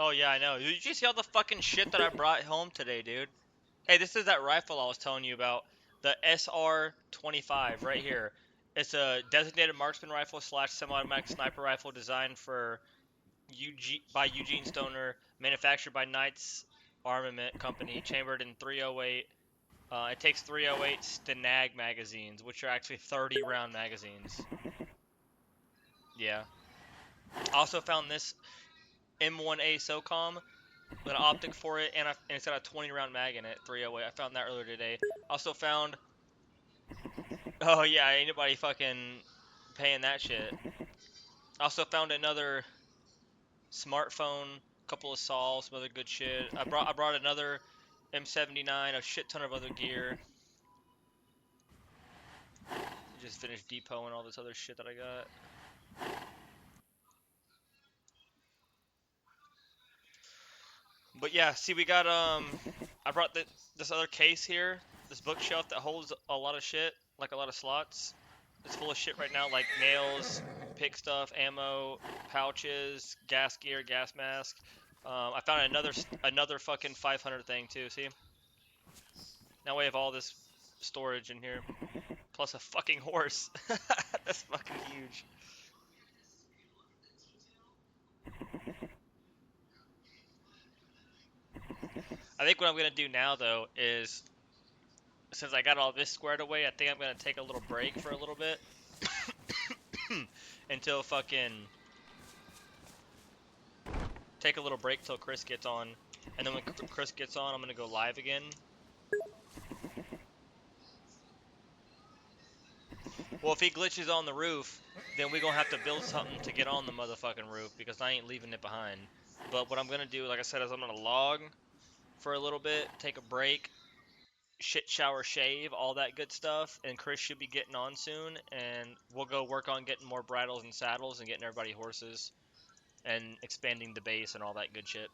Oh yeah, I know. Did you see all the fucking shit that I brought home today, dude? Hey, this is that rifle I was telling you about. The SR-25 right here. It's a designated marksman rifle slash semi-automatic sniper rifle designed for by Eugene Stoner, manufactured by Knights Armament Company, chambered in 308. It takes 308 Stenag magazines, which are actually 30 round magazines. Yeah. Also found this M1A SOCOM with an optic for it, and it's got a 20 round mag in it, 308. I found that earlier today. Also found. Oh yeah, ain't nobody fucking paying that shit. Also found another smartphone, couple of saws, some other good shit. I brought another M79, a shit ton of other gear. Just finished depoting all this other shit that I got. But yeah, see, we got I brought this other case here, this bookshelf that holds a lot of shit, like a lot of slots. It's full of shit right now, like nails, pick stuff, ammo, pouches, gas gear, gas mask. I found another fucking 500 thing too. See, now we have all this storage in here, plus a fucking horse. That's fucking huge. I think what I'm gonna do now though is, since I got all this squared away, I think I'm gonna take a little break for a little bit until fucking take a little break till Chris gets on, and then when Chris gets on, I'm gonna go live again. Well, if he glitches on the roof, then we gonna have to build something to get on the motherfucking roof because I ain't leaving it behind. But what I'm gonna do, like I said, is I'm gonna log for a little bit, take a break, shit, shower, shave, all that good stuff, and Chris should be getting on soon, and we'll go work on getting more bridles and saddles and getting everybody horses and expanding the base and all that good shit.